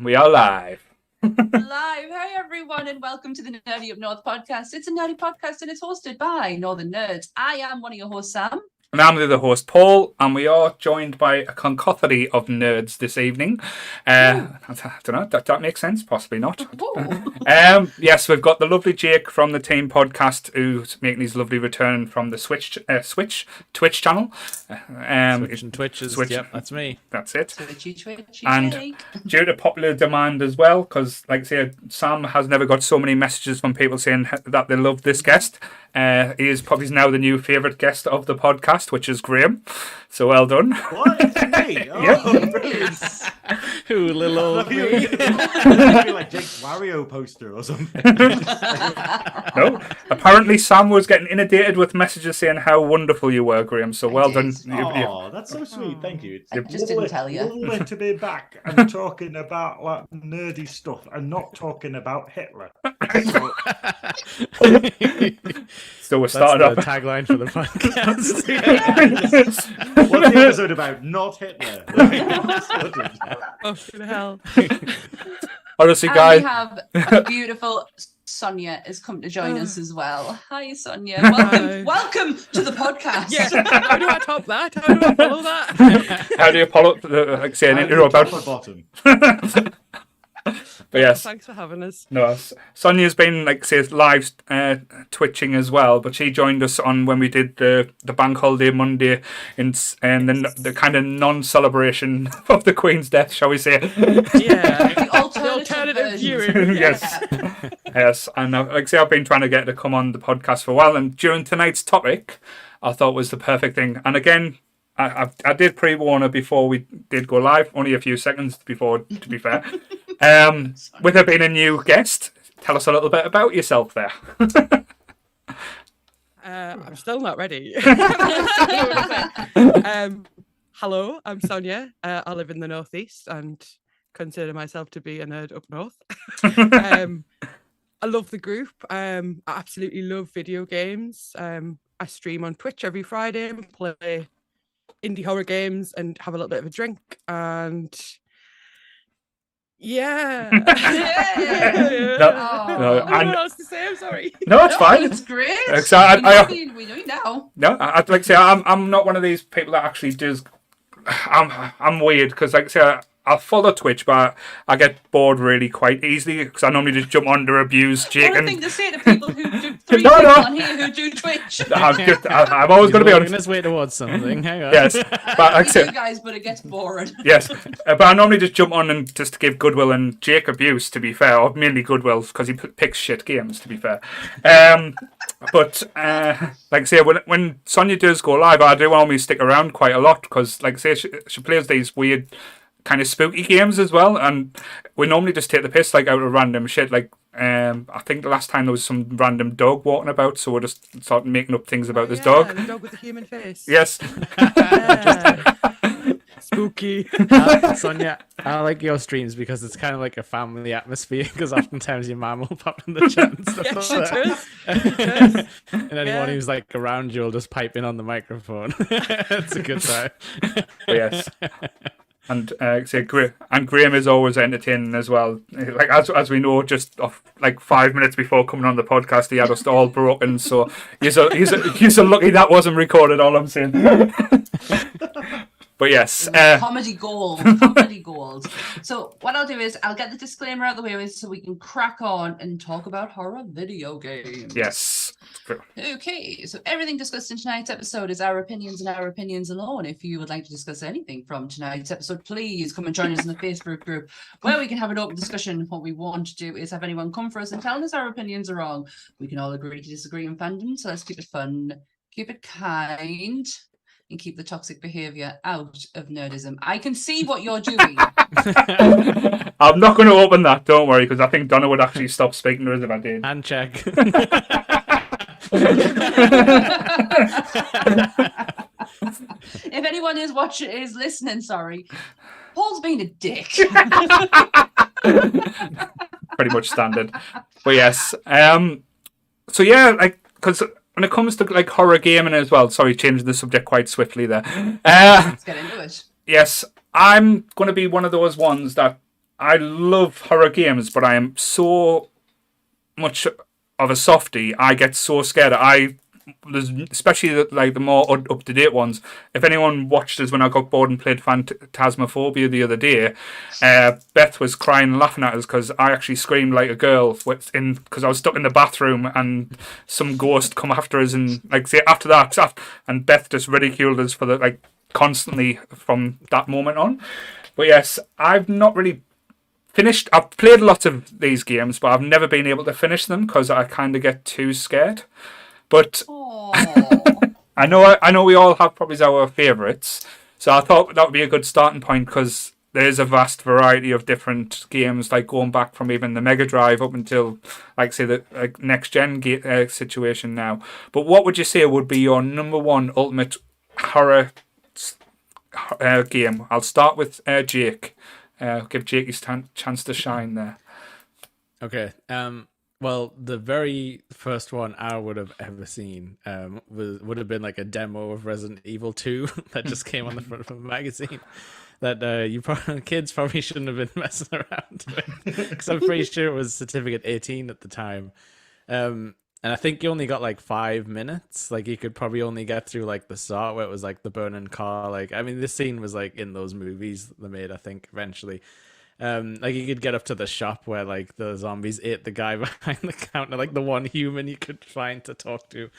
We are live. Live. Hey everyone, and welcome to the Nerdy Up North podcast. It's a nerdy podcast and it's hosted by Northern Nerds. I am one of your hosts, Sam. And I'm the other host, Paul, and we are joined by a concothery of nerds this evening. I don't know, that makes sense? Possibly not. Yes, we've got the lovely Jake from the Team Podcast, who's making his lovely return from the Twitch channel. Switch and Twitches, yep, that's me. That's it. Twitchy, and Jake. Due to popular demand as well, because, like I say, Sam has never got so many messages from people saying that they love this guest. He is probably now the new favourite guest of the podcast, which is Graham. So well done. What? It's me? Oh, brilliant. Who, little old me? I feel like Jake's Wario poster or something. No, apparently Sam was getting inundated with messages saying how wonderful you were, Graham. So well done. Oh, that's so sweet. Thank you. I just didn't tell you. Lovely to be back and talking about like nerdy stuff and not talking about Hitler. So we're starting That's off. the tagline for the podcast. What's the episode about? Not Hitler. Oh, what the hell? Honestly, And guys, we have a beautiful Sonia has come to join us as well. Hi, Sonia. Welcome to the podcast. Yeah, how do I top that? How do I follow that? how do you follow up, like say, an intro about? Bottom. But yes, Thanks for having us. no, Sonia's been, like say, live twitching as well, but she joined us on when we did the Bank Holiday Monday and then the kind of non-celebration of the Queen's death, shall we say? Yeah. The alternative viewing. version. Yes. Yes, and like I say, I've been trying to get her to come on the podcast for a while, and during tonight's topic, I thought was the perfect thing. And again, I did pre-warn her before we did go live, only a few seconds before, to be fair. With her being a new guest, tell us a little bit about yourself there. I'm still not ready. Hello, I'm Sonia. I live in the Northeast and consider myself to be a nerd up north. I love the group. I absolutely love video games. I stream on Twitch every Friday and play indie horror games and have a little bit of a drink. And yeah. No, Oh. no, I don't know what else to say. I'm sorry. No, it's fine. It's great. So I- we know you now. No, I'd like to say I'm not one of these people that actually does. I'm weird because, like I say, I'll follow Twitch, but I get bored really quite easily because I normally just jump on to abuse Jake. What a thing to say to people who do three No, people no. on here who do Twitch. I'm always going to be on honest. his way towards something. Hang on. Yes, but like I You said, guys, but it gets boring. yes, but I normally just jump on and just to give Goodwill and Jake abuse. To be fair, or mainly Goodwill because he picks shit games. To be fair, but like I say, when Sonia does go live, I do normally stick around quite a lot because, like I say, she plays these weird kind of spooky games as well, and we normally just take the piss like out of random shit. Like I think the last time there was some random dog walking about, so we're just sort of making up things about this dog. The dog with the human face. Yes. Yeah. Spooky. Sonia, I like your streams because it's kind of like a family atmosphere because oftentimes your mum will pop in the chat and stuff Yes, like it that. does. It does. And anyone Yeah. who's like around you will just pipe in on the microphone. It's a good time. Yes. And Graham is always entertaining as well. Like as we know, just off like 5 minutes before coming on the podcast, he had us all broken. So he's lucky that wasn't recorded. All I'm saying. But yes, Comedy gold. Comedy gold. So what I'll do is I'll get the disclaimer out of the way so we can crack on and talk about horror video games. yes. Okay, so everything discussed in tonight's episode is our opinions and our opinions alone. If you would like to discuss anything from tonight's episode, please come and join us in the Facebook group where we can have an open discussion. What we want to do is have anyone come for us and tell us our opinions are wrong. We can all agree to disagree in fandom, so let's keep it fun, keep it kind, and keep the toxic behaviour out of nerdism. I can see what you're doing. I'm not going to open that. Don't worry, because I think Donna would actually stop speaking to us if I did. Hand check. If anyone is listening, sorry, Paul's being a dick. Pretty much standard. But yes. So yeah, like, because when it comes to like horror gaming as well, sorry, changing the subject quite swiftly there. Let's get into it. Yes, I'm going to be one of those ones that I love horror games, but I am so much of a softie. I get so scared. Especially the more up to date ones. If anyone watched us when I got bored and played Phantasmophobia the other day, Beth was crying and laughing at us because I actually screamed like a girl because I was stuck in the bathroom and some ghost come after us and after that, and Beth just ridiculed us for constantly from that moment on. But yes, I've not really finished. I've played lots of these games, but I've never been able to finish them because I kind of get too scared. But I know we all have probably our favourites, so I thought that would be a good starting point because there's a vast variety of different games, like going back from even the Mega Drive up until, say, the next gen situation now. But what would you say would be your number one ultimate horror game? I'll start with Jake. Give Jake his chance to shine there. Okay. Well, the very first one I would have ever seen would have been like a demo of Resident Evil 2 that just came on the front of a magazine that kids probably shouldn't have been messing around with, because I'm pretty sure it was certificate 18 at the time. And I think you only got like 5 minutes. Like you could probably only get through like the start where it was like the burning car. This scene was like in those movies they made, I think, eventually. You could get up to the shop where like the zombies ate the guy behind the counter, like the one human you could find to talk to.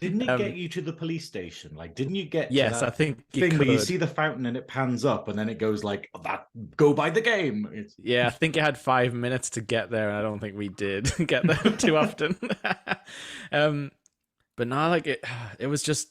Didn't it get you to the police station? Didn't you get yes, to that I think thing where you see the fountain and it pans up and then it goes like that? Go buy the game. Yeah, I think it had 5 minutes to get there, and I don't think we did get there too often. But no, it was just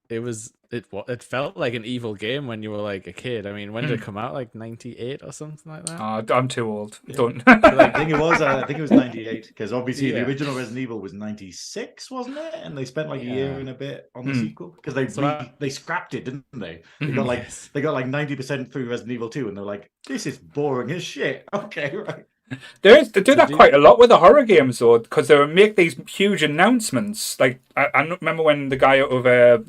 it felt like an evil game when you were like a kid. I mean, when did it come out? Like 98 or something like that? I'm too old. Don't. I think it was 98, because obviously the original Resident Evil was 96, wasn't it? And they spent like a year and a bit on the sequel because they scrapped it, didn't they? They got like 90% through Resident Evil 2, and they're like, this is boring as shit. Okay, right. They do that quite a lot with the horror games, though, because they make these huge announcements. I remember when the guy out of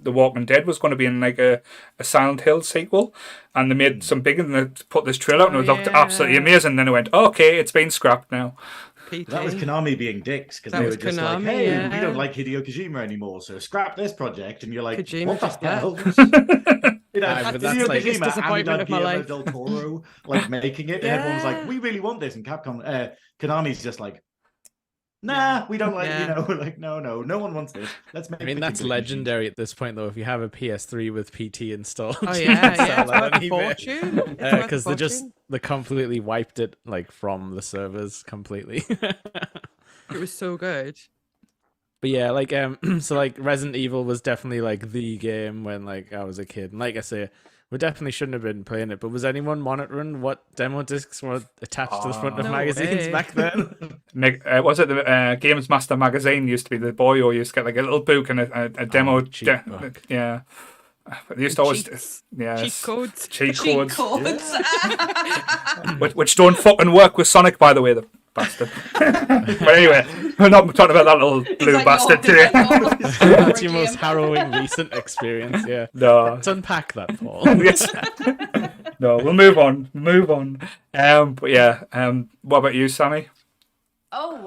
The Walking Dead was going to be in like a Silent Hill sequel, and they made some big and they put this trailer out, and it looked absolutely amazing. Then it went, okay, it's been scrapped now. That was Konami being dicks, because they were just like, hey, we don't like Hideo Kojima anymore, so scrap this project. And you're like, Kojima what the hell? That's the biggest disappointment of my life. Del Toro making it, and everyone's like, we really want this, and Capcom, Konami's just like, nah, we don't like, no one wants this. Let's make. I mean, that's legendary at this point, though. If you have a PS3 with PT installed, oh yeah, it's fortune. Because they completely wiped it from the servers completely. It was so good. But yeah, so Resident Evil was definitely the game when I was a kid, and like I say, we definitely shouldn't have been playing it. But was anyone monitoring what demo discs were attached to the front of magazines back then? Was it the Games Master magazine used to be the boy, or you used to get a little book and a demo? Yeah. They used to always, cheat codes, which don't fucking work with Sonic, by the way, the bastard. But anyway, we're not talking about that little blue bastard today. That's your most harrowing recent experience, yeah. No, let's unpack that, Paul. Yes. No, we'll move on. But yeah, what about you, Sammy? I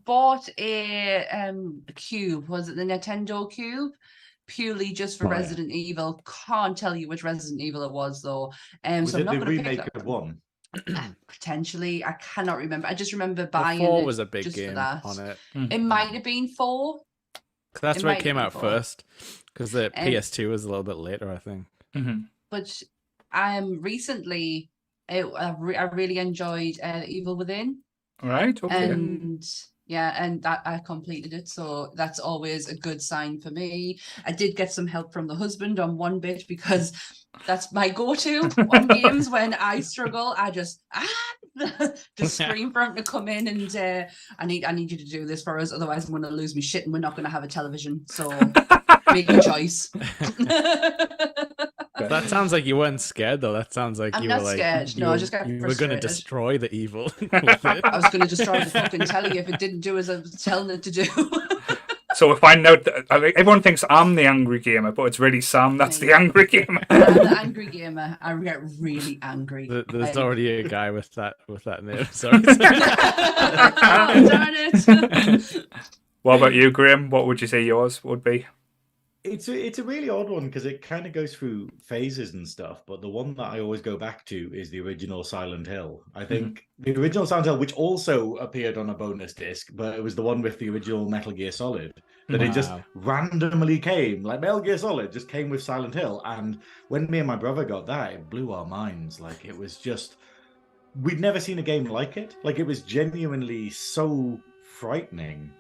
bought a cube. Was it the Nintendo Cube? Purely just for Resident Evil. Can't tell you which Resident Evil it was, though. Was so it I'm not the going to remake of 1? Potentially, I cannot remember. I just remember buying 4 it was a big just game for that. on it. It might have been 4. That's where it came out first, because the PS2 was a little bit later, I think. Mm-hmm. But recently, I really enjoyed Evil Within. Right. Okay. And that I completed it, so that's always a good sign for me. I did get some help from the husband on one bit, because that's my go-to on games when I struggle. I just scream for him to come in and I need you to do this for us, otherwise I'm going to lose my shit and we're not going to have a television. So make a choice. That sounds like you weren't scared, though. That sounds like you were scared. No, I just got frustrated. You were going to destroy the evil with it. I was going to destroy the fucking telly if it didn't do as I was telling it to do. So we're finding out that everyone thinks I'm the angry gamer, but it's really Sam that's the angry gamer. I'm the angry gamer. I get really angry. There's already a guy with that name. Sorry. Oh, darn it. What about you, Graham? What would you say yours would be? It's a really odd one because it kind of goes through phases and stuff. But the one that I always go back to is the original Silent Hill. I think the original Silent Hill, which also appeared on a bonus disc, but it was the one with the original Metal Gear Solid that it just randomly came. Like Metal Gear Solid just came with Silent Hill, and when me and my brother got that, it blew our minds. Like it was just, we'd never seen a game like it. Like it was genuinely so frightening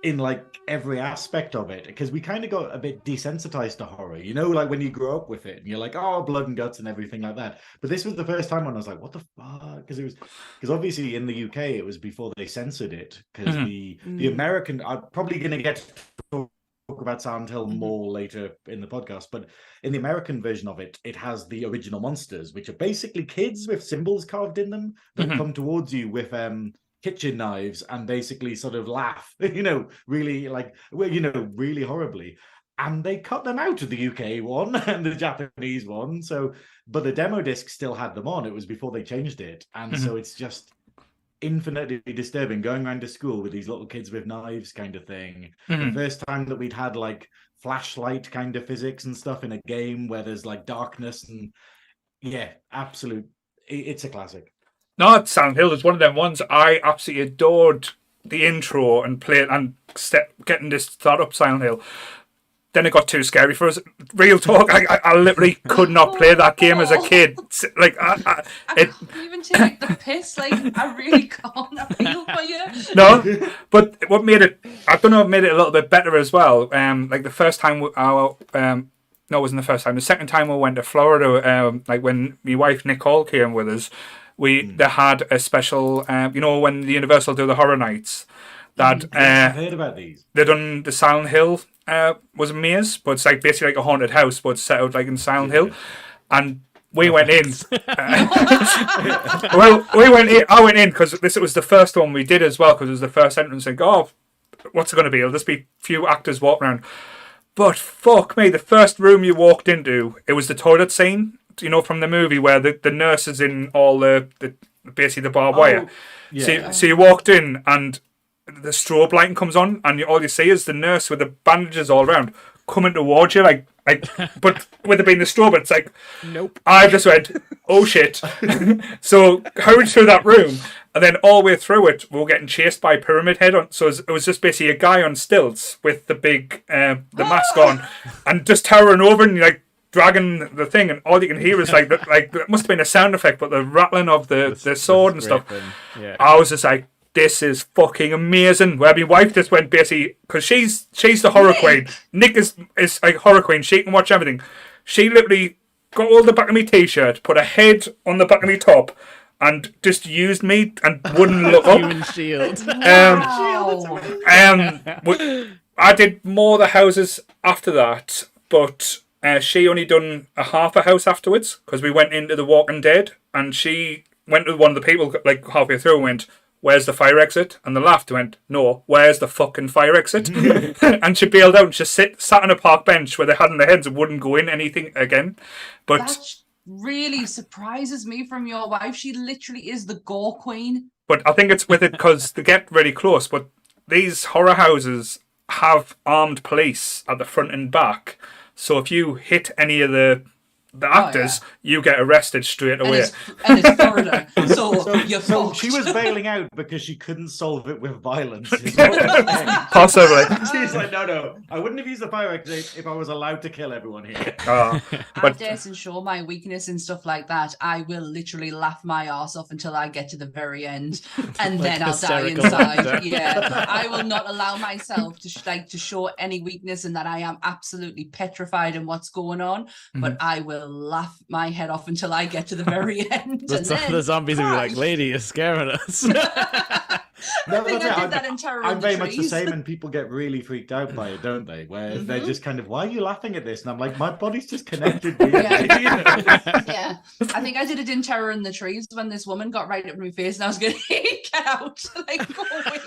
in like every aspect of it, because we kind of got a bit desensitized to horror, you know, like when you grow up with it and you're like, oh, blood and guts and everything like that. But this was the first time when I was like, what the fuck? Because obviously in the UK it was before they censored it, because the American, I'm probably going to get to talk about Silent Hill more later in the podcast, but in the American version of it, it has the original monsters, which are basically kids with symbols carved in them that come towards you with kitchen knives and basically sort of laugh, you know, really like, you know, really horribly. And they cut them out of the UK one and the Japanese one. So, but the demo disc still had them on. It was before they changed it. And so it's just infinitely disturbing going around to school with these little kids with knives kind of thing. The first time that we'd had like flashlight kind of physics and stuff in a game where there's like darkness and it's a classic. No, Silent Hill is one of them ones I absolutely adored the intro and played and getting this start up Silent Hill. Then it got too scary for us. Real talk, I literally could not play that game as a kid. Like, I can't even take the piss. Like, I really can't. I feel for you. No, but what made it, I don't know, it made it a little bit better as well. Like the first time, no, it wasn't the first time. The second time we went to Florida, like when my wife Nicole came with us, they had a special, you know, when the Universal do the horror nights, that I've heard about these. they done the Silent Hill was a maze, but it's like basically like a haunted house, but set out like in Silent Hill, and we went in. Well, we went in. I went in because it was the first one we did as well, because it was the first entrance. Like, oh, what's it going to be? It'll just be a few actors walking around. But fuck me, the first room you walked into, it was the toilet scene. You know, from the movie where the nurse is in all the basically the barbed wire. Yeah. So you walked in and the strobe light comes on, and all you see is the nurse with the bandages all around coming towards you, like. But with it being the strobe, it's like, nope. I just went, oh shit. So hurried through that room, and then all the way through it, we were getting chased by Pyramid Head. So it was just basically a guy on stilts with the big the mask on, and just towering over and like dragging the thing, and all you can hear is like it must have been a sound effect, but the rattling of the sword and stuff. Yeah. I was just like, this is fucking amazing. Where my wife just went basically, because she's the horror queen. Nick is like horror queen. She can watch everything. She literally got all the back of my t-shirt, put a head on the back of my top, and just used me and wouldn't look up. Human shield. I did more of the houses after that, but she only done a half a house afterwards, because we went into The Walking Dead, and she went with one of the people like halfway through and went, where's the fire exit? And they laughed and went, no, where's the fucking fire exit? And she bailed out and just sat on a park bench where they had in their heads and wouldn't go in anything again. But that really surprises me from your wife. She literally is the gore queen. But I think it's with it because they get really close. But these horror houses have armed police at the front and back. So if you hit any of the actors, you get arrested straight away. And it's Florida, so you're So fucked. she was bailing out because she couldn't solve it with violence. Possibly. She's like, no, I wouldn't have used the fire exit if I was allowed to kill everyone here. I But dare to show my weakness and stuff like that. I will literally laugh my ass off until I get to the very end, and then I'll die hysterical inside. laughter. Yeah, I will not allow myself to show any weakness, and that I am absolutely petrified in what's going on. But I will laugh my head off until I get to the very end. The zombies will be like, lady, you're scaring us. I think I did that in Terror I'm in the very much the Trees. same, and people get really freaked out by it, don't they? Where they're just kind of, why are you laughing at this? And I'm like, my body's just connected. Yeah. You know? Yeah, I think I did it in Terror in the Trees when this woman got right up in my face and I was going, get out, like, go away.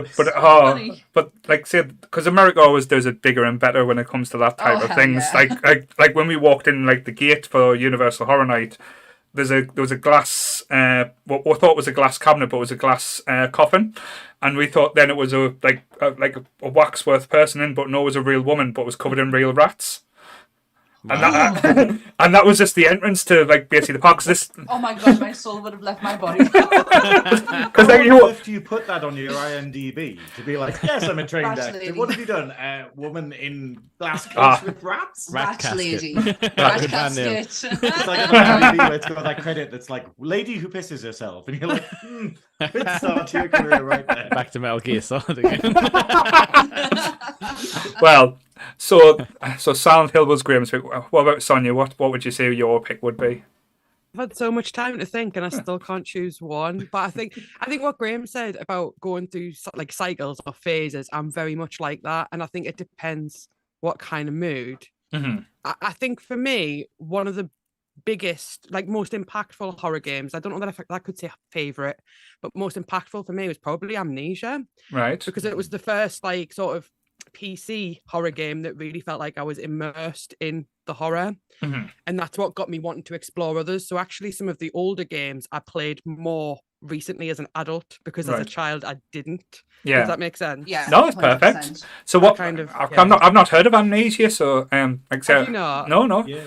funny. but like say, because America always does it bigger and better when it comes to that type Oh, of hell things. yeah. Like when we walked in like the gate for Universal Horror Night, there was a glass what we thought was a glass cabinet, but it was a glass coffin, and we thought then it was a waxworth person in, but no, it was a real woman, but was covered in real rats. And that was just the entrance to like basically the park. This Oh my god, my soul would have left my body. because How like on earth do you put that on your IMDb to be like, yes, I'm a trained Rat actor. lady. What have you done? Woman in glass case Ah. with rats? Rat casket. lady. Good Rat man name. casket. It's like an IMDb where it's got that credit that's like, lady who pisses herself. And you're like, good start to your career right there. Back to Metal Gear Solid again. well, so Silent Hill was Graham's pick. What about Sonia? What would you say your pick would be? I've had so much time to think, and I still can't choose one. But I think what Graham said about going through like cycles or phases, I'm very much like that, and I think it depends what kind of mood. Mm-hmm. I think for me, one of the biggest, like most impactful horror games, I don't know that I could say favorite, but most impactful for me was probably Amnesia, Right. because it was the first like sort of PC horror game that really felt like I was immersed in the horror. Mhm. And that's what got me wanting to explore others. So actually some of the older games I played more recently as an adult, because as a Right. child I didn't. Yeah. Does that make sense? Yeah. No, it's 100%. perfect. So what? kind of- I've not heard of Amnesia. So like say, Have you not? no. Yeah.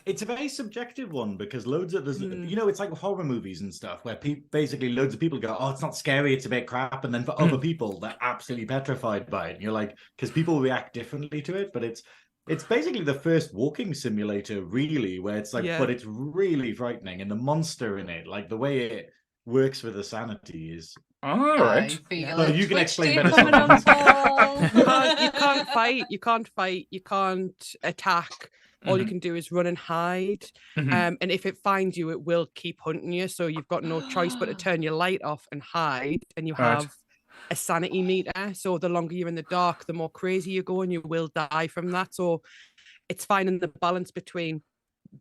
It's a very subjective one because there's Mm. you know, it's like horror movies and stuff where basically loads of people go, oh, it's not scary, it's a bit crap, and then for other people they're absolutely petrified by it. And you're like, because people react differently to it, but it's basically the first walking simulator, really, where it's like, Yeah. but it's really frightening, and the monster in it, like the way it works with the sanity is. All right. I feel No, it. you can Twitch explain day better coming on sometimes. fall. You can't fight, you can't attack. All you Mhm. can do is run and hide. Mhm. And if it finds you, it will keep hunting you. So you've got no choice but to turn your light off and hide. And you Right. have a sanity meter. So the longer you're in the dark, the more crazy you go, and you will die from that. So it's finding the balance between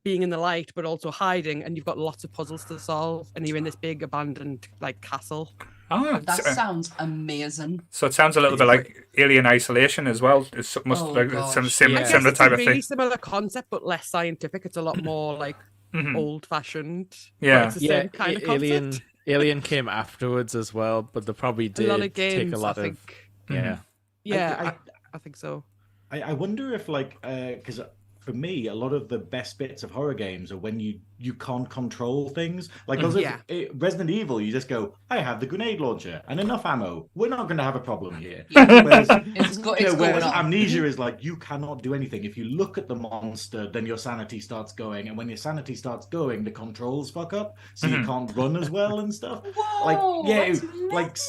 being in the light but also hiding, and you've got lots of puzzles to solve, and you're in this big abandoned like castle. That sounds amazing. So it sounds a little bit like Alien Isolation as well. It's must Oh, like gosh. some I similar guess similar it's type a of really thing. similar concept but less scientific. It's a lot more like Mhm. old fashioned. Yeah. It's the Yeah, same kind of concept. Alien came afterwards as well, but they probably A did lot of games, take a lot I of think. yeah. Yeah, I think so. I wonder if because for me, a lot of the best bits of horror games are when you can't control things. Like Yeah. Resident Evil, you just go, I have the grenade launcher and enough ammo. We're not going to have a problem here. Yeah. Whereas, It's going whereas on. Amnesia is like, you cannot do anything. If you look at the monster, then your sanity starts going. And when your sanity starts going, the controls fuck up. So you Mhm. can't run as well and stuff. Whoa, that's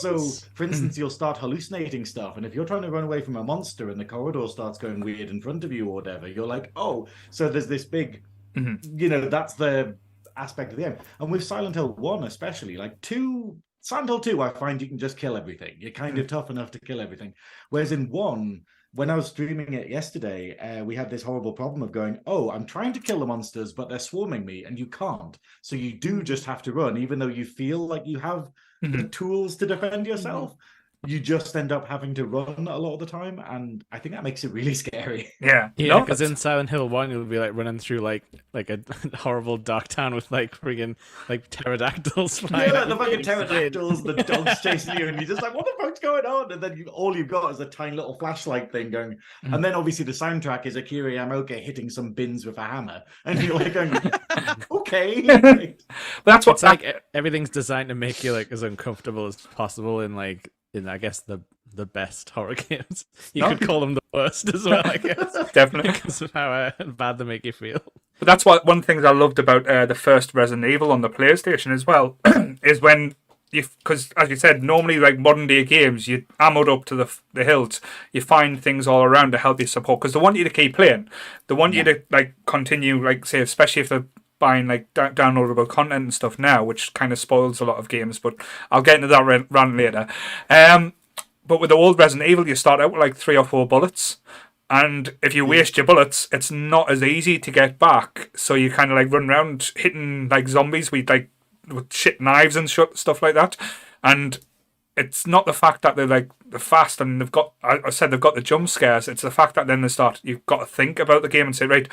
So nice. for instance, you'll start hallucinating stuff, and if you're trying to run away from a monster and the corridor starts going weird in front of you or whatever, you're like, oh, so there's this big, Mhm. that's the aspect of the game. And with Silent Hill 1 especially, Silent Hill 2, I find you can just kill everything. You're kind of tough enough to kill everything. Whereas in 1, when I was streaming it yesterday, we had this horrible problem of going, oh, I'm trying to kill the monsters, but they're swarming me, and you can't. So you do just have to run, even though you feel like you have the tools to defend yourself. You just end up having to run a lot of the time, and I think that makes it really scary. Yeah. Yeah, No, because that's- in Silent Hill 1, you'll be like running through like a horrible dark town with like friggin' like pterodactyls flying. Yeah, at the you. fucking pterodactyls, the dogs chasing you, and you're just like, what the fuck's going on? And then all you've got is a tiny little flashlight thing going. And then obviously the soundtrack is Akira Yamaoka hitting some bins with a hammer. And you're like going, okay. but that's what It's like everything's designed to make you like as uncomfortable as possible in I guess the best horror games. You No. could call them the worst as well, I guess. definitely. Because of how bad they make you feel. But that's one of the things I loved about the first Resident Evil on the PlayStation as well, is when because as you said, normally like modern day games, you ammoed up to the hilt, you find things all around to help you support, because they want you to keep playing, they want you to like continue, like say, especially if they're buying like downloadable content and stuff now, which kind of spoils a lot of games. But I'll get into that rant later. But with the old Resident Evil, you start out with like 3 or 4 bullets. And if you waste your bullets, it's not as easy to get back. So you kind of like run around hitting like zombies with shit knives and stuff like that. And it's not the fact that they're fast and they've got. I said they've got the jump scares. It's the fact that then you've got to think about the game and say, right,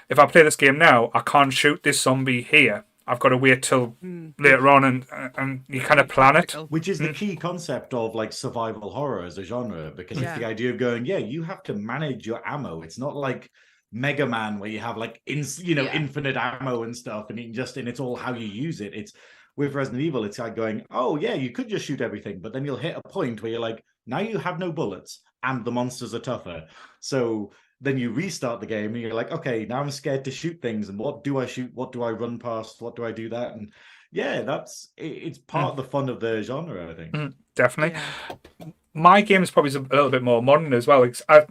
if I play this game now, I can't shoot this zombie here. I've got to wait till later on, and you kind of plan it. Which is the key concept of like survival horror as a genre, because it's the idea of going, you have to manage your ammo. It's not like Mega Man where you have like infinite ammo and stuff, and it's all how you use it. It's with Resident Evil, it's like going, oh yeah, you could just shoot everything, but then you'll hit a point where you're like, now you have no bullets and the monsters are tougher. So then you restart the game and you're like, okay, now I'm scared to shoot things. And what do I shoot? What do I run past? What do I do that? And yeah, it's part of the fun of the genre, I think. Definitely. Yeah. My game is probably a little bit more modern as well. I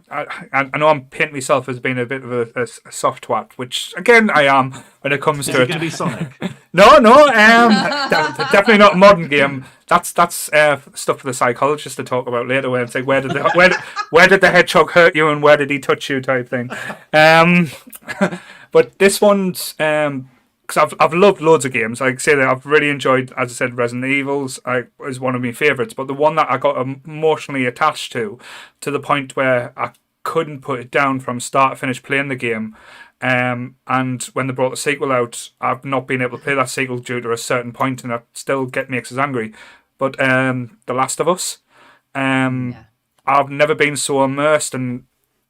know I'm painting myself as being a bit of a soft twat, which again I am when it comes to it. Going to be Sonic? No, definitely not a modern game. That's stuff for the psychologist to talk about later. Where it's like, where did the hedgehog hurt you and where did he touch you type thing. But this one's because I've loved loads of games. Like I say that I've really enjoyed, as I said, Resident Evils is one of my favourites. But the one that I got emotionally attached to the point where I couldn't put it down from start to finish playing the game. And when they brought the sequel out, I've not been able to play that sequel due to a certain point, and that still makes us angry. But The Last of Us, I've never been so immersed, and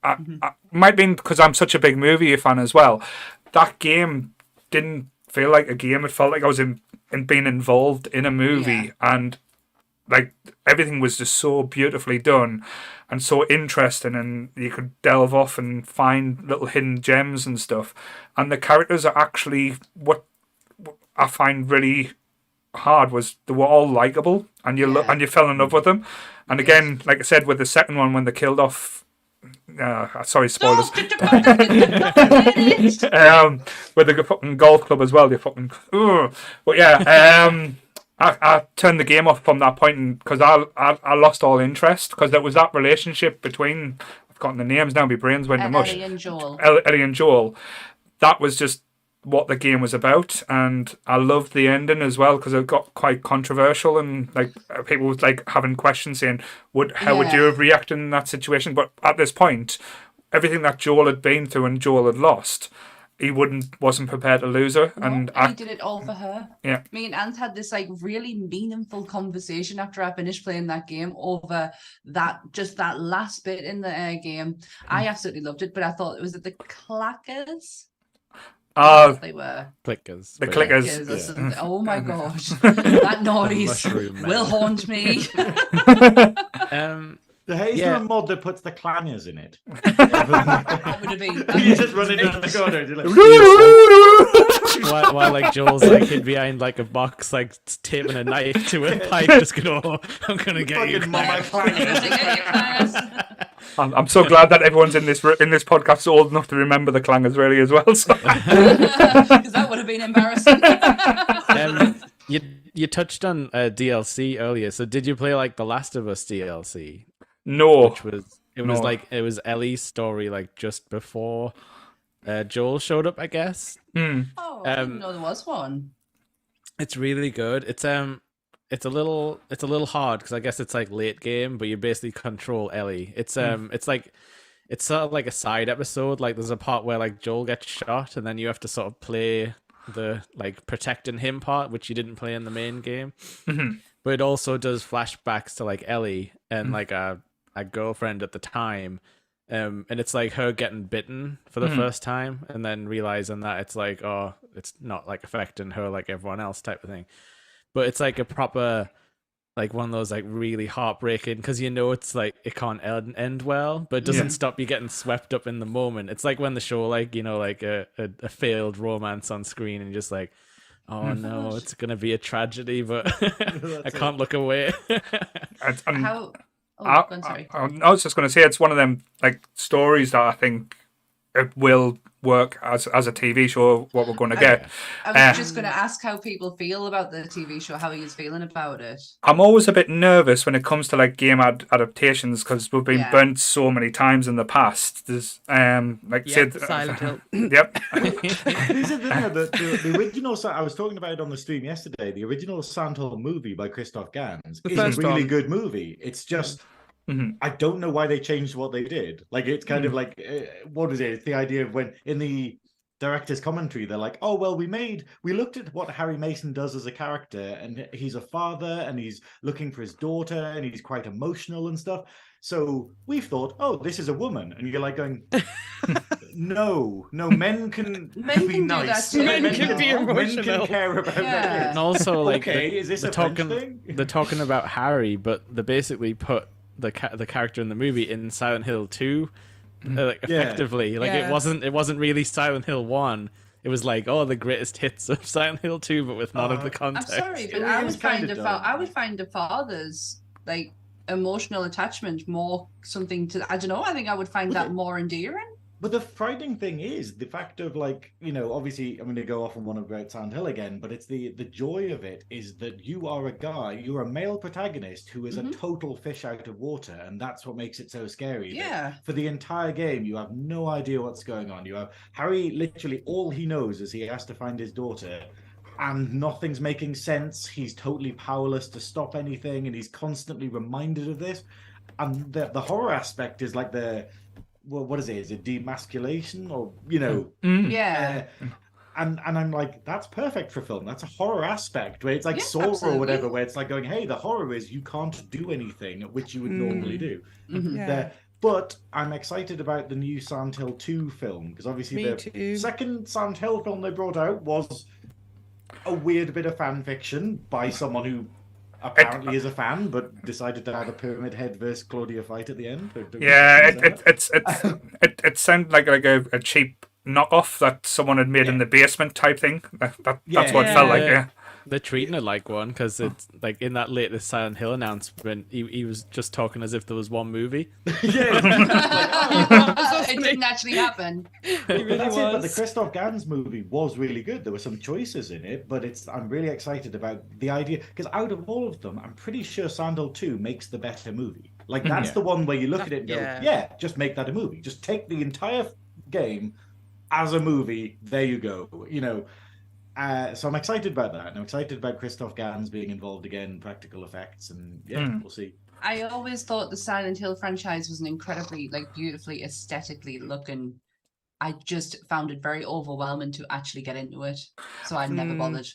I might be because I'm such a big movie fan as well. That game didn't feel like a game. It felt like I was in being involved in a movie, and like everything was just so beautifully done and so interesting, and you could delve off and find little hidden gems and stuff. And the characters are actually what I find really hard was they were all likable, and you fell in love with them. And again, like I said, with the second one when they killed off. Sorry, spoilers. With the fucking golf club as well, you fucking. But yeah, I turned the game off from that point because I lost all interest because there was that relationship between. I've forgotten the names now. My brain's went to mush. Ellie and Joel. Ellie and Joel. That was just what the game was about, and I loved the ending as well because it got quite controversial, and like people was like having questions saying, how would you have reacted in that situation? But at this point, everything that Joel had been through and Joel had lost, he wasn't prepared to lose her, and he did it all for her. Yeah, me and Ant had this like really meaningful conversation after I finished playing that game over that last bit in the game. I absolutely loved it, but I thought it was the clackers. They were clickers. The clickers. Yeah. Oh my gosh, that noise will haunt me. Is there a mod that puts the clangers in it? That would have been. You just running down the corner. While like Joel's like hid behind like a box, like taping a knife to a pipe, just go, I'm gonna get you. I'm so glad that everyone's in this podcast old enough to remember the clangers really as well. So. Because that would have been embarrassing. You touched on DLC earlier, so did you play like the Last of Us DLC? No. It was Ellie's story like just before Joel showed up, I guess. Oh, I didn't know there was one. It's really good. It's a little hard because I guess it's like late game, but you basically control Ellie. It's sort of like a side episode. Like there's a part where like Joel gets shot, and then you have to sort of play the like protecting him part, which you didn't play in the main game. But it also does flashbacks to like Ellie and like a girlfriend at the time. And it's like her getting bitten for the first time and then realizing that it's like, oh, it's not like affecting her like everyone else type of thing. But it's like a proper, like one of those like really heartbreaking, because you know it's like it can't end well, but it doesn't stop you getting swept up in the moment. It's like when the show like, you know, like a failed romance on screen and you're just like, oh no, it's going to be a tragedy, but I can't look away. I'm sorry. I was just going to say it's one of them like stories that I think it will work as a TV show, what we're going to get. I was just going to ask how people feel about the TV show, how he's feeling about it. I'm always a bit nervous when it comes to like game adaptations because we've been burnt so many times in the past. There's Silent Hill. Yep. The original, I was talking about it on the stream yesterday. The original Silent Hill movie by Christoph Gans is a really good movie. It's just I don't know why they changed what they did. Like it's kind of like what is it? It's the idea of when in the director's commentary they're like, oh well, we looked at what Harry Mason does as a character, and he's a father and he's looking for his daughter and he's quite emotional and stuff. So we thought, oh, this is a woman, and you're like going, no, men can be nice. Men can be emotional. Men can care about that. And also, like, is this a thing? They're talking about Harry, but they basically put the character in the movie in Silent Hill 2, effectively. Like it wasn't really Silent Hill 1. It was like, oh, the greatest hits of Silent Hill 2, but with none of the context. I'm sorry, but I would find the father's like emotional attachment more something to, I don't know, I think I would find that more endearing. But the frightening thing is the fact of, like, you know, obviously I'm going to go off on one about Silent Hill again, but it's the joy of it is that you're a male protagonist who is a total fish out of water, and that's what makes it so scary. Yeah. For the entire game, you have no idea what's going on. You have Harry, literally all he knows is he has to find his daughter, and nothing's making sense. He's totally powerless to stop anything, and he's constantly reminded of this. And the horror aspect is like what is it? Is it demasculation or, you know? Yeah. And I'm like, that's perfect for film. That's a horror aspect where it's like Saw absolutely. or whatever, where it's like going, hey, the horror is you can't do anything which you would normally do. But I'm excited about the new Silent Hill 2 film, because obviously the second Silent Hill film they brought out was a weird bit of fan fiction by someone who apparently is a fan, but decided to have a Pyramid Head versus Claudia fight at the end. It sounded like a cheap knockoff that someone had made in the basement type thing. That's what it felt like. Yeah. They're treating it like one because it's like in that latest Silent Hill announcement, he was just talking as if there was one movie. It didn't actually happen. But the Christoph Gans movie was really good. There were some choices in it, but I'm really excited about the idea, because out of all of them, I'm pretty sure Silent Hill 2 makes the better movie. Like that's the one where you look at it and go, just make that a movie. Just take the entire game as a movie. There you go. You know. So I'm excited about that, and I'm excited about Christoph Gans being involved again, practical effects, and we'll see. I always thought the Silent Hill franchise was an incredibly, like, beautifully aesthetically looking. I just found it very overwhelming to actually get into it, so I never bothered.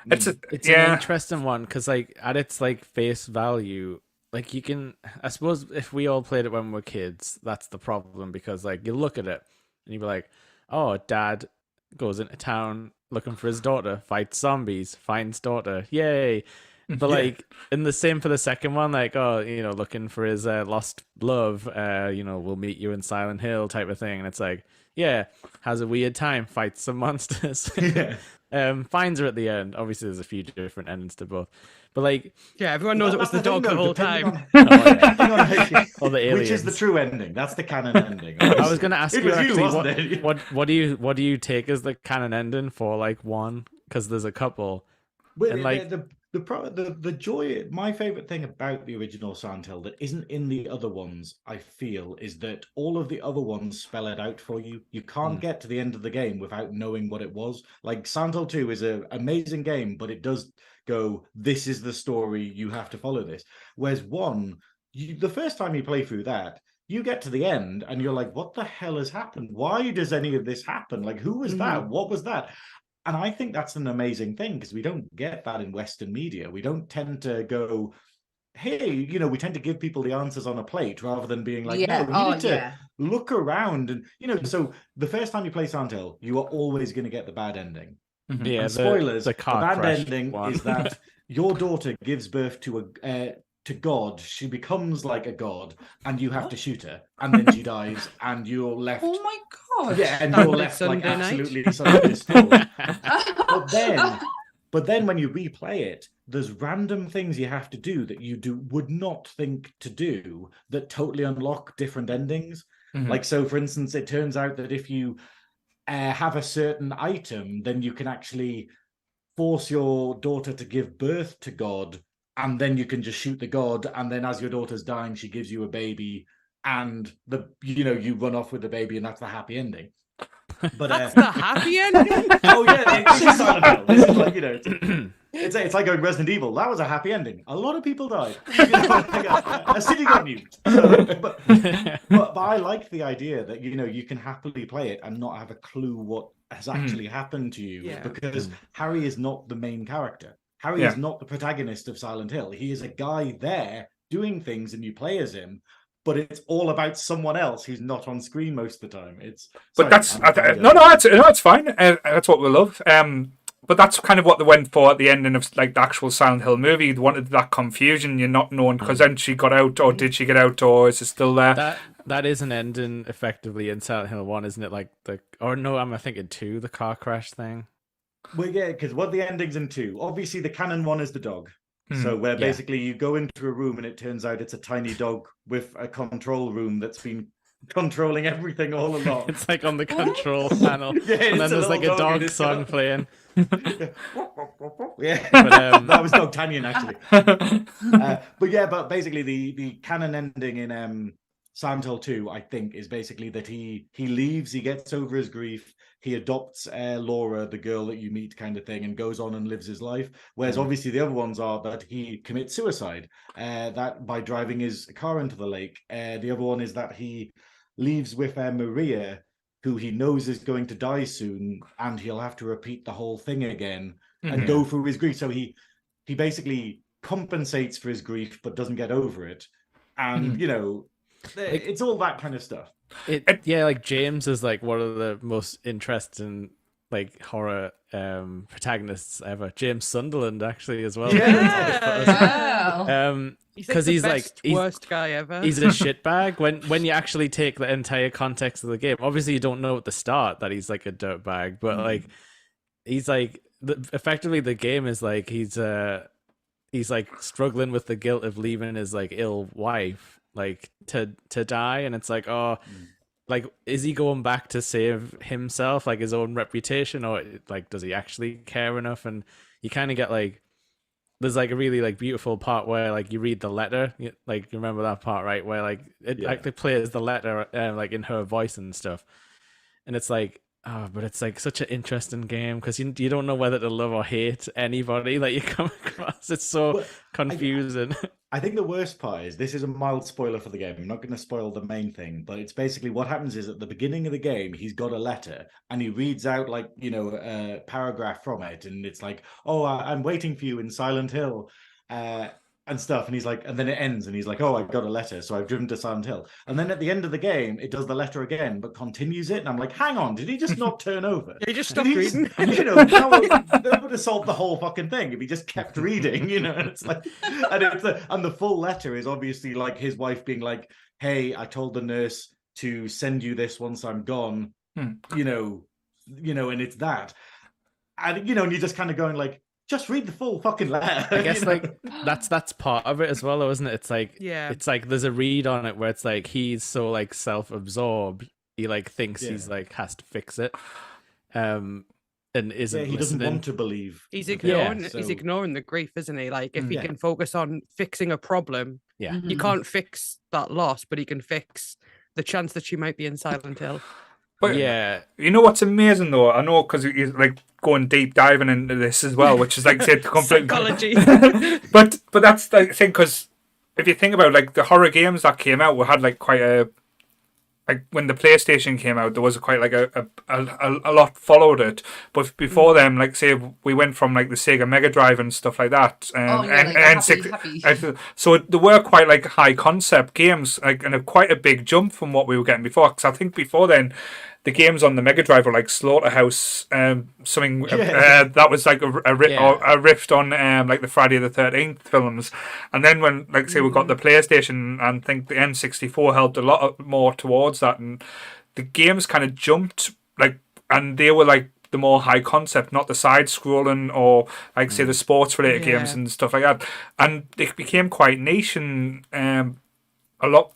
It's an interesting one because, like, at its like face value, like you can, I suppose, if we all played it when we were kids, that's the problem, because like you look at it and you be like, oh, dad goes into town looking for his daughter, fights zombies, finds daughter, yay. But like in the same for the second one, like, oh, you know, looking for his lost love, you know, we'll meet you in Silent Hill type of thing. And it's like, yeah, has a weird time, fights some monsters. Finds her at the end. Obviously there's a few different endings to both, but like, everyone knows it was the dog the whole time. Or the aliens. Which is the true ending. That's the canon ending. I was going to ask you actually, what do you take as the canon ending for like one? Because there's a couple. And like the joy, my favorite thing about the original Silent Hill that isn't in the other ones, I feel, is that all of the other ones spell it out for you. You can't get to the end of the game without knowing what it was. Like Silent Hill 2 is an amazing game, but it does go, this is the story, you have to follow this. Whereas one, the first time you play through that, you get to the end and you're like, what the hell has happened? Why does any of this happen? Like, who was that? What was that? And I think that's an amazing thing, because we don't get that in Western media. We don't tend to go, hey, you know, we tend to give people the answers on a plate rather than being like, no, we need to look around. And, you know, so the first time you play Silent Hill, you are always going to get the bad ending. Yeah, and spoilers, the bad ending is that your daughter gives birth to to God. She becomes like a god, and you have to shoot her, and then she dies, and you're left. Oh my god! Yeah, and you're left like absolutely so distraught. But then when you replay it, there's random things you have to do that you would not think to do that totally unlock different endings. Like, so for instance, it turns out that if you have a certain item, then you can actually force your daughter to give birth to God, and then you can just shoot the god, and then as your daughter's dying, she gives you a baby, and you run off with the baby, and that's the happy ending. But That's the happy ending. oh yeah, it's Silent Hill. This is like it's like going Resident Evil. That was a happy ending. A lot of people died. A city got nuked. But I like the idea that you can happily play it and not have a clue what has actually happened to you, because Harry is not the main character. Harry is not the protagonist of Silent Hill. He is a guy there doing things, and you play as him. But it's all about someone else who's not on screen most of the time. It's it's fine. That's what we love. But that's kind of what they went for at the ending of like the actual Silent Hill movie. They wanted that confusion, you're not knowing, because then she got out, or did she get out, or is it still there? That is an ending effectively in Silent Hill 1, isn't it? Like I'm thinking 2, the car crash thing. Well, yeah, because what the endings in 2, obviously the canon one is the dog. So where basically you go into a room and it turns out it's a tiny dog with a control room that's been controlling everything all along. It's like on the control panel. Yeah, and then there's like a dog song got... playing. Yeah, but, that was Dogtanian actually. But basically the canon ending in Silent Hill 2, I think, is basically that he leaves, he gets over his grief, he adopts Laura, the girl that you meet, kind of thing, and goes on and lives his life. Whereas obviously the other ones are that he commits suicide, that by driving his car into the lake. The other one is that he leaves with Maria, who he knows is going to die soon, and he'll have to repeat the whole thing again and go through his grief. So he basically compensates for his grief but doesn't get over it. And it's all that kind of stuff. Like James is like one of the most interesting like horror protagonists ever. James Sunderland actually as well. Wow. Because he's the worst guy ever. He's a shitbag. When you actually take the entire context of the game, obviously you don't know at the start that he's like a dirtbag, but like he's like effectively the game is like he's like struggling with the guilt of leaving his like ill wife like to die, and it's like, like, is he going back to save himself, like his own reputation, or like does he actually care enough? And you kind of get like, there's like a really like beautiful part where like you read the letter, like you remember that part, right, where like it actually plays the letter like in her voice and stuff, and it's like, but it's like such an interesting game because you don't know whether to love or hate anybody that you come across. It's so confusing. I think the worst part is, this is a mild spoiler for the game. I'm not going to spoil the main thing, but it's basically what happens is at the beginning of the game, he's got a letter and he reads out like, a paragraph from it. And it's like, I'm waiting for you in Silent Hill. And stuff, and he's like, and then it ends, and he's like, I got a letter, so I've driven to Silent Hill. And then at the end of the game, it does the letter again, but continues it, and I'm like, hang on, did he just not turn over? He just stopped reading. That would have solved the whole fucking thing if he just kept reading, and it's like, and the full letter is obviously like his wife being like, hey, I told the nurse to send you this once I'm gone, and it's that, and and you're just kind of going like, just read the full fucking letter. I guess like that's part of it as well, though, isn't it? It's like, it's like there's a read on it where it's like he's so like self-absorbed, he like thinks he's like has to fix it, and isn't. He doesn't want to believe. He's ignoring. He's ignoring the grief, isn't he? Like if he can focus on fixing a problem, you can't fix that loss, but he can fix the chance that she might be in Silent Hill. But you know what's amazing though? I know because he's like going deep diving into this as well, which is like psychology. but that's the thing, because if you think about like the horror games that came out, we had like quite a like when the PlayStation came out, there was quite like a lot followed it. But before them, like say we went from like the Sega Mega Drive and stuff like that, happy. So there were quite like high concept games, like and quite a big jump from what we were getting before. Because I think before then, the games on the Mega Drive were like Slaughterhouse, something that was like a riff on like the Friday the 13th films. And then when like say we got the PlayStation, and think the N64 helped a lot more towards that, and the games kind of jumped like, and they were like the more high concept, not the side scrolling or like say the sports related games and stuff like that. And they became quite niche, and a lot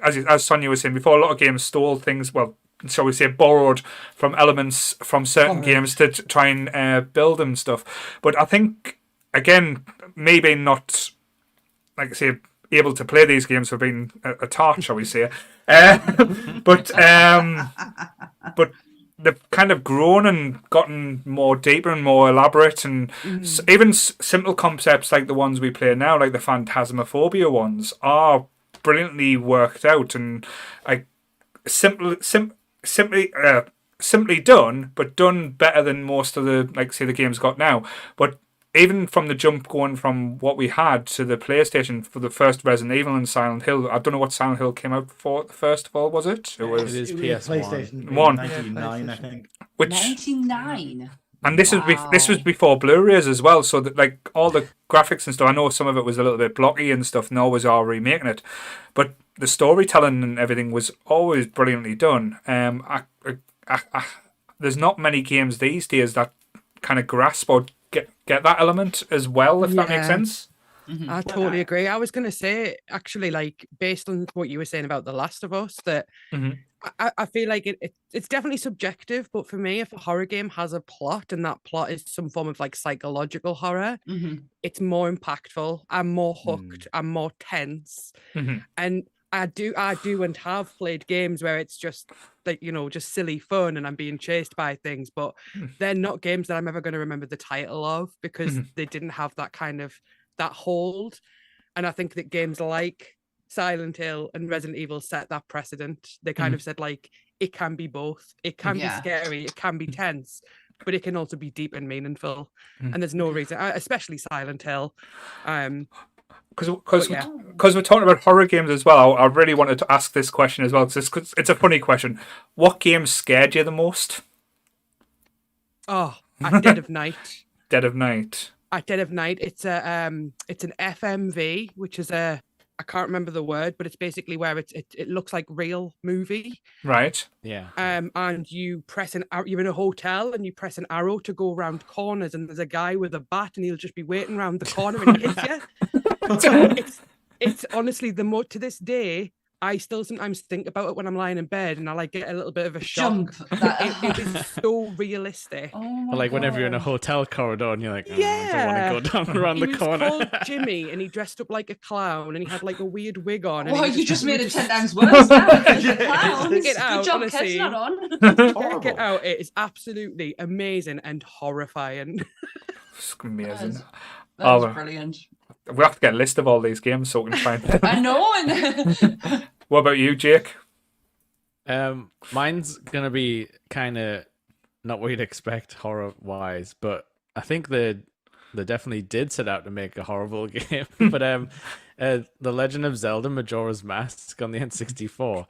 as Sonia was saying before, a lot of games stole things. Well, shall we say, borrowed from elements from certain games to try and build and stuff. But I think, again, maybe not, like I say, able to play these games for being a tart, shall we say. But they've kind of grown and gotten more deeper and more elaborate, and even simple concepts like the ones we play now, like the Phantasmaphobia ones, are brilliantly worked out and like simply done, but done better than most of the, like, say, the games got now. But even from the jump going from what we had to the PlayStation for the first Resident Evil and Silent Hill, I don't know what Silent Hill came out for first of all, was it? It is PS1. PlayStation One. 99, I think. Which 99. and this was before Blu-rays as well, so that like all the graphics and stuff, I know some of it was a little bit blocky and stuff, and always are remaking it, but the storytelling and everything was always brilliantly done. There's not many games these days that kind of grasp or get that element as well, if that makes sense. I totally agree. I was going to say, actually, like, based on what you were saying about The Last of Us, that I feel like it's definitely subjective, but for me, if a horror game has a plot and that plot is some form of like psychological horror, it's more impactful. I'm more hooked. I'm more tense. And I do and have played games where it's just like, you know, just silly fun and I'm being chased by things, but they're not games that I'm ever going to remember the title of because they didn't have that kind of that hold. And I think that games like Silent Hill and Resident Evil set that precedent. They kind of said, like, it can be both. It can be scary, it can be tense, but it can also be deep and meaningful. And there's no reason, especially Silent Hill. Because we're talking about horror games as well, I really wanted to ask this question as well, because it's a funny question. What game scared you the most? Oh, at Dead of Night. Dead of Night. At Dead of Night, it's an FMV, which is I can't remember the word, but it's basically where it looks like real movie. Right. Yeah. And you press you're in a hotel and you press an arrow to go around corners, and there's a guy with a bat and he'll just be waiting around the corner and he hits you. It's honestly to this day, I still sometimes think about it when I'm lying in bed and I like get a little bit of a shock. It is so realistic. Oh like whenever you're in a hotel corridor and you're like, I don't want to go down around the corner. He was called Jimmy and he dressed up like a clown and he had like a weird wig on. Oh, you just made it 10 times worse now. Get out, Good job honestly. catching that on. Get out. It is absolutely amazing and horrifying. It's amazing. That is brilliant. We have to get a list of all these games so we can find I know. What about you, Jake? Mine's gonna be kind of not what you'd expect horror wise, but I think they definitely did set out to make a horrible game. But The Legend of Zelda: Majora's Mask on the N64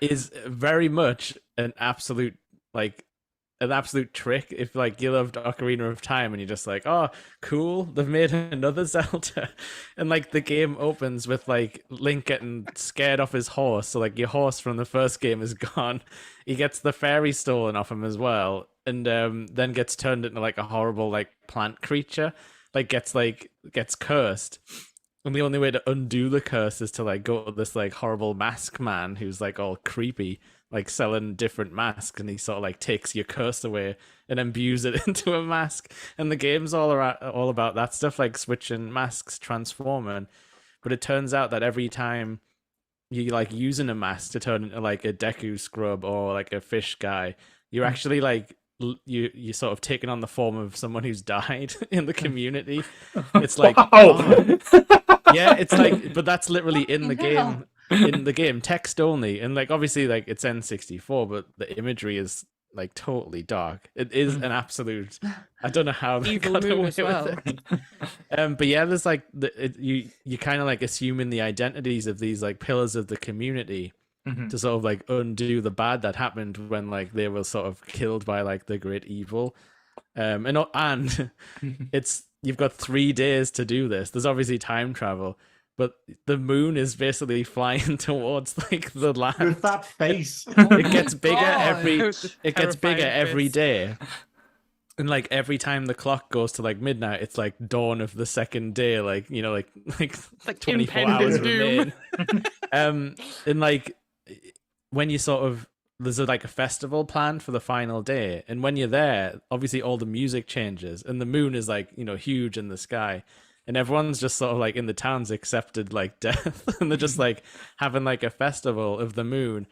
is very much an absolute trick. If like you loved Ocarina of Time and you're just like, oh cool, they've made another Zelda, and like the game opens with like Link getting scared off his horse, so like your horse from the first game is gone, he gets the fairy stolen off him as well, and then gets turned into like a horrible like plant creature, like gets cursed, and the only way to undo the curse is to like go to this like horrible mask man who's like all creepy, like selling different masks, and he sort of like takes your curse away and imbues it into a mask. And the game's all about that stuff, like switching masks, transforming. But it turns out that every time you like using a mask to turn into like a Deku scrub or like a fish guy, you're actually like you sort of taking on the form of someone who's died in the community. It's like yeah, it's like, but that's literally in the game. In the game, text only, and like obviously like it's N64, but the imagery is like totally dark. It is an absolute, I don't know how they Evil got moon away as well. with it. But yeah, there's like you kind of like assuming the identities of these like pillars of the community to sort of like undo the bad that happened when like they were sort of killed by like the great evil. And it's you've got 3 days to do this. There's obviously time travel, but the moon is basically flying towards like the land with that face. It gets bigger Terrifying every face. day. And like every time the clock goes to like midnight, it's like dawn of the second day, like, you know, like 24 impending hours doom. remain. And like when you sort of there's like a festival planned for the final day, and when you're there, obviously all the music changes, and the moon is like, you know, huge in the sky, and everyone's just sort of like in the town's accepted like death, and they're just like having like a festival of the moon.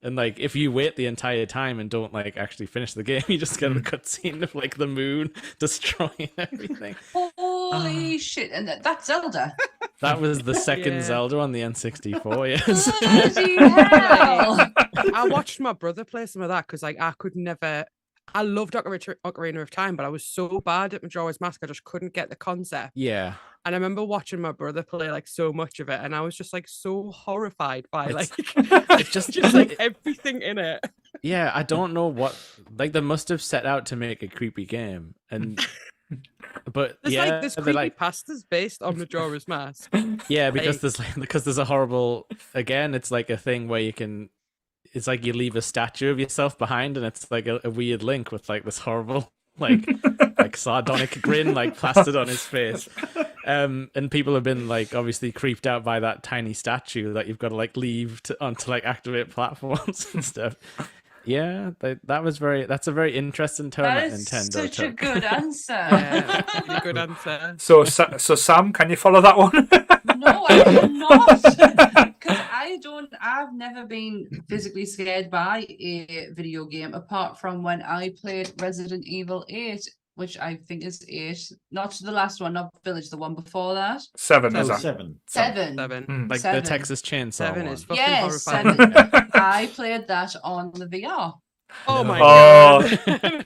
And like, if you wait the entire time and don't like actually finish the game, you just get a cutscene of like the moon destroying everything. Holy shit! And that's Zelda. That was the second Yeah. Zelda on the N64. Yes. Bloody hell! I watched my brother play some of that because like I could never. I loved Ocarina of Time, but I was so bad at Majora's Mask, I just couldn't get the concept. Yeah. And I remember watching my brother play like so much of it, and I was just like so horrified by like It's just like everything in it. Yeah, I don't know what, like, they must have set out to make a creepy game, and but There's yeah, like this they're creepy like, pastas based on Majora's Mask. yeah, because like- there's a horrible, again, it's like a thing where you can, it's like you leave a statue of yourself behind, and it's like a weird link with like this horrible like sardonic grin like plastered on his face. And people have been like obviously creeped out by that tiny statue that you've got to like leave onto like activate platforms and stuff. Yeah, that's a very interesting turn That that is Nintendo such a took. good answer. Yeah, really good answer. So Sam, can you follow that one? No, I cannot. Because I've never been physically scared by a video game apart from when I played Resident Evil 8, which I think is 8. Not the last one, not Village, the one before that. 7 Oh, is that? 7. 7. Like Seven. the Texas Chainsaw 7 one. is fucking Yes, horrifying. 7. I played that on the VR. Oh my Oh. god.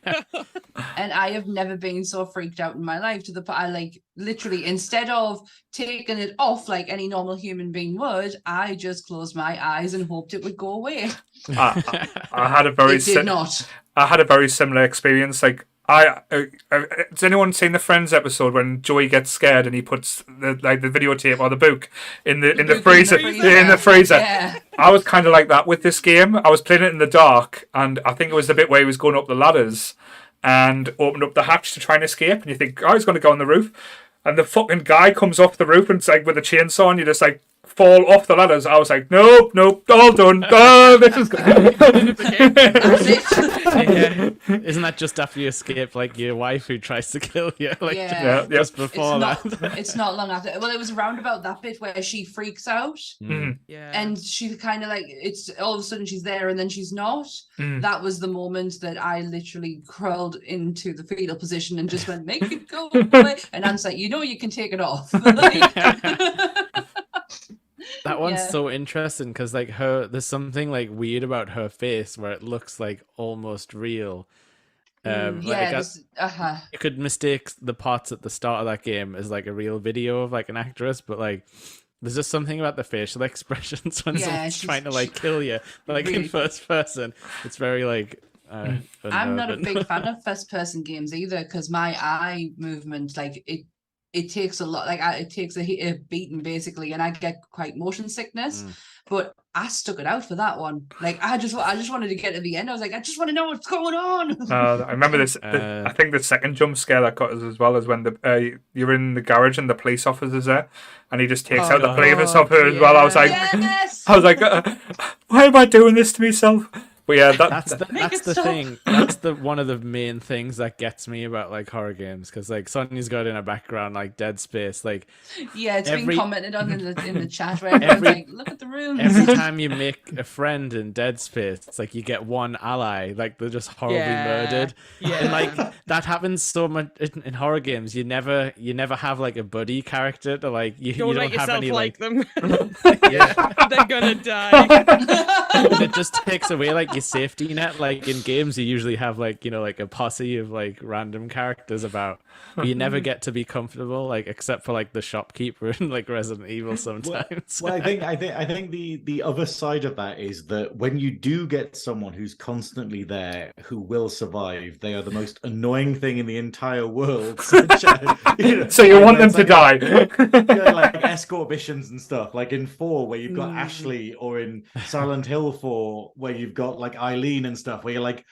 And I have never been so freaked out in my life to the point I like literally instead of taking it off like any normal human being would, I just closed my eyes and hoped it would go away. I had a very It did not. I had a very similar experience. Like has anyone seen the Friends episode when Joey gets scared and he puts the videotape or the book in the freezer? In the freezer. Yeah. I was kind of like that with this game. I was playing it in the dark, and I think it was the bit where he was going up the ladders and opened up the hatch to try and escape. And you think, oh, he's going to go on the roof, and the fucking guy comes off the roof and it's like with a chainsaw, and you just like fall off the ladders. I was like, nope, all done. Oh, this is That's it. Yeah. Isn't that just after you escape like your wife who tries to kill you? Like Yeah. just It's before not, that. it's not long after. Well, it was around about that bit where she freaks out Mm. Yeah. and she kind of like, it's all of a sudden she's there and then she's not. Mm. That was the moment that I literally crawled into the fetal position and just went, make it go away. And Anne's like, you know, you can take it off. That one's Yeah. so interesting because like there's something like weird about her face where it looks like almost real. Like, yeah, you could mistake the parts at the start of that game as like a real video of like an actress, but like there's just something about the facial expressions when Yeah, someone's she's- trying to like kill you, but like in really- first person, it's very like. I'm not a unnerving. big fan of first person games either because my eye movement, like it takes a lot, like it takes a beating basically, and I get quite motion sickness. But I stuck it out for that one. Like I just wanted to get to the end. I was like, I just want to know what's going on. I remember this. I think the second jump scare that got us as well is when you're in the garage and the police officer's there, and he just takes Oh, out the God. police officer as well. I was like, Yes. why am I doing this to myself? But yeah, That's Make it the stop. thing. That's the one of the main things that gets me about like horror games because like Sonya's got in a background like Dead Space. Like Yeah, it's every- been commented on in the chat where everyone's like, look at the rooms. every time you make a friend in Dead Space, it's like you get one ally, like they're just horribly Yeah. murdered. Yeah. And like that happens so much in horror games. You never have like a buddy character to like you Don't let don't have yourself any like them. yeah. They're gonna die. And it just takes away like your safety net. Like in games, you usually have like like a posse of like random characters about. But you never get to be comfortable, like except for like the shopkeeper in like Resident Evil sometimes. Well, I think the other side of that is that when you do get someone who's constantly there who will survive, they are the most annoying thing in the entire world. So you want them it's to die. like escort missions and stuff, like in 4 where you've got Ashley, or in Silent Hill 4 where you've got like Eileen and stuff, where you're like,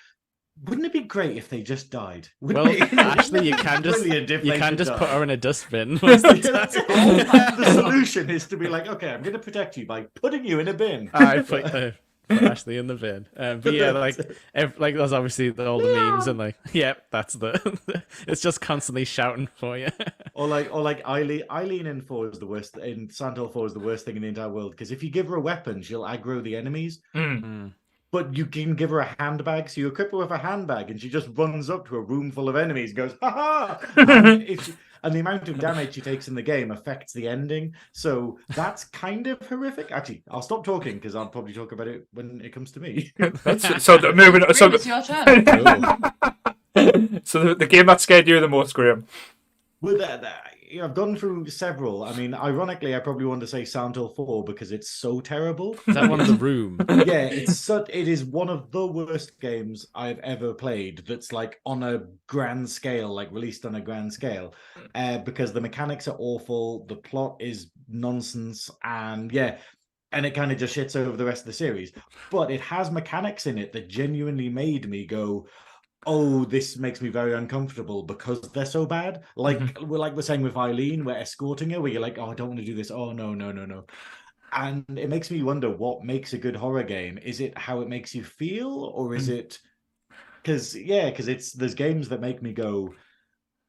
wouldn't it be great if they just died? Well, actually, you can just put her in a dustbin. Most of the time. The solution is to be like, okay, I'm going to protect you by putting you in a bin. I put Put Ashley in the bin. But yeah, like there's obviously all the memes and like, that's the. It's just constantly shouting for you. Or like Eileen in 4 is the worst. In Silent Hill 4 is the worst thing in the entire world because if you give her a weapon, she'll aggro the enemies. But you can give her a handbag, so you equip her with a handbag, and she just runs up to a room full of enemies, and goes ha ha, and the amount of damage she takes in the game affects the ending. So that's kind of horrific. Actually, I'll stop talking because I'll probably talk about it when it comes to me. Moving. It's your turn. So the game that scared you the most, Graham? Well, I've gone through several. I mean, ironically, I probably want to say Silent Hill 4 because it's so terrible. Is that one of the room? Yeah, it is one of the worst games I've ever played. That's like on a grand scale, like released on a grand scale, because the mechanics are awful, the plot is nonsense, and it kind of just shits over the rest of the series. But it has mechanics in it that genuinely made me go, oh, this makes me very uncomfortable because they're so bad. Like we're saying with Eileen, we're escorting her, where you're like, oh, I don't want to do this. Oh, no. And it makes me wonder what makes a good horror game. Is it how it makes you feel, or is it because there's games that make me go,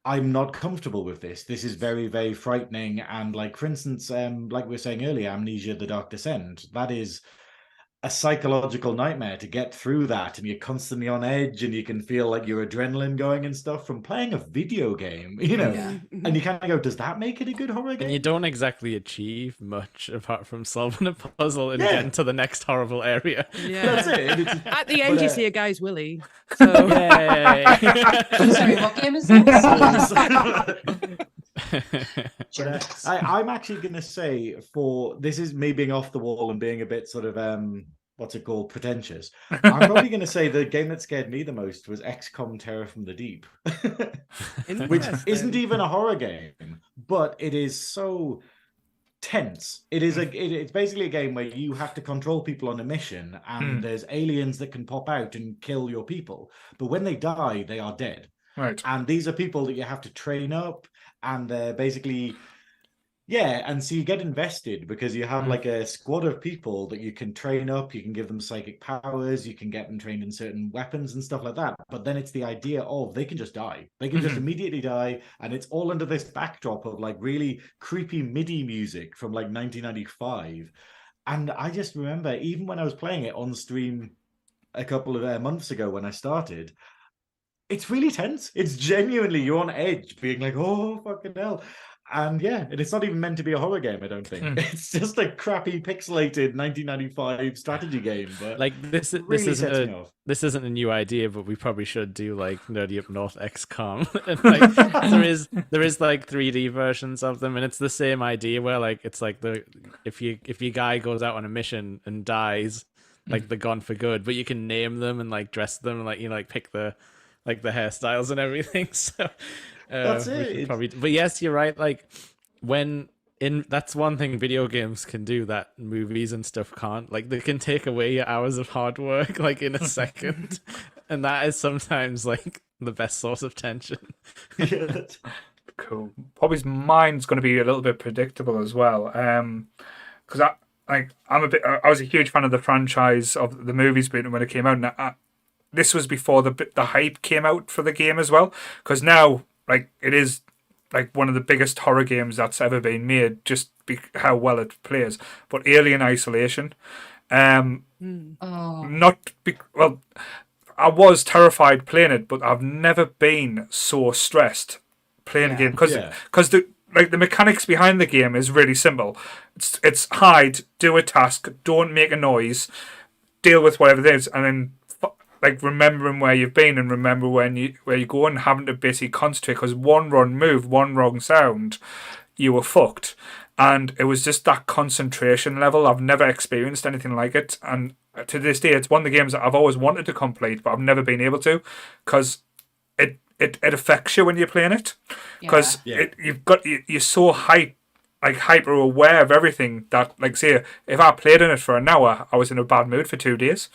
I'm not comfortable with this. This is very, very frightening. And like, for instance, like we were saying earlier, Amnesia: The Dark Descent, that is a psychological nightmare to get through that, and you're constantly on edge, and you can feel like your adrenaline going and stuff from playing a video game, and you kind of go, does that make it a good horror game? And you don't exactly achieve much apart from solving a puzzle and getting to the next horrible area. Yeah, that's it. At the end, you see a guy's willy. So Sorry, what game is this? I'm actually going to say, this is me being off the wall and being a bit sort of what's it called, pretentious. I'm probably going to say the game that scared me the most was XCOM: Terror from the Deep, which isn't even a horror game, but it is so tense. It's basically a game where you have to control people on a mission, and there's aliens that can pop out and kill your people, but when they die, they are dead. Right. And these are people that you have to train up, and they're basically, and so you get invested because you have like a squad of people that you can train up, you can give them psychic powers, you can get them trained in certain weapons and stuff like that. But then it's the idea of they can just die. They can just immediately die, and it's all under this backdrop of like really creepy MIDI music from like 1995. And I just remember, even when I was playing it on stream a couple of months ago when I started, it's really tense. It's genuinely, you're on edge, being like, oh, fucking hell. And it's not even meant to be a horror game, I don't think. It's just a crappy, pixelated 1995 strategy game. But like this isn't a new idea, but we probably should do like Nerdy Up North XCOM. And like there is like 3D versions of them, and it's the same idea where like it's like if your guy goes out on a mission and dies, like they're gone for good, but you can name them and like dress them and like pick the hairstyles and everything. So that's it. But yes, you're right. Like that's one thing video games can do that movies and stuff can't. Like they can take away your hours of hard work like in a second, and that is sometimes like the best source of tension. Cool. Probably mine's going to be a little bit predictable as well, because I was a huge fan of the franchise of the movies when it came out, and this was before the hype came out for the game as well, because now like it is like one of the biggest horror games that's ever been made, just how well it plays. But Alien Isolation, I was terrified playing it, but I've never been so stressed playing a game because the mechanics behind the game is really simple. It's hide, do a task, don't make a noise, deal with whatever it is, and then like remembering where you've been and remember where you go, and having to basically concentrate, because one wrong move, one wrong sound, you were fucked. And it was just that concentration level. I've never experienced anything like it, and to this day it's one of the games that I've always wanted to complete, but I've never been able to, because it affects you when you're playing it, because you're so hyper aware of everything that, like, say if I played in it for an hour, I was in a bad mood for 2 days.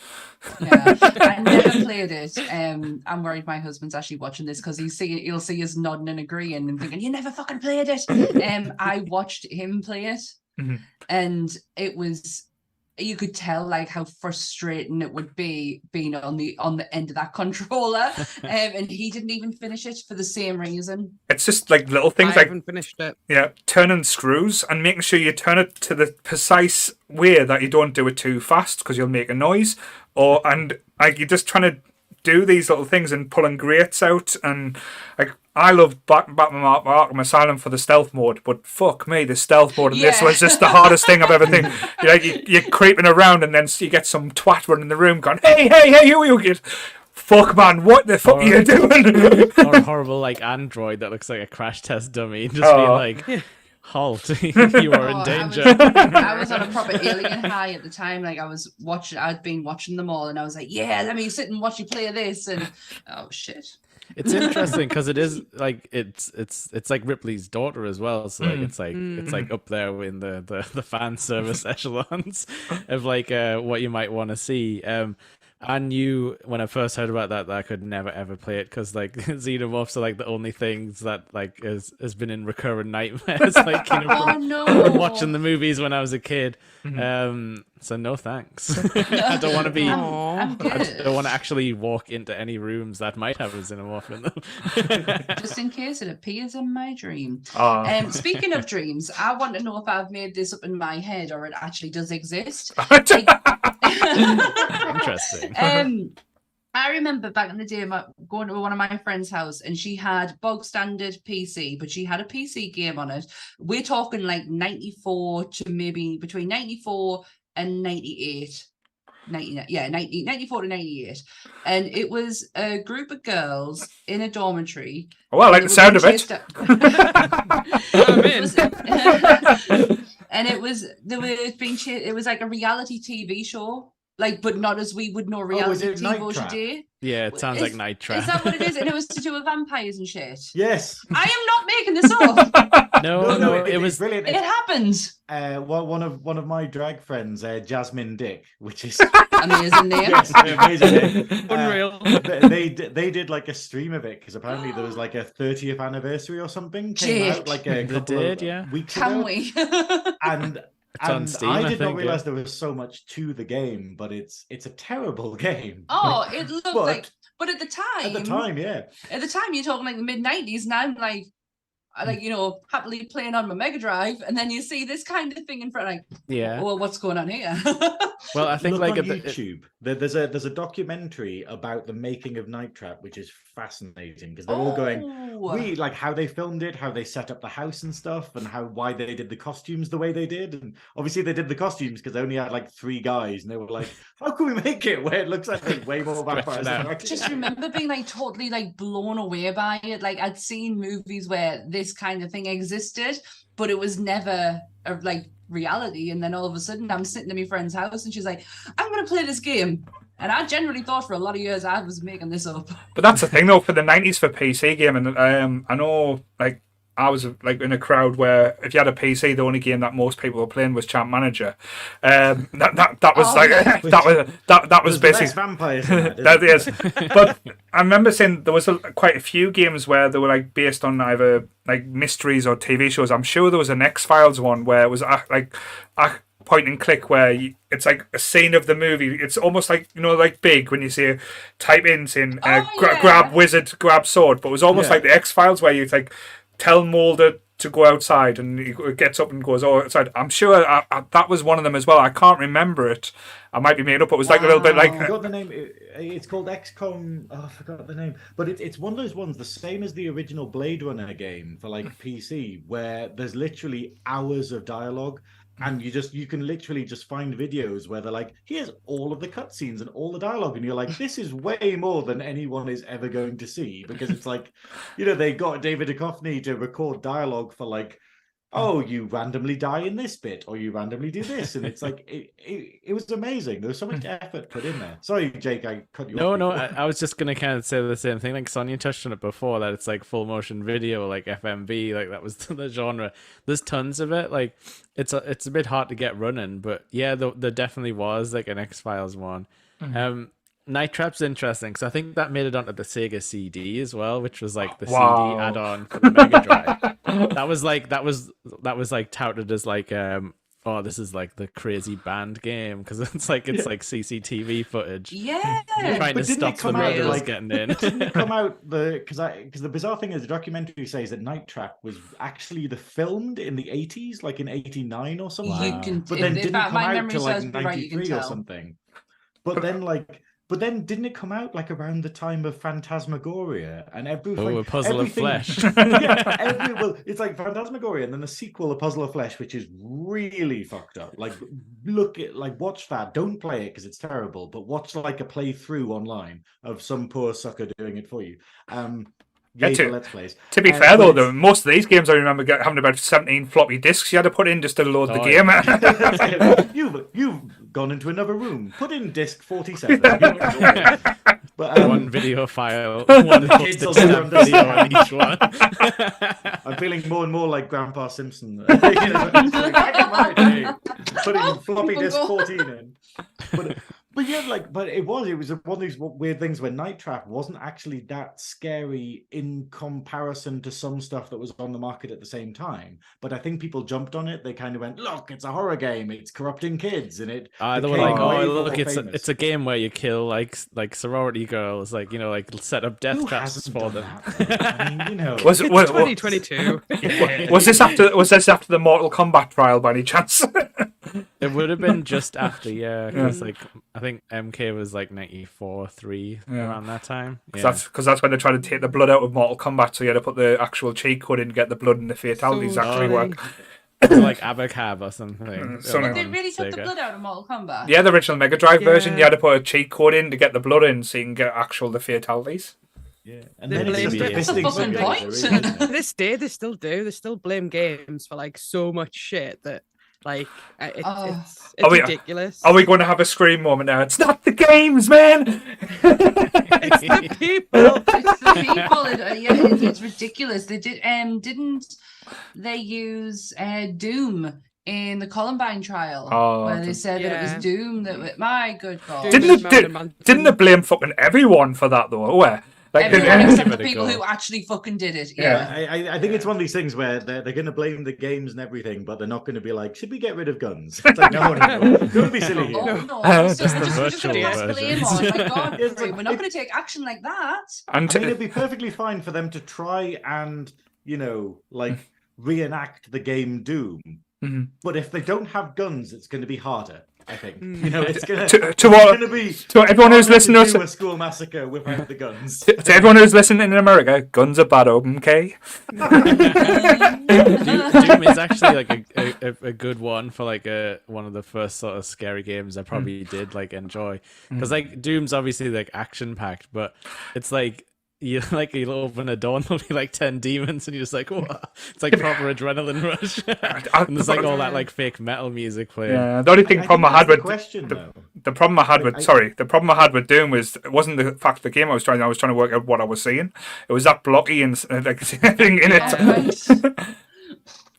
I never played it. I'm worried my husband's actually watching this, because you'll see us nodding and agreeing and thinking, you never fucking played it. I watched him play it, and it was you could tell like how frustrating it would be being on the end of that controller. And he didn't even finish it for the same reason. It's just like little things I like haven't finished it. turning screws and making sure you turn it to the precise way that you don't do it too fast because you'll make a noise. And like you're just trying to do these little things and pulling grates out, and like I love Batman Arkham Asylum for the stealth mode, but fuck me, the stealth mode in this was just the hardest thing I've ever seen. You're creeping around and then you get some twat running in the room going, hey, who are you? Get fuck man, what the fuck are you doing? Or a horrible like android that looks like a crash test dummy, just being like, halt, you are in danger. I was on a proper Alien high at the time. Like I'd been watching them all, and I was like, yeah, let me sit and watch you play this. And oh shit. It's interesting because it is like it's like Ripley's daughter as well. So like it's like up there in the fan service echelons of like what you might want to see. I knew when I first heard about that I could never ever play it because like xenomorphs are like the only things that like has been in recurrent nightmares, like from watching the movies when I was a kid. So no thanks. I don't want to be. I don't want to actually walk into any rooms that might have a xenomorph in them. Just in case it appears in my dream. Speaking of dreams, I want to know if I've made this up in my head or it actually does exist. Interesting. I remember back in the day going to one of my friend's house and she had bog standard PC, but she had a PC game on it. We're talking like 94 to maybe between 94 and 98. 94 to 98. And it was a group of girls in a dormitory. Oh, I like the sound of it. And it was it was like a reality TV show. Like, but not as we would know reality TV today. Yeah, it sounds like Night Trap. Is that what it is? And it was to do with vampires and shit. Yes. I am not making this up. No, it was brilliant. It happened. One of my drag friends, Jasmine Dick, which is amazing name. Yes, amazing name. Unreal. They did like a stream of it because apparently there was like a 30th anniversary or something came out like a couple of weeks ago. Can we? And it's on Steam, I did not realize there was so much to the game, but it's a terrible game. Oh, it looked like, but at the time, yeah. At the time, you're talking like the mid-90s, and I'm like, happily playing on my Mega Drive, and then you see this kind of thing in front, like, well, what's going on here? Well, I think look like on YouTube, there's a documentary about the making of Night Trap, which is fascinating because they're all going, we like how they filmed it, how they set up the house and stuff, and why they did the costumes the way they did. And obviously they did the costumes because they only had like 3 guys, and they were like, how can we make it where it looks like there's way more vampires than I just remember being like totally like blown away by it. Like I'd seen movies where this kind of thing existed, but it was never like reality. And then all of a sudden I'm sitting in my friend's house and she's like, I'm gonna play this game. And I generally thought for a lot of years I was making this up. But that's the thing though, for the 90s for PC gaming, I know like I was like in a crowd where if you had a PC, the only game that most people were playing was Champ Manager. That was that was basically vampires. That is. But I remember saying there was quite a few games where they were like based on either like mysteries or TV shows. I'm sure there was an X-Files one where it was like a point and click where it's like a scene of the movie. It's almost like, you know, like Big when you see type in saying grab wizard, grab sword, but it was almost like the X-Files where you like tell Mulder to go outside and he gets up and goes outside. I'm sure that was one of them as well. I can't remember it. I might be made up. It was like a little bit like... I forgot the name. It's called XCOM. Oh, I forgot the name. But it's one of those ones, the same as the original Blade Runner game for like PC, where there's literally hours of dialogue. And you can literally just find videos where they're like, here's all of the cutscenes and all the dialogue. And you're like, this is way more than anyone is ever going to see. Because it's like, you know, they got David Duchovny to record dialogue for like, oh, you randomly die in this bit, or you randomly do this. And it's like, it was amazing. There was so much effort put in there. Sorry, Jake, I cut you off. No, I was just going to kind of say the same thing. Like Sonia touched on it before, that it's like full motion video, like FMV, like that was the genre. There's tons of it. Like it's a bit hard to get running, but yeah, there definitely was like an X-Files one. Night Trap's interesting because I think that made it onto the Sega CD as well, which was like the CD add-on for the Mega Drive. that was like touted as like oh, this is like the crazy band game because it's like CCTV footage. Yeah. Trying to But didn't stop it the come out, murderers like- getting in. Didn't it come out because the bizarre thing is the documentary says that Night Trap was actually filmed in the 80s, like in 89 or something. Wow. But then if didn't that- come my out memory till like serves me right, you can 93 or tell. something. But then didn't it come out like around the time of Phantasmagoria and everything? Oh, a puzzle of everything- flesh. well, it's like Phantasmagoria and then the sequel, A Puzzle of Flesh, which is really fucked up. Like, watch that. Don't play it because it's terrible, but watch like a playthrough online of some poor sucker doing it for you. Yeah, The Let's Plays. To be Uh, fair, but though, it's- most of these games I remember having about 17 floppy disks you had to put in just to load the Oh, game. You've gone into another room. Put in disc 47. But One video file, one Kids will never video on understand. each one. I'm feeling more and more like Grandpa Simpson. You know, it's like, back in my day, putting floppy disk 14 in. But yeah, but it was one of these weird things where Night Trap wasn't actually that scary in comparison to some stuff that was on the market at the same time. But I think people jumped on it. They kind of went, "Look, it's a horror game. It's corrupting kids," and it. They were became like, way "Oh, more look, famous. it's a game where you kill like sorority girls, like set up death Who traps hasn't for done them." that? I mean, you know, was it? Was, 2022. was this after the Mortal Kombat trial by any chance? It would have been just after, yeah, because Yeah. I think MK was like 94, 3 Yeah. around that time. Because that's when they're trying to take the blood out of Mortal Kombat, so you had to put the actual cheat code in to get the blood and the fatalities So actually funny. work. It was like Abacab or something. something They on really took the Sega. blood out of Mortal Kombat. Yeah, the original Mega Drive version, Yeah. you had to put a cheat code in to get the blood in, so you can get the fatalities. yeah. And They then it's blame just it. a What's the fisting fucking simulator, point? really, isn't To it? this day, they still do. They still blame games for like so much shit that Oh. it's Are we- ridiculous. Are we going to have a scream moment now? It's not the games, man! It's the people. It's the people. It's ridiculous. They didn't they use Doom in the Columbine trial, Oh, where they said that it Yeah. was Doom that my good God. Doom Didn't is it- Marilyn Manson. Didn't they blame fucking everyone for that, though? Where? Like, Everyone Give except it the a people go. who actually fucking did it. Yeah. Yeah. I think it's one of these things where they're going to blame the games and everything, but they're not going to be like, should we get rid of guns? It's like, no, don't be silly Oh here. no! Just Just, the we're just virtual going to pass blame versions. on. Like, God, It's like- we're not going to take action like that. and I mean, it'd be perfectly fine for them to try and, reenact the game Doom. Mhm. But if they don't have guns, it's going to be harder, I think. Mm. It's going to what- to be to everyone who's harder to listening to do us, a school massacre without the guns. to everyone who's listening in America, guns are bad, okay? Doom is actually like a good one for like one of the first sort of scary games I probably did like enjoy, because like Doom's obviously like action packed, but it's like you'll open a door and there'll be like 10 demons and you're just like, what? It's like proper adrenaline rush. And there's like all that like fake metal music playing. Yeah, the only problem I had that's the with question, though. the problem I had with I- the problem I had with Doom was it wasn't the fact of the game I was trying to work out what I was seeing. It was that blocky and like thing in it. Right.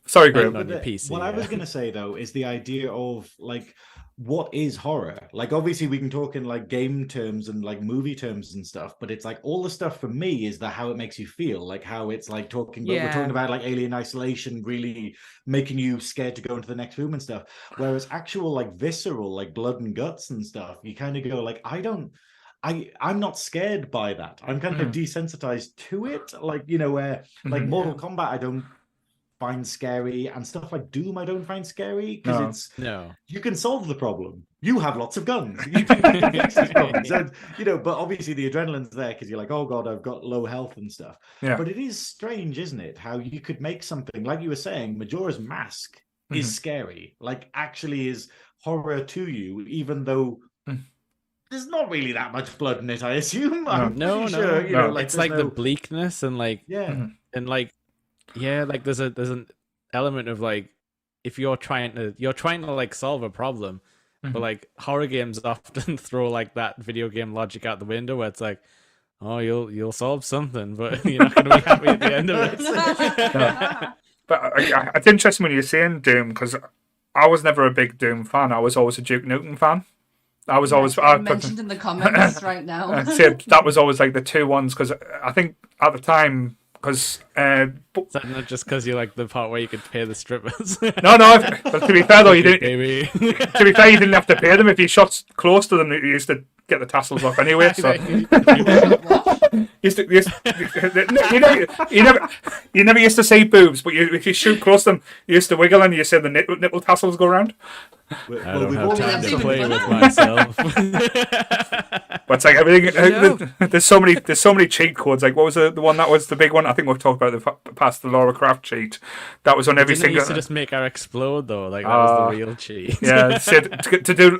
Sorry, Playing Graham. on your PC, What I was yeah. going to say though is the idea of like what is horror? Like obviously we can talk in like game terms and like movie terms and stuff, but it's like all the stuff for me is how it makes you feel, like how it's like talking about we're Yeah. talking about like Alien Isolation really making you scared to go into the next room and stuff. Whereas actual like visceral, like blood and guts and stuff, you kind of go like, I'm not scared by that. I'm kind of desensitized to it. Like, where like Mortal Kombat I don't find scary, and stuff like Doom I don't find scary because No. it's No. you can solve the problem. You have lots of guns. You can fix these problems. And, but obviously the adrenaline's there because you're like, oh god, I've got low health and stuff. Yeah. But it is strange, isn't it? How you could make something like you were saying, Majora's Mask is scary. Like actually is horror to you, even though there's not really that much blood in it, I assume. I'm No, pretty sure, no. like It's there's like the no- bleakness and like yeah. and like like there's an element of like if you're trying to like solve a problem, but like horror games often throw like that video game logic out the window where it's like, oh, you'll solve something, but you're not going to be happy at the end of it. But it's interesting when you're saying Doom because I was never a big Doom fan. I was always a Duke Nukem fan. I was always That's mentioned in the comments right now. I'd say that was always like the two ones because I think at the time because Is that not just because you like the part where you could pay the strippers? no, but to be fair though, you didn't. Baby. To be fair, you didn't have to pay them if you shot close to them. You used to get the tassels off anyway. So you never used to see boobs, but if you shoot close to them, you used to wiggle and you said the nipple tassels go around. I don't have already time That's to even play with funner. myself. But it's like everything. No. There's so many cheat codes. Like what was the one that was the big one? I think we've talked about the past, the Lara Croft cheat. That was on every Didn't it single. used to just make her explode though? Like that was the real cheat. Yeah, said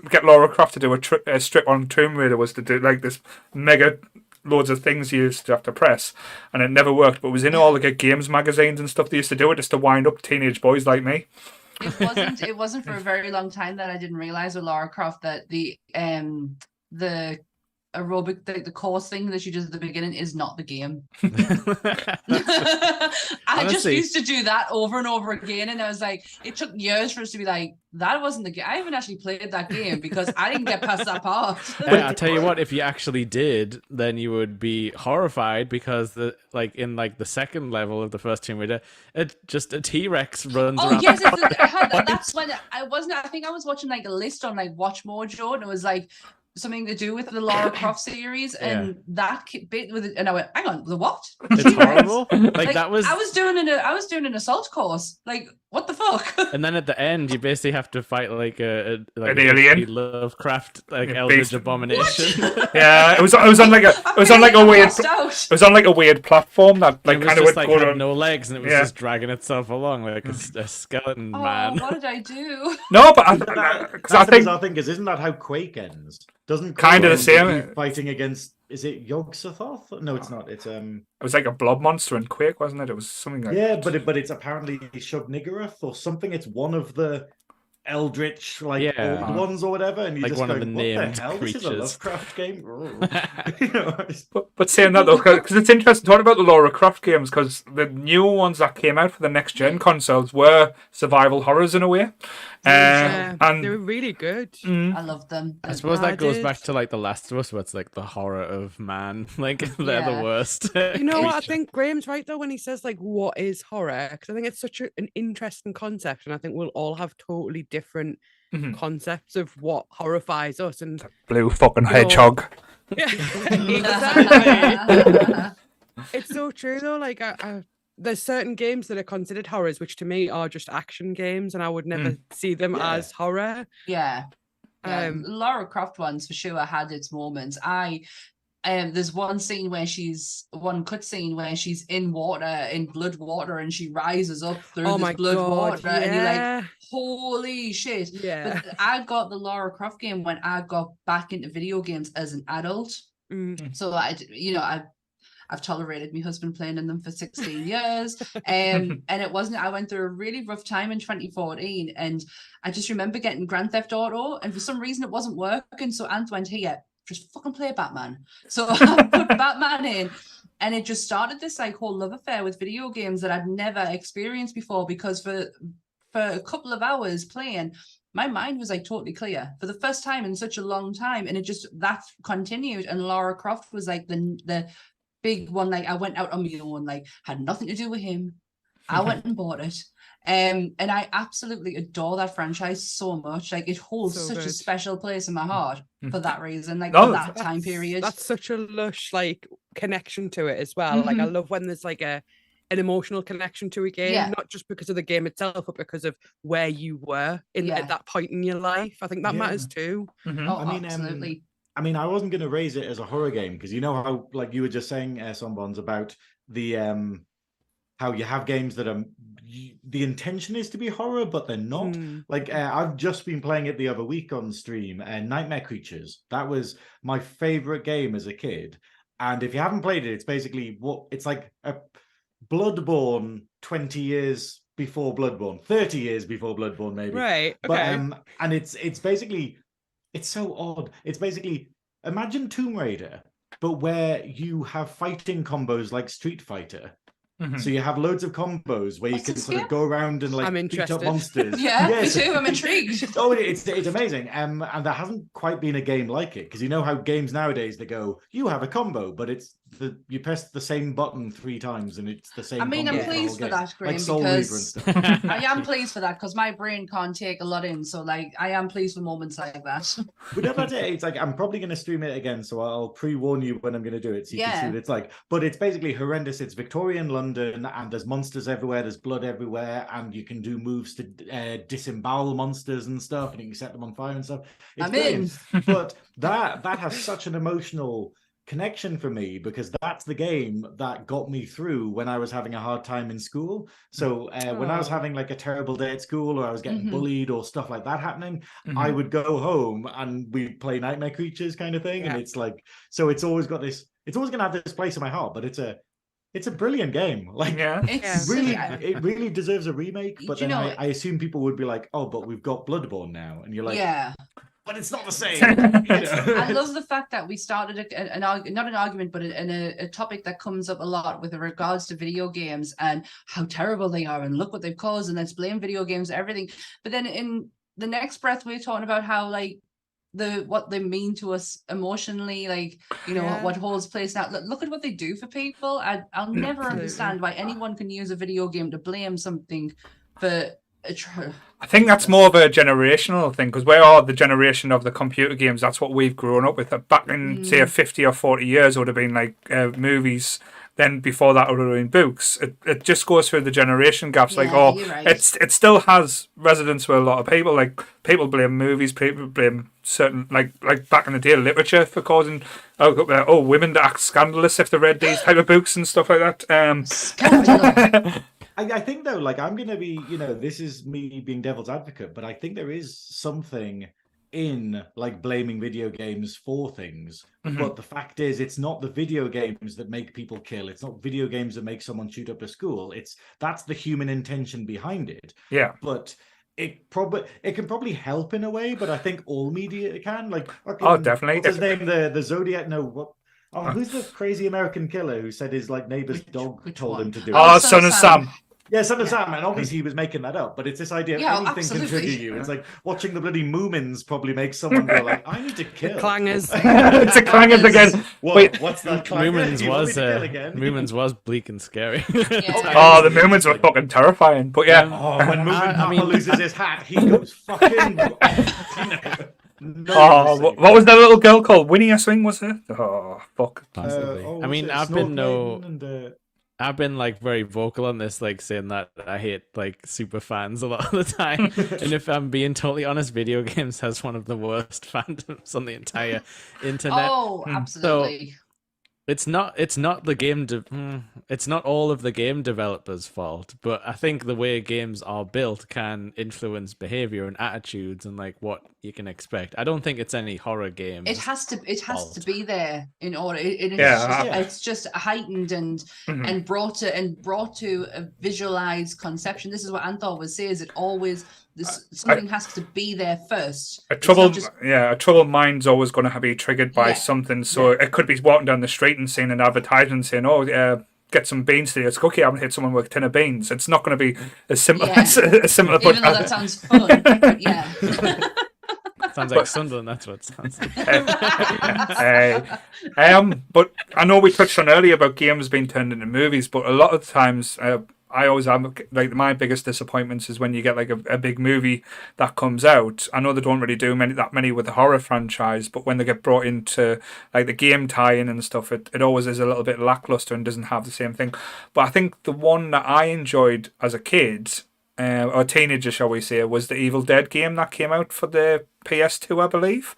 get Lara Croft to do a strip on Tomb Raider was to do like this mega loads of things you used to have to press, and it never worked. But it was in all the games magazines and stuff. They used to do it just to wind up teenage boys like me. It wasn't for a very long time that I didn't realize with Lara Croft that the aerobic the course thing that she does at the beginning is not the game. I just Honestly. used to do that over and over again, and I was like, it took years for us to be like, that wasn't the game. I haven't actually played that game because I didn't get past that part. I'll tell you what, if you actually did, then you would be horrified because in the second level of the first Tomb Raider, it just a T-Rex runs Oh around. yes, that's when I wasn't. I think I was watching like a list on like Watch Mojo, and it was like something to do with the Lara Croft series, and that bit with it, and I went, hang on, the what? It's horrible. Like, that was. I was doing an assault course. Like, what the fuck? And then at the end, you basically have to fight like an alien? Lovecraft like Yeah, Eldritch beast. abomination. Yeah, it was on like a weird. It was on like a weird platform that like It was kind of just went like going had on. no legs, and it was Yeah. just dragging itself along like a skeleton Oh, man. what did I do? No, but Because I think our thing is, isn't that how Quake ends? Doesn't Kinda Quake the end with same. you fighting against? Is it Yog-Sothoth? No, it's not. It's it was like a blob monster in Quake, wasn't it? It was something like yeah, but it's apparently Shub-Niggurath or something. It's one of the Eldritch old ones or whatever, and you Like just one of go, the what named the hell? This is a creatures." Lovecraft game. You know, it's- But saying that though, because it's interesting talking about the Lara Croft games, because the new ones that came out for the next gen consoles were survival horrors in a way, Yeah, and they were really good. I love them. I suppose I that goes did. back to like The Last of Us, where it's like the horror of man. Like they're Yeah. the worst. You know what? I creature. think Graham's right though when he says like, "What is horror?" Because I think it's such an interesting concept, and I think we'll all have totally different Mhm. concepts of what horrifies us. And blue fucking know, hedgehog. exactly, it's so true though. Like, there's certain games that are considered horrors, which to me are just action games, and I would never see them Yeah. as horror. Yeah. Um, Lara Croft ones for sure had its moments. There's one cutscene where she's in blood water, and she rises up through Oh this my blood God, water, and you're like, yeah. holy shit. Yeah. But I got the Lara Croft game when I got back into video games as an adult. Mm. So I've tolerated my husband playing in them for 16 years. And it wasn't, I went through a really rough time in 2014, and I just remember getting Grand Theft Auto, and for some reason it wasn't working. So Ant went, "Here, just fucking play Batman." So I put Batman in, and it just started this like whole love affair with video games that I'd never experienced before, because for a couple of hours playing, my mind was like totally clear for the first time in such a long time. And that continued. And Lara Croft was like the big one. Like, I went out on my own, like had nothing to do with him. I went and bought it. And I absolutely adore that franchise so much. Like, it holds So such a good. special place in my heart for that reason, like No, for that time period. That's such a lush like connection to it as well. Like, I love when there's like an emotional connection to a game, Yeah. not just because of the game itself, but because of where you were Yeah. at that point in your life. I think that Yeah. matters too. Mhm. Oh, I mean, absolutely. I mean, I wasn't going to raise it as a horror game because you know how, like you were just saying, Sonbons, about the how you have games that are the intention is to be horror, but they're not. Mm. Like I've just been playing it the other week on stream, Nightmare Creatures. That was my favorite game as a kid. And if you haven't played it, it's basically it's like a Bloodborne 20 years before Bloodborne, 30 years before Bloodborne, maybe. Right. Okay. But and it's basically, it's so odd. It's basically, imagine Tomb Raider, but where you have fighting combos like Street Fighter, So you have loads of combos where What's you can this sort game? of go around and like I'm beat up interested. monsters. Yeah, me Yes. too. I'm intrigued. Oh, it's amazing. And there hasn't quite been a game like it, because you know how games nowadays they go, you have a combo, but it's you press the same button 3 times and it's the same. I mean, combo I'm for the whole pleased for game. that, Graham, like Soul Reaver and because stuff. I am pleased for that because my brain can't take a lot in. So, like, I am pleased for moments like that. But no, that's it. It's like I'm probably going to stream it again, so I'll pre-warn you when I'm going to do it, so you can see Yeah. what it's like. But it's basically horrendous. It's Victorian London, and there's monsters everywhere. There's blood everywhere, and you can do moves to disembowel monsters and stuff, and you can set them on fire and stuff. It's I'm brilliant. But that has such an emotional connection for me, because that's the game that got me through when I was having a hard time in school. So when I was Oh. having like a terrible day at school, or I was getting Mhm. bullied or stuff like that happening, Mm-hmm. I would go home and we'd play Nightmare Creatures kind of thing. Yeah. And it's like, so it's always got this, it's always going to have this place in my heart, but it's a brilliant game. Like, Yeah. It's really, yeah. it really deserves a remake. But You then know- I assume people would be like, oh, but we've got Bloodborne now. And you're like, yeah. but it's not the same. You know? I love the fact that we started not an argument, but a topic that comes up a lot with regards to video games and how terrible they are, and look what they've caused, and let's blame video games and everything. But then in the next breath, we're talking about how like what they mean to us emotionally, like, you know, Yeah. what holds place now. Look at what they do for people. I'll never Absolutely. understand why anyone can use a video game to blame something for I think that's more of a generational thing, because we are the generation of the computer games. That's what we've grown up with. Back in, say, 50 or 40 years, it would have been like movies. Then before that, it would have been books. It just goes through the generation gaps. Like, Yeah, you're right. it still has resonance with a lot of people. Like, people blame movies, people blame certain, like back in the day, literature for causing, women to act scandalous if they read these type of books and stuff like that. Scandal. I think though, like, I'm going to be, this is me being devil's advocate, but I think there is something in like blaming video games for things. But the fact is, it's not the video games that make people kill. It's not video games that make someone shoot up a school. That's the human intention behind it. Yeah. But it can probably help in a way, but I think all media can. Like, definitely. What's his name? The Zodiac? No, what? Oh, who's the crazy American killer who said his like neighbor's dog which told one? him to do Oh, it? Son of Sam. Yeah, Son of Sam, and obviously he was making that up, but it's this idea of Yeah, anything absolutely. can trigger you. It's like watching the bloody Moomins probably makes someone go like, I need to kill. Clangers. It's a clangers again. Wait. What's that clanger? Moomins You want me was to kill again? Moomins was bleak and scary. Oh, the moments were fucking terrifying. But yeah. Oh, when Moomin I Papa mean- loses his hat, he goes fucking No Oh, what was that little girl called? Winnie, I think, was it? Oh, fuck. Possibly. I was mean, it I've been Snortmaiden I've been like very vocal on this, like saying that I hate like super fans a lot of the time. And if I'm being totally honest, video games has one of the worst fandoms on the entire internet. Oh, absolutely. It's not the game it's not all of the game developers' fault, but I think the way games are built can influence behavior and attitudes and like what you can expect. I don't think it's any horror game. It has to be there in order. Yeah. It's just heightened and brought to a visualized conception. This is what Anthor was saying. Is it always something has to be there first? A It's not troubled, just- a troubled mind's always going to be triggered by Yeah. something. So it could be walking down the street and seeing an advertisement saying, get some beans today. It's cookie. I haven't hit someone with a tin of beans. It's not going to be as simple Yeah. as simple. Even though that sounds fun, but yeah. Sounds like Sunderland, that's what it sounds like. But I know we touched on earlier about games being turned into movies, but a lot of times I always have, like, my biggest disappointments is when you get like a big movie that comes out. I know they don't really do that many with the horror franchise, but when they get brought into like the game tie-in and stuff, it always is a little bit lackluster and doesn't have the same thing. But I think the one that I enjoyed as a kid, or teenager, shall we say, was the Evil Dead game that came out for the PS2, I believe.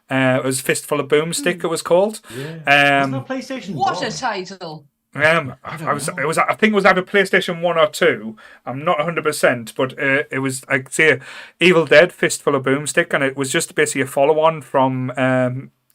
It was Fistful of Boomstick, it was called. Yeah. Wasn't that PlayStation What 1? a title! I think it was either PlayStation 1 or 2. I'm not 100%, but it was, I'd say, Evil Dead, Fistful of Boomstick, and it was just basically a follow-on from,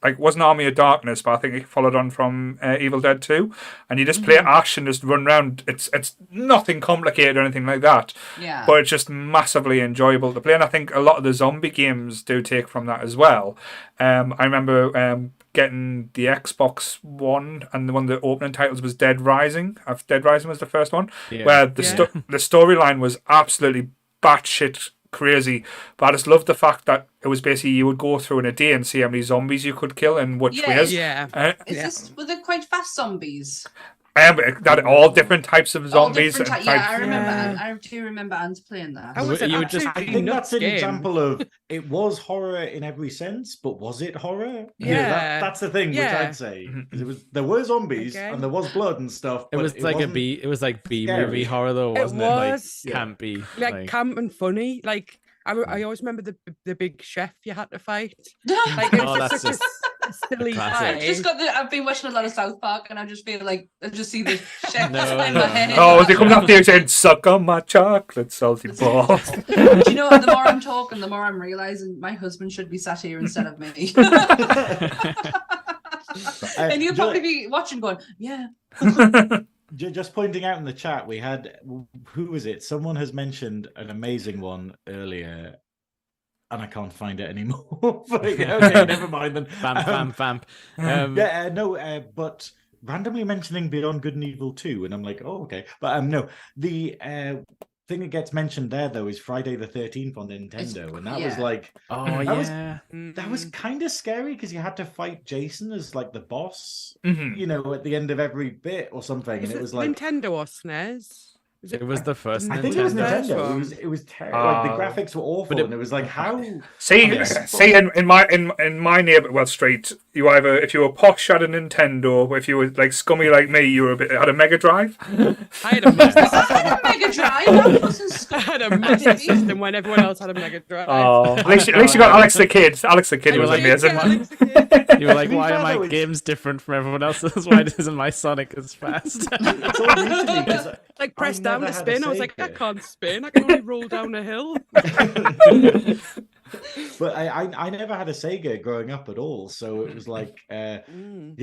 it wasn't Army of Darkness, but I think it followed on from Evil Dead 2, and you just play Ash and just run around. It's nothing complicated or anything like that, Yeah. but it's just massively enjoyable to play, and I think a lot of the zombie games do take from that as well. I remember getting the Xbox One, and one of the opening titles was Dead Rising. Dead Rising was the first one, where the storyline was absolutely batshit crazy. But I just loved the fact that it was basically you would go through in a day and see how many zombies you could kill and which ways. Were they quite fast zombies? That all different types of zombies. I remember. I do remember Ant playing that. I think that's an example of it was horror in every sense, but was it horror? Yeah, that's the thing, which I'd say there were zombies and there was blood and stuff. It was like B movie horror though, wasn't it? Like campy, like camp and funny. Like I always remember the big chef you had to fight. Like, that's just silly fight. I've been watching a lot of South Park, and I just feel like I just see the chef in my head. Oh, they come up there saying, "Suck on my chocolate salty balls." Do you know what? The more I'm talking, the more I'm realizing my husband should be sat here instead of me. And you'll probably be watching, going, "Yeah." Just pointing out in the chat, we had, who was it? Someone has mentioned an amazing one earlier, and I can't find it anymore. Okay, never mind then. Vamp. But randomly mentioning Beyond Good and Evil 2, and I'm like, oh, okay. But no, the thing that gets mentioned there though is Friday the 13th on Nintendo, and that was like, that was kind of scary because you had to fight Jason as like the boss, you know, at the end of every bit or something, and it was like Nintendo or SNES. It was the first. I think it was Nintendo. It was terrible. Like the graphics were awful, and it was like how. See, in my neighborhood street, you either if you were posh had a Nintendo, or if you were like scummy like me, you were had a Mega Drive. I had a Mega Drive. I had a Master System when everyone else had a Mega Drive. Oh, at least you got Alex the Kid. Alex the Kid was amazing. You were like, why are my games different from everyone else's? Why isn't my Sonic as fast? It's all new to me because like press down to spin. I was like, I can't spin. I can only roll down a hill. But I never had a Sega growing up at all, so it was like, when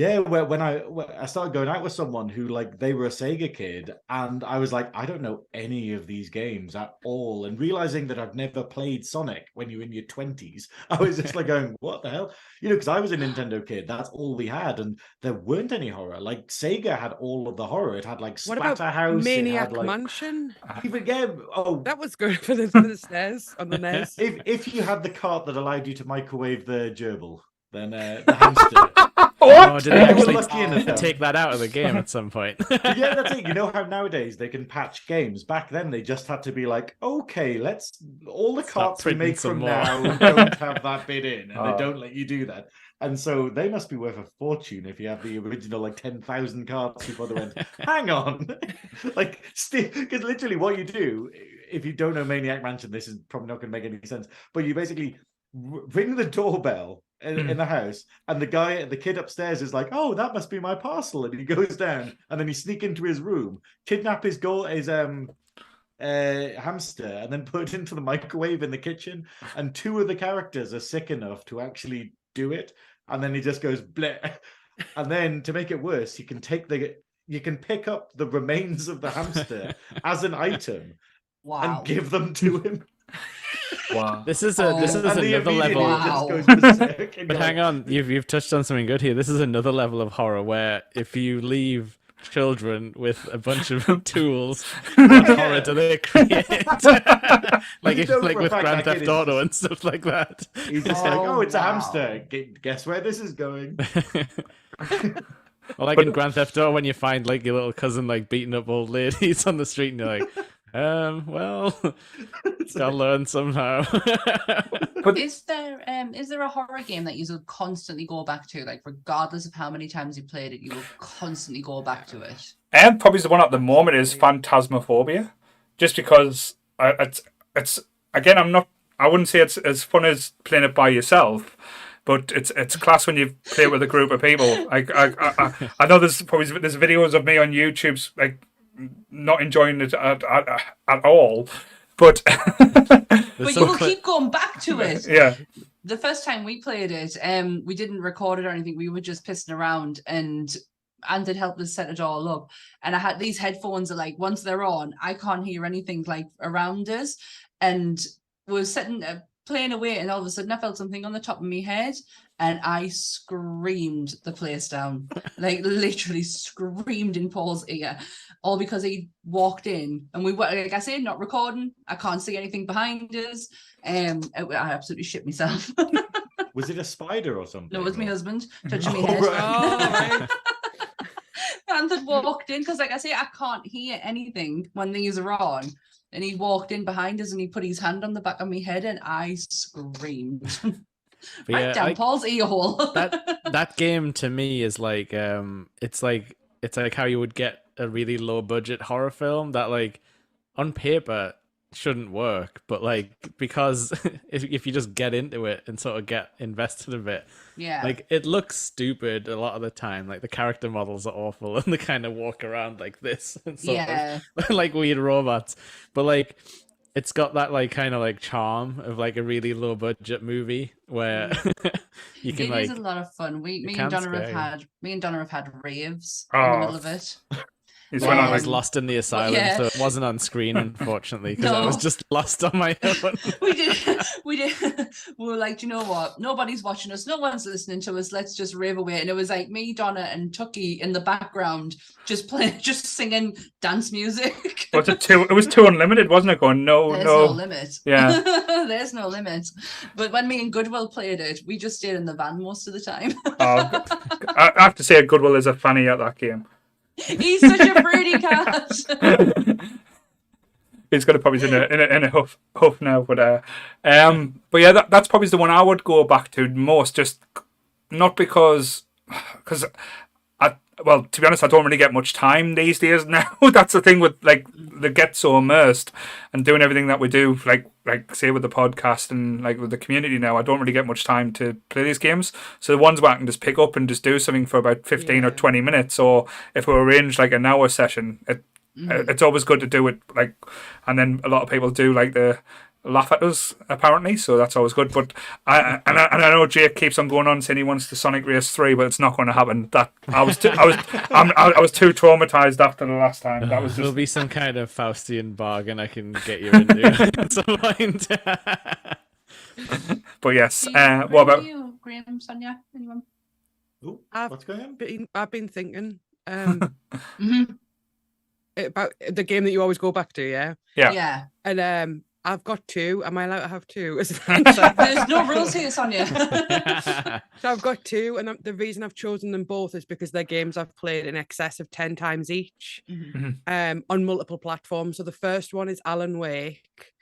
I started going out with someone who like they were a Sega kid, and I was like, I don't know any of these games at all, and realizing that I've never played Sonic when you're in your 20s, I was just like going, what the hell, you know? Because I was a Nintendo kid, that's all we had, and there weren't any horror. Like Sega had all of the horror. It had like Splatterhouse, Maniac it had, like, Mansion. That was good for the SNES on the NES. If you had the cart that allowed you to microwave the gerbil, then the hamster. Oh, did they actually take that out of the game at some point? Yeah, that's it. You know how nowadays they can patch games. Back then, they just had to be like, okay, all the carts we make from now don't have that bit in, and they don't let you do that. And so they must be worth a fortune if you have the original like 10,000 carts before they went, hang on. Like, because literally what you do, if you don't know Maniac Mansion, this is probably not going to make any sense, but you basically ring the doorbell in the house, and the kid upstairs is like, oh, that must be my parcel, and he goes down, and then you sneak into his room, kidnap his hamster, and then put it into the microwave in the kitchen, and two of the characters are sick enough to actually do it, and then he just goes bleh. And then to make it worse, you can pick up the remains of the hamster as an item and give them to him. Wow. This is another level. Wow. But hang on, you've touched on something good here. This is another level of horror where if you leave children with a bunch of tools, what horror do they create? like with Grand Theft Auto and stuff like that. He's just like, oh, it's a hamster. Guess where this is going? Or like in Grand Theft Auto when you find like your little cousin like beating up old ladies on the street, and you're like, well, gotta learn somehow. But is there a horror game that you will constantly go back to, like regardless of how many times you played it, you will constantly go back to it? Probably the one at the moment is Phantasmophobia, just because it's again, I wouldn't say it's as fun as playing it by yourself, but it's class when you play it with a group of people. I know there's videos of me on YouTube like not enjoying it at all, but but you will keep going back to it. Yeah. The first time we played it, we didn't record it or anything. We were just pissing around, and did help us set it all up. And I had these headphones that, like, once they're on, I can't hear anything like around us. And we're setting playing away, and all of a sudden I felt something on the top of my head, and I screamed the place down, like literally screamed in Paul's ear, all because he walked in, and we were, like I said, not recording. I can't see anything behind us. I absolutely shit myself. Was it a spider or something? No, it was my or- husband touching my Oh, head. right. And had walked in, because like I say, I can't hear anything when these are on. And he walked in behind us and he put his hand on the back of my head and I screamed. But Right yeah, down Paul's ear hole. that game to me is like it's like how you would get a really low budget horror film that like on paper shouldn't work, but like because if you just get into it and sort of get invested a bit, Yeah. like it looks stupid a lot of the time. Like the character models are awful and they kind of walk around like this and sort Yeah. of like weird robots. But like it's got that like kind of like charm of like a really low budget movie where you can It is like a lot of fun. it Me can and Donna scare have had raves Oh. in the middle of it. He's when I went on, was like, lost in the asylum, yeah. so it wasn't on screen, unfortunately, because I was No. just lost on my own. We were like, "Do you know what? Nobody's watching us. No one's listening to us. Let's just rave away." And it was like me, Donna, and Tucky in the background, just singing dance music. was it two? It was too unlimited, wasn't it? Going There's no no. limit. Yeah. There's no limit. But when me and Goodwill played it, we just stayed in the van most of the time. Oh, I have to say, Goodwill is a fanny at that game. He's such a pretty cat. He's got to probably in a huff now, but yeah, that's probably the one I would go back to most. Just not because well, to be honest, I don't really get much time these days now. That's the thing with like they get so immersed and doing everything that we do, like say with the podcast and like with the community now. I don't really get much time to play these games. So the ones where I can just pick up and just do something for about 15 or 20 minutes, or if we arrange like an hour session, it's always good to do it. Like, and then a lot of people do like the laugh at us apparently, so that's always good. But I know Jake keeps on going on saying he wants the Sonic Race 3, but it's not going to happen. That I was too traumatized after the last time. That was There'll just be some kind of Faustian bargain I can get you into at some point. but yes. What What about you, Graham, Sonia? Anyone? Ooh, I've what's going on? I've been thinking Mhm. about the game that you always go back to, yeah. Yeah. And I've got two. Am I allowed to have two? There's no rules here, Sonia. So I've got two, and the reason I've chosen them both is because they're games I've played in excess of 10 times each, on multiple platforms. So the first one is Alan Wake,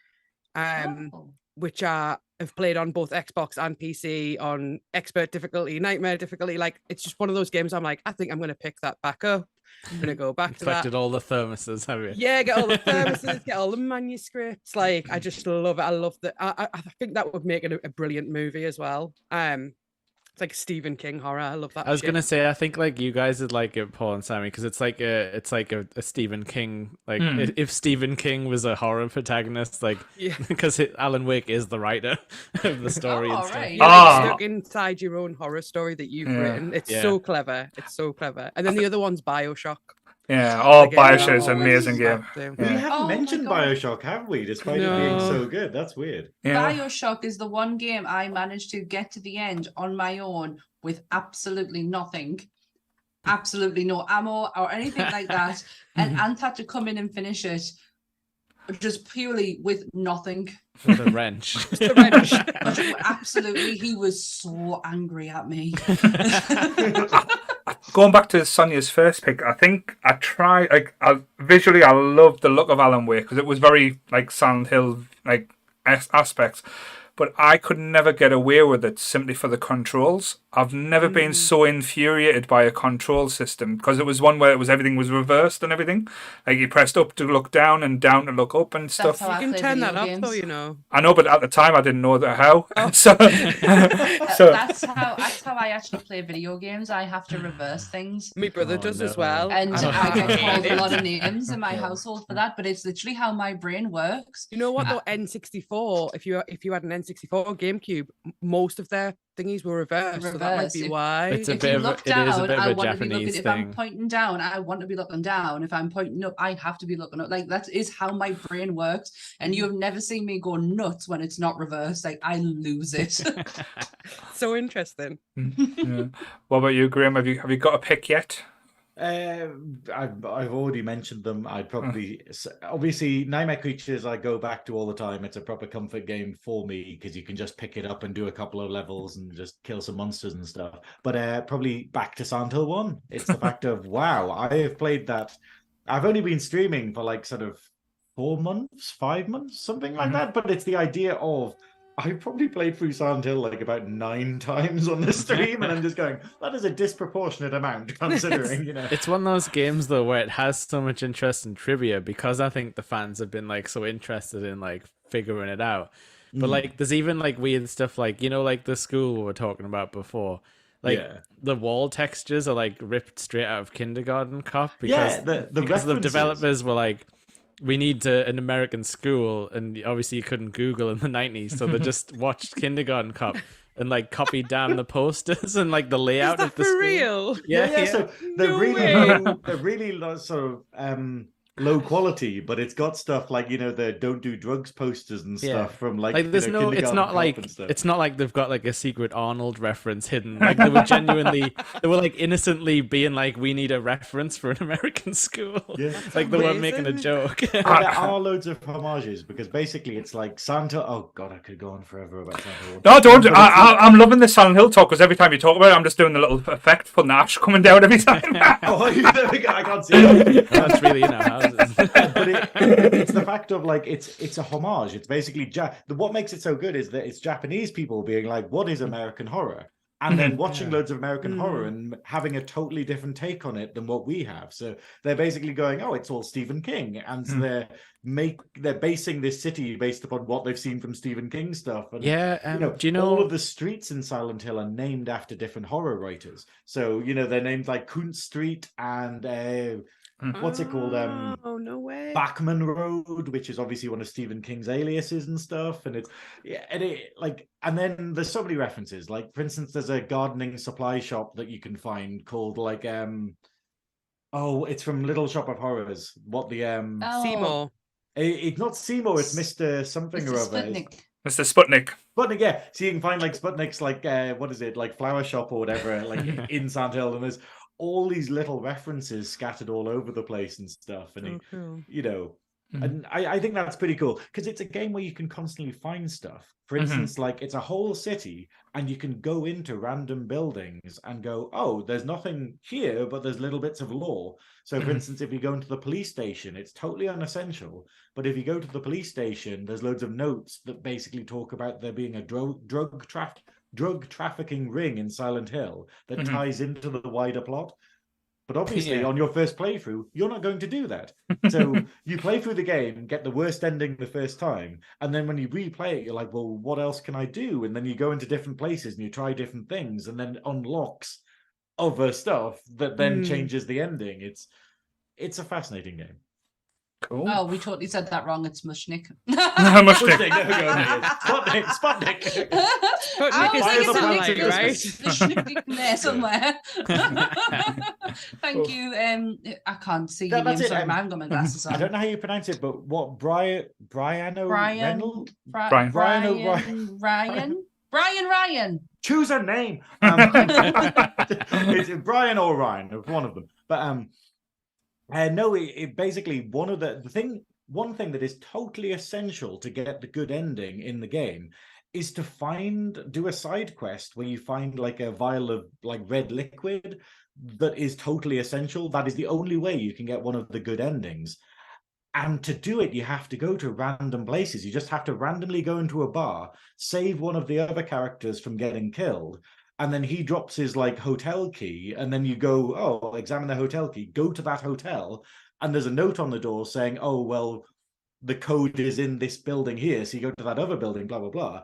Oh. which I have played on both Xbox and PC on expert difficulty, nightmare difficulty. Like, it's just one of those games I'm like, I think I'm going to pick that back up. I'm going to go back to that. Collected all the thermoses, have you? Yeah, get all the thermoses, get all the manuscripts. Like, I just love it. I love that. I think that would make it a brilliant movie as well. It's like Stephen King horror. I love that. I was shit. gonna say, I think like you guys would like it, Paul and Sammy, because it's like a Stephen King, like if Stephen King was a horror protagonist, like Yeah. because Alan Wake is the writer of the story and Oh, stuff. right. You're like Ah. stuck inside your own horror story that you've Yeah. written. It's Yeah. so clever. It's so clever. And then the other one's Bioshock. yeah? Oh, The game that Bioshock I is an always amazing go game. back to. We Yeah. haven't Oh my mentioned God. Bioshock, have we? Despite it being so good. That's weird. Yeah. Bioshock is the one game I managed to get to the end on my own with absolutely nothing. Absolutely no ammo or anything like that. And Ant had to come in and finish it just purely with nothing. With a wrench. The wrench. Absolutely, he was so angry at me. Going back to Sonia's first pick, I think I try visually. I love the look of Alan Wake because it was very like Silent Hill like aspects, but I could never get away with it simply for the controls. I've never been so infuriated by a control system because it was one where everything was reversed and everything. Like you pressed up to look down and down to look up and stuff. how I You can play turn that video off though, games. you know. I know, but at the time I didn't know how. So, That's how how I actually play video games. I have to reverse things. My brother does as well. And I I get called a hate lot it. of names in my household for that, but it's literally how my brain works. You know what though? N64. If you had an N64 GameCube, most of their thingies were reversed. So that might Reverse. be If- why. It's a If bit you of a- look it is a down, bit of I a want to be looking. Japanese If I'm thing. pointing down, I want to be looking down. If I'm pointing up, I have to be looking up. Like that is how my brain works. And you have never seen me go nuts when it's not reversed. Like I lose it. So interesting. Yeah. What about you, Graham? Have you got a pick yet? I've already mentioned them. I'd probably obviously Nightmare Creatures I go back to all the time. It's a proper comfort game for me because you can just pick it up and do a couple of levels and just kill some monsters and stuff. But probably back to Silent Hill 1. It's the fact of wow, I have played that. I've only been streaming for like sort of 4 months, 5 months, something like that. But it's the idea of I probably played through Silent Hill like about 9 times on the stream, and I'm just going, that is a disproportionate amount considering, you know. It's one of those games though where it has so much interest in trivia because I think the fans have been like so interested in like figuring it out. But like there's even like weird stuff like, you know, like the school we were talking about before. Like the wall textures are like ripped straight out of Kindergarten Cop because the references. developers were like, we need an American school, and obviously you couldn't Google in the 90s, so they just watched Kindergarten Cop and like copied down the posters and like the layout Is of that the for school. real? Yeah. So they're No really way. low, they're really low, sort of low quality, but it's got stuff like, you know, the don't do drugs posters and stuff from like there's you know, no it's Kindergarten not Cop like and stuff. it's not like they've got like a secret Arnold reference hidden. Like they were genuinely they were like innocently being like, we need a reference for an American school. Yeah. Like they weren't making a Amazing. joke. There are loads of homages because basically it's like Santa. Oh god, I could go on forever about Santa. No, don't. I'm loving this Silent Hill talk because every time you talk about it, I'm just doing the little effect for Nash coming down every time. Oh, there we go. I can't see it. That's really in our houses. But it's the fact of like it's a homage. It's basically what makes it so good is that it's Japanese people being like, what is American horror? And then watching loads of American horror and having a totally different take on it than what we have. So they're basically going, oh, it's all Stephen King. And so they're basing this city based upon what they've seen from Stephen King stuff. And, do you know all of the streets in Silent Hill are named after different horror writers. So, you know, they're named like Kuntz Street and what's it called? Oh, no way. Bachman Road, which is obviously one of Stephen King's aliases and stuff. And and then there's so many references. Like, for instance, there's a gardening supply shop that you can find called like it's from Little Shop of Horrors. What the Seymour. It's not Seymour, it's Mr. something or other. Sputnik. Mr. Sputnik. Sputnik, yeah. So you can find like Sputnik's like what is it, like flower shop or whatever, like in Silent Hill, and there's all these little references scattered all over the place and stuff. And Cool. you know, and I think that's pretty cool because it's a game where you can constantly find stuff. For instance, like it's a whole city and you can go into random buildings and go, oh, there's nothing here, but there's little bits of lore. So for instance, if you go into the police station, it's totally unessential. But if you go to the police station, there's loads of notes that basically talk about there being a drug trafficking ring in Silent Hill that ties into the wider plot. But obviously, on your first playthrough, you're not going to do that. So you play through the game, get the worst ending the first time, and then when you replay it, you're like, well, what else can I do? And then you go into different places and you try different things, and then it unlocks other stuff that then changes the ending. It's a fascinating game. Cool. Oh, we totally said that wrong. It's Mushnik. Mushnik. There we go. Sputnik. I was Fire thinking the something planet, right? There somewhere. Thank you. I can't see your name, That's it. so I'm got my glasses on. I don't know how you pronounce it, but what Brian O'Rennell? Ryan. Choose a name. It's Brian or Ryan, one of them. But no, it basically one thing that is totally essential to get the good ending in the game is to do a side quest where you find like a vial of like red liquid that is totally essential. That is the only way you can get one of the good endings. And to do it, you have to go to random places. You just have to randomly go into a bar, save one of the other characters from getting killed, and then he drops his like hotel key, and then you go, oh, examine the hotel key, go to that hotel, and there's a note on the door saying, oh, well, the code is in this building here, so you go to that other building, blah, blah, blah.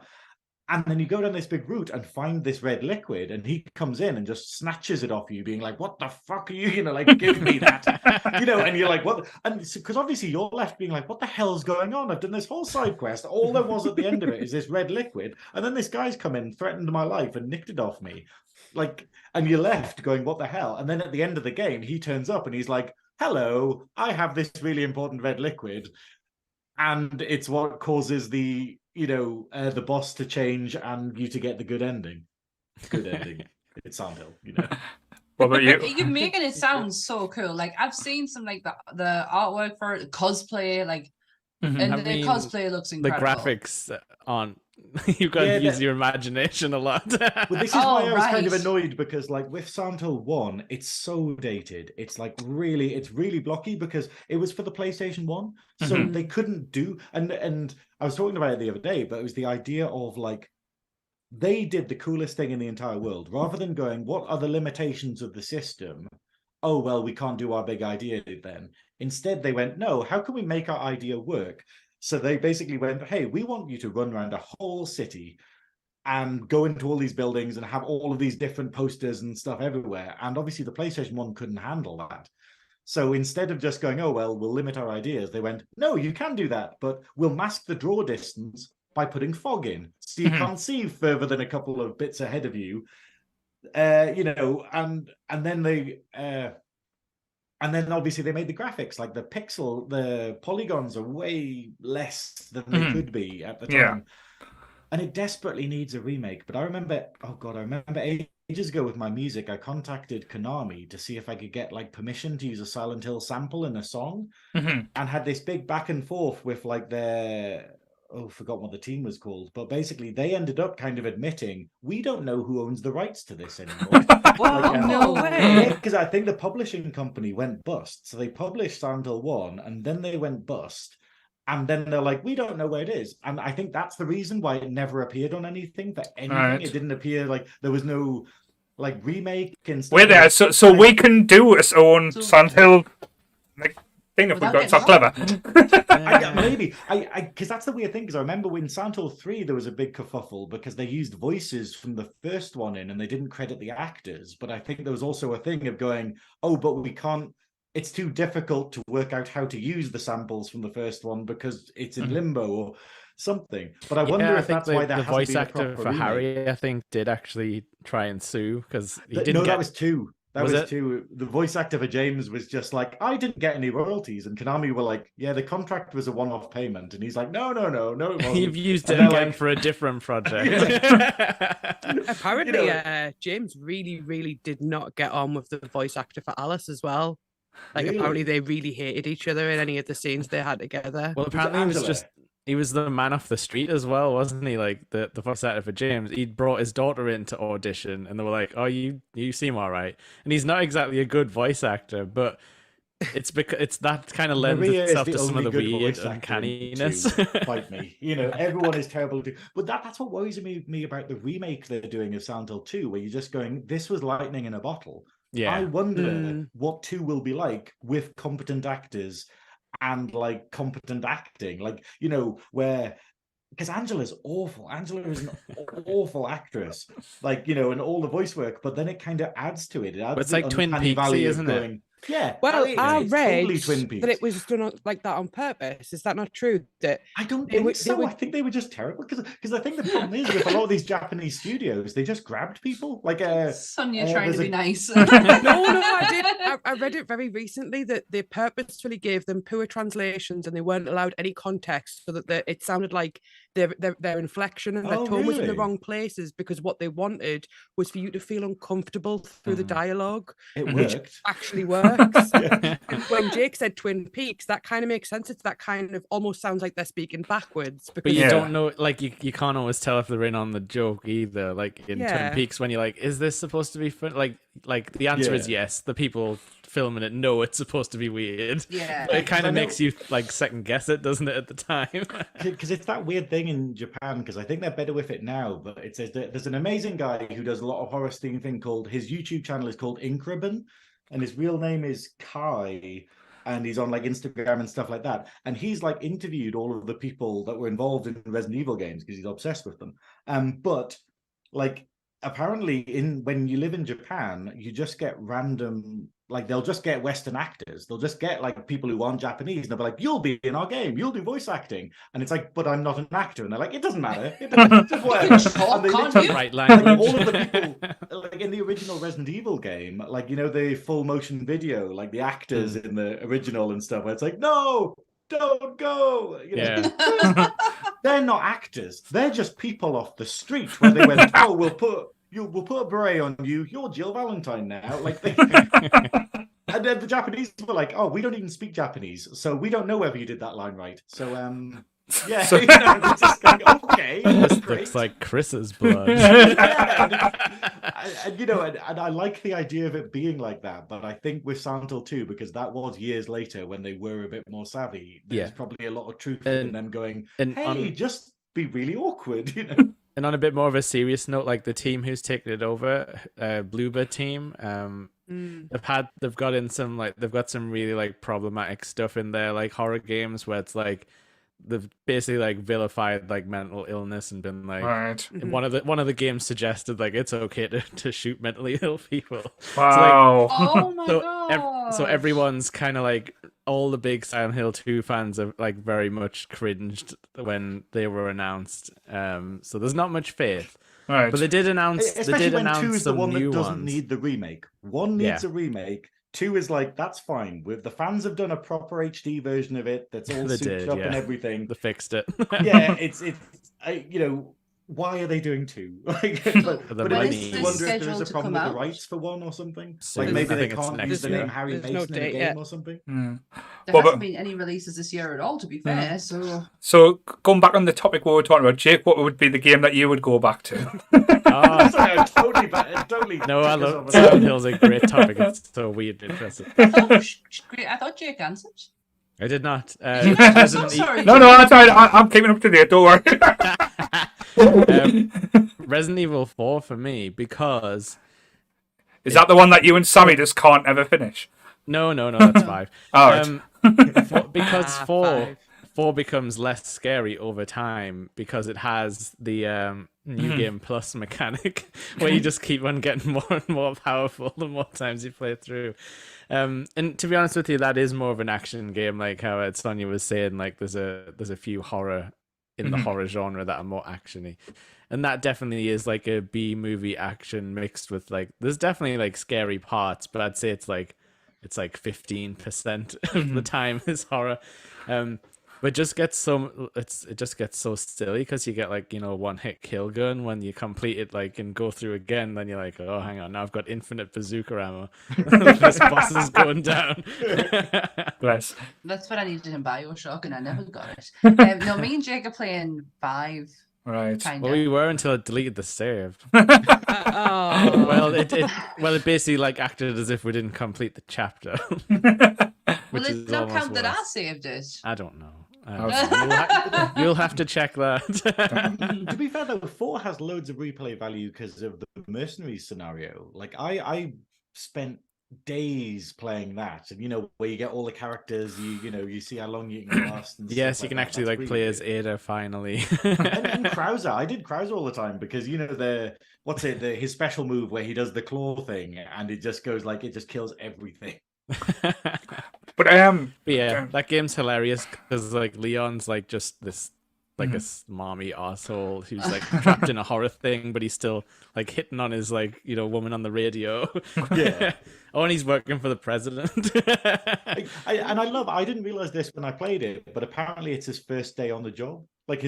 And then you go down this big route and find this red liquid, and he comes in and just snatches it off you, being like, "What the fuck are you? Like, give me that." And you're like, "What?" And because obviously you're left being like, "What the hell's going on? I've done this whole side quest. All there was at the end of it is this red liquid, and then this guy's come in, threatened my life, and nicked it off me." And you're left going, "What the hell?" And then at the end of the game, he turns up and he's like, "Hello, I have this really important red liquid." And it's what causes the boss to change and you to get the good ending. Good ending. It's Sandhill, What about you? You're making it sound so cool. Like I've seen some like the artwork for it, cosplay, like, and the cosplay looks incredible. The graphics on. You've got to use your imagination a lot. Well, this is why I was kind of annoyed, because like with Sandhill 1, it's so dated. It's like really blocky, because it was for the PlayStation 1. So they couldn't do, and I was talking about it the other day, but it was the idea of like, they did the coolest thing in the entire world. Rather than going, what are the limitations of the system? Oh, well, we can't do our big idea then. Instead, they went, no, how can we make our idea work? So they basically went, hey, we want you to run around a whole city and go into all these buildings and have all of these different posters and stuff everywhere. And obviously the PlayStation 1 couldn't handle that. So instead of just going, oh, well, we'll limit our ideas, they went, no, you can do that, but we'll mask the draw distance by putting fog in. So you can't see further than a couple of bits ahead of you. And then they... And then obviously they made the graphics, like the polygons are way less than they could be at the time. Yeah. And it desperately needs a remake. But I remember ages ago with my music, I contacted Konami to see if I could get like permission to use a Silent Hill sample in a song, and had this big back and forth with like forgot what the team was called, but basically they ended up kind of admitting, we don't know who owns the rights to this anymore. No way. Because I think the publishing company went bust. So they published Silent Hill 1 and then they went bust. And then they're like, we don't know where it is. And I think that's the reason why it never appeared on anything for anything. Right. It didn't appear, like there was no like remake and stuff. Wait there, so we can do its own Silent Hill thing if we've got so clever. Maybe because that's the weird thing, because I remember in Silent Hill 3 there was a big kerfuffle because they used voices from the first one in and they didn't credit the actors. But I think there was also a thing of going, oh, but we can't, it's too difficult to work out how to use the samples from the first one because it's in limbo or something. But I wonder if that's why the voice actor for remake. Harry, I think, did actually try and sue because he didn't. That was 2. That was 2. The voice actor for James was just like, I didn't get any royalties. And Konami were like, yeah, the contract was a one-off payment. And he's like, no, it wasn't. You've used it again for a different project. Apparently, James really, really did not get on with the voice actor for Alice as well. Like, really? Apparently they really hated each other in any of the scenes they had together. Well, apparently he was the man off the street as well, wasn't he? Like the voice actor for James, he brought his daughter in to audition, and they were like, "Oh, you seem all right." And he's not exactly a good voice actor, but it's because it's that kind of lends itself to some of the weird uncanniness. Fight me, everyone is terrible too. But that's what worries me about the remake they're doing of Silent Hill 2, where you're just going, "This was lightning in a bottle." Yeah, I wonder what 2 will be like with competent actors. And like competent acting, where, because Angela's awful. Angela is an awful actress, and all the voice work. But then it kind of adds to it. It's like Twin Peaks, isn't it? Yeah. Well, I read that it was done like that on purpose. Is that not true? That I don't think so. I think they were just terrible because I think the problem is with a lot of these Japanese studios, they just grabbed people. Like Sonia trying to be nice. No, I did. I read it very recently that they purposefully gave them poor translations and they weren't allowed any context, so that it sounded like their inflection and their tone was in the wrong places, because what they wanted was for you to feel uncomfortable through the dialogue. It worked. Actually works. When Jake said Twin Peaks, that kind of makes sense. It's that kind of almost sounds like they're speaking backwards. But you don't know, like you can't always tell if they're in on the joke either. Like in Twin Peaks, when you're like, is this supposed to be fun? Like the answer is yes. The people filming it know it's supposed to be weird. Yeah, but it kind of makes you like second guess it, doesn't it, at the time? Because it's that weird thing in Japan, because I think they're better with it now, but it says that there's an amazing guy who does a lot of horror thing called, his YouTube channel is called Inkraben, and his real name is Kai, and he's on like Instagram and stuff like that. And he's like interviewed all of the people that were involved in Resident Evil games because he's obsessed with them. But like apparently when you live in Japan, you just get random, like they'll just get Western actors. They'll just get like people who aren't Japanese, and they'll be like, "You'll be in our game. You'll do voice acting." And it's like, "But I'm not an actor." And they're like, "It doesn't matter. Just whatever." And they literally, Right like, language. all of the people, like in the original Resident Evil game, like, you know, the full motion video, like the actors in the original and stuff, where it's like, "No, don't go." You know, they're not actors. They're just people off the street where they went, "Oh, we'll put a beret on you. You're Jill Valentine now." Like they, and then the Japanese were like, "Oh, we don't even speak Japanese, so we don't know whether you did that line right." So yeah, So- you know, it's just going, okay, This great. looks like Chris's blood. Yeah, and you know, and I like the idea of it being like that, but I think with Silent Hill 2, because that was years later when they were a bit more savvy, there's Yeah. probably a lot of truth in And- them going, and "Hey, on- just be really awkward," you know. And on a bit more of a serious note, like the team who's taken it over, Bluebird team, they've got some really like problematic stuff in there, like horror games where it's like they've basically like vilified like mental illness and been like Right. and one of the games suggested like it's okay to shoot mentally ill people. Wow. Oh my So god. so everyone's kind of like all the big Silent Hill 2 fans are like very much cringed when they were announced. So there's not much faith. Right. But they did announce Especially when 2 announce is the some one that new doesn't ones. need the remake. 1 needs Yeah. a remake. 2 is like, that's fine. With the fans have done a proper HD version of it that's all They souped did, up yeah. and everything. They fixed it. Yeah, you know, why are they doing 2? Like, but For the it money. makes you When wonder is if there is a scheduled to problem come with the out? rights for 1 or something. Soon. Like maybe I they think it's can't next use the year. name Harry There's no Mason in a date game yet. or something. Mm. There Well, hasn't but- been any releases this year at all, to be fair. So So going back on the topic we were talking about, Jake, what would be the game that you would go back to? Ah, Sorry, I totally no, I took us love off on Silent that. Hill's a great topic. It's so weird and interesting. I thought Jake answered. I did not. Did you not? I'm so Resident E- sorry. No, that's all right. I'm keeping up to date. Don't worry. Resident Evil 4 for me because Is that the one that you and Sammy just can't ever finish? no, that's 5. All right. Because Ah, 4 becomes less scary over time because it has the new game plus mechanic where you just keep on getting more and more powerful the more times you play through. And to be honest with you, that is more of an action game, like how Sonia was saying. Like there's a few horror in the horror genre that are more actiony, and that definitely is like a B movie action mixed with like there's definitely like scary parts, but I'd say it's like 15% of the time is horror. But it just gets so silly because you get like, you know, one hit kill gun when you complete it, like, and go through again. Then you're like, oh, hang on, now I've got infinite bazooka ammo. This boss is going down. Bless. That's what I needed in Bioshock, and I never got it. No, me and Jake are playing 5, Right. kind Well, of. we were until it deleted the save. Oh. Well, it basically like acted as if we didn't complete the chapter. Well, which it is don't count almost that I worse. saved it. I don't know. Okay. You'll have to check that. To be fair though, 4 has loads of replay value because of the mercenaries scenario. Like I spent days playing that, and you know where you get all the characters, you see how long you can last. And Yes, stuff you can that. actually That's like really play as good. Ada finally. And Krauser, I did Krauser all the time because you know his special move where he does the claw thing and it just goes like it just kills everything. But But yeah, that game's hilarious because like Leon's like just this like a smarmy asshole who's like trapped in a horror thing, but he's still like hitting on his like, you know, woman on the radio. Yeah. Oh, and he's working for the president. I didn't realize this when I played it, but apparently it's his first day on the job. Like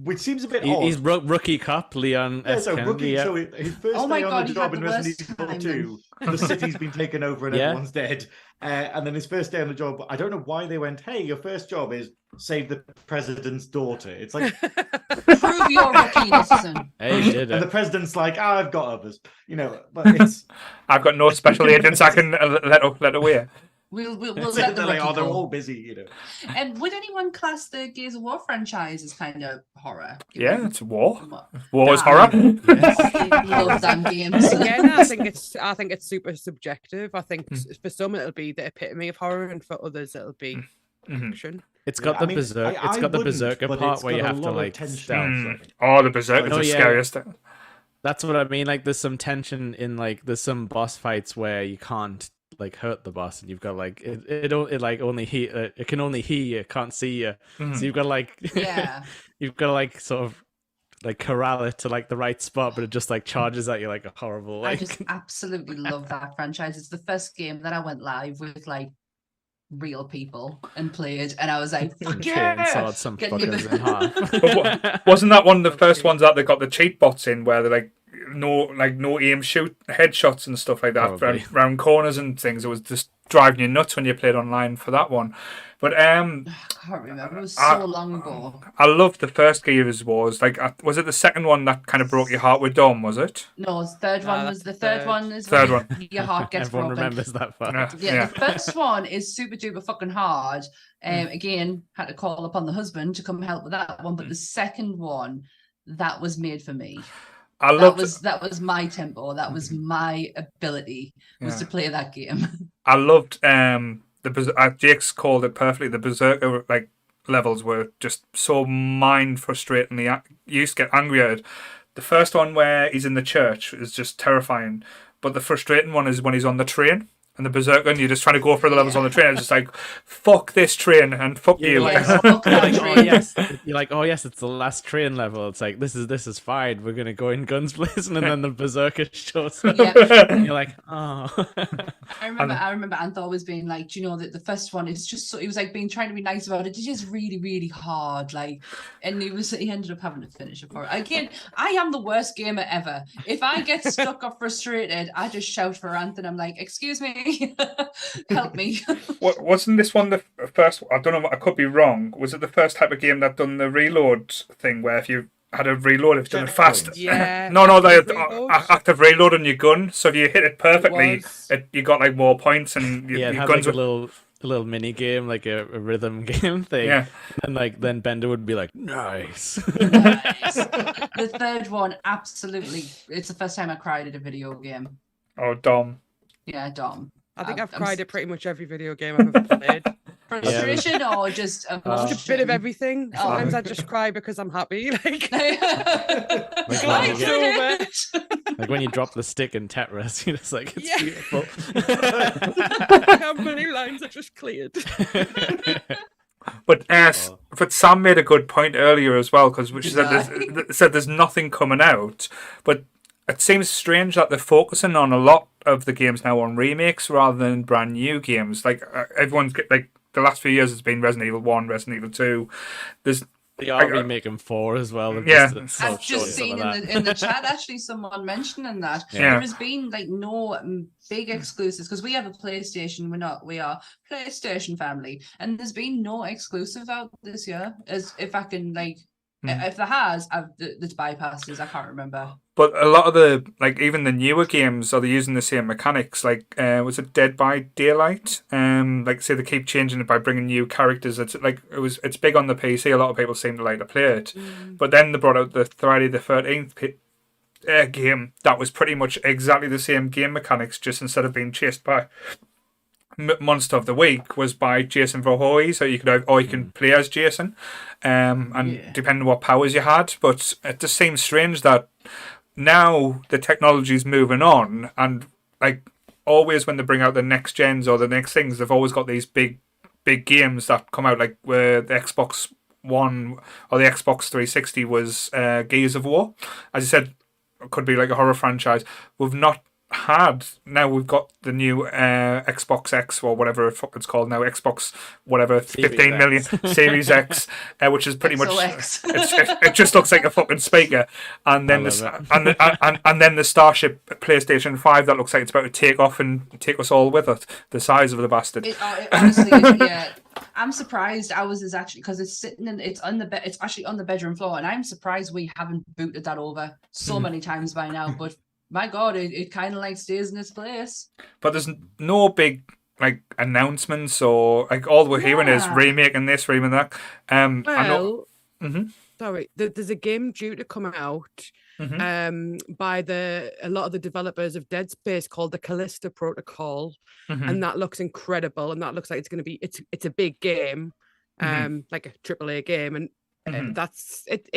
which seems a bit odd. He's rookie cop Leon Yeah, S. so Kennedy. rookie. Yeah. So his first Oh my day on God, the he job had in the Resident worst Evil time 2, the city's been taken over and Yeah. everyone's dead. And then his first day on the job, I don't know why they went, "Hey, your first job is save the president's daughter." It's like, Prove your rookiness. Hey, he did and the it. president's like, "I've got others," you know. But it's I've got no special agents I can let away. We'll That's let it, the they're like, rookie oh, they're go. all busy, you know. And would anyone class the Gears of War franchise as kind of horror? Yeah, it's war. What? War is Damn. horror. Yes. Love them games. Again, I think it's super subjective. I think Mm. for some it'll be the epitome of horror, and for others it'll be Mhm. action. It's got the berserk. It's got the wouldn't, berserker but part it's where you got a have to lot of like tension. stealth. Mm. Oh, the berserkers Oh, are yeah. scariest. That's what I mean. Like, there's some tension in like there's some boss fights where you can't like hurt the boss, and you've got like it like only it can only hear you, can't see you. Mhm. So you've got like Yeah. you've got to like sort of like corral it to like the right spot, but it just like charges at you like a horrible I like. just absolutely love that franchise. It's the first game that I went live with like real people and played, and I was like, fuck Chainsawed some Get me fuckers the- in half. Wasn't that one of the So first cute. ones that they got the cheat bots in, where they're like no aim shoot headshots and stuff like that Probably. round corners and things? It was just driving you nuts when you played online for that one. But I can't remember. It was so long ago. I loved the first Gears Wars. Like, was it the second one that kind of broke your heart with Dom? Was it? No, the third one was that's the the third one. Is Third when one. your heart gets Everyone broken. remembers that part. Yeah, the first one is super duper fucking hard. Again, had to call upon the husband to come help with that one. But the second one, that was made for me. I That loved. was my tempo. That was my ability was Yeah. to play that game. I loved Jake's called it perfectly. The berserker like levels were just so mind frustratingly. You used to get angry at it. The first one where he's in the church is just terrifying, but the frustrating one is when he's on the train and the berserker and you're just trying to go through the levels on the train. It's just like, fuck this train and fuck you. Yes, You're fuck that like, train. oh yes, you're like, oh yes, it's the last train level. It's like this is fine. We're gonna go in guns blazing, and then the berserker shows up. Yeah. And you're like, oh. I remember Anth always being like, do you know that the first one is just so he was like being trying to be nice about it. It's just really, really hard. Like, and he ended up having to finish it for it. Again, I am the worst gamer ever. If I get stuck or frustrated, I just shout for Anth and I'm like, excuse me, help me. Wasn't this one the first? I don't know. I could be wrong. Was it the first type of game that done the reload thing, where if you had a reload, if you done it fast? Yeah. No, they had active reload. active reload on your gun. So if you hit it perfectly, was. you got like more points, and Yeah, it your had guns like a were. little mini game, like a rhythm game thing. Yeah. And then Bender would be like, nice. Nice. The third one, absolutely. It's the first time I cried at a video game. Oh, Dom. Yeah, Dom. I think I've I'm cried at pretty much every video game I've ever played. Frustration or just Just emotion? a bit of everything. Oh. Sometimes I just cry because I'm happy. Like, Like, Lights when in you it. Like when you drop the stick in Tetris, you're just like, it's Yeah. beautiful. how many lines I just cleared. But Sam made a good point earlier as well, because she said there's nothing coming out, but it seems strange that they're focusing on a lot of the games now on remakes rather than brand new games. Like everyone's like the last few years, it's been Resident Evil 1, Resident Evil 2. They are remaking 4 as well. They've Yeah. I've just seen in the chat actually someone mentioning that Yeah. there has been like no big exclusives because we have a PlayStation. We are PlayStation family, and there's been no exclusive out this year. As if I can like, if there has, it's bypassed us. I can't remember. But a lot of the even the newer games are using the same mechanics. Like was it Dead by Daylight? Say they keep changing it by bringing new characters. It's big on the PC. A lot of people seem to like to play it. But then they brought out the Friday the 13th game that was pretty much exactly the same game mechanics. Just instead of being chased by Monster of the Week was by Jason Voorhees, so you can play as Jason, depending on what powers you had. But it just seems strange that now the technology's moving on, and always when they bring out the next gens or the next things, they've always got these big games that come out, like where the Xbox One or the Xbox 360 was Gears of War. As you said, it could be like a horror franchise. We've not had. Now we've got the new Xbox X or whatever it's called now, Xbox whatever, 15 million Series X, which is pretty much it just looks like a fucking speaker, and then and then the Starship PlayStation 5 that looks like it's about to take off and take us all with it. The size of the bastard. Honestly, yeah. I'm surprised ours is actually because it's sitting in it's actually on the bedroom floor, and I'm surprised we haven't booted that over so many times by now. But my God, it kind of stays in its place. But there's no big like announcements or like all we're hearing is Yeah. remaking this, remaking that. I know. Well, Mhm. sorry, there's a game due to come out by a lot of the developers of Dead Space called the Callisto Protocol, and that looks incredible, and that looks like it's going to be it's a big game, like a AAA game, and that's it.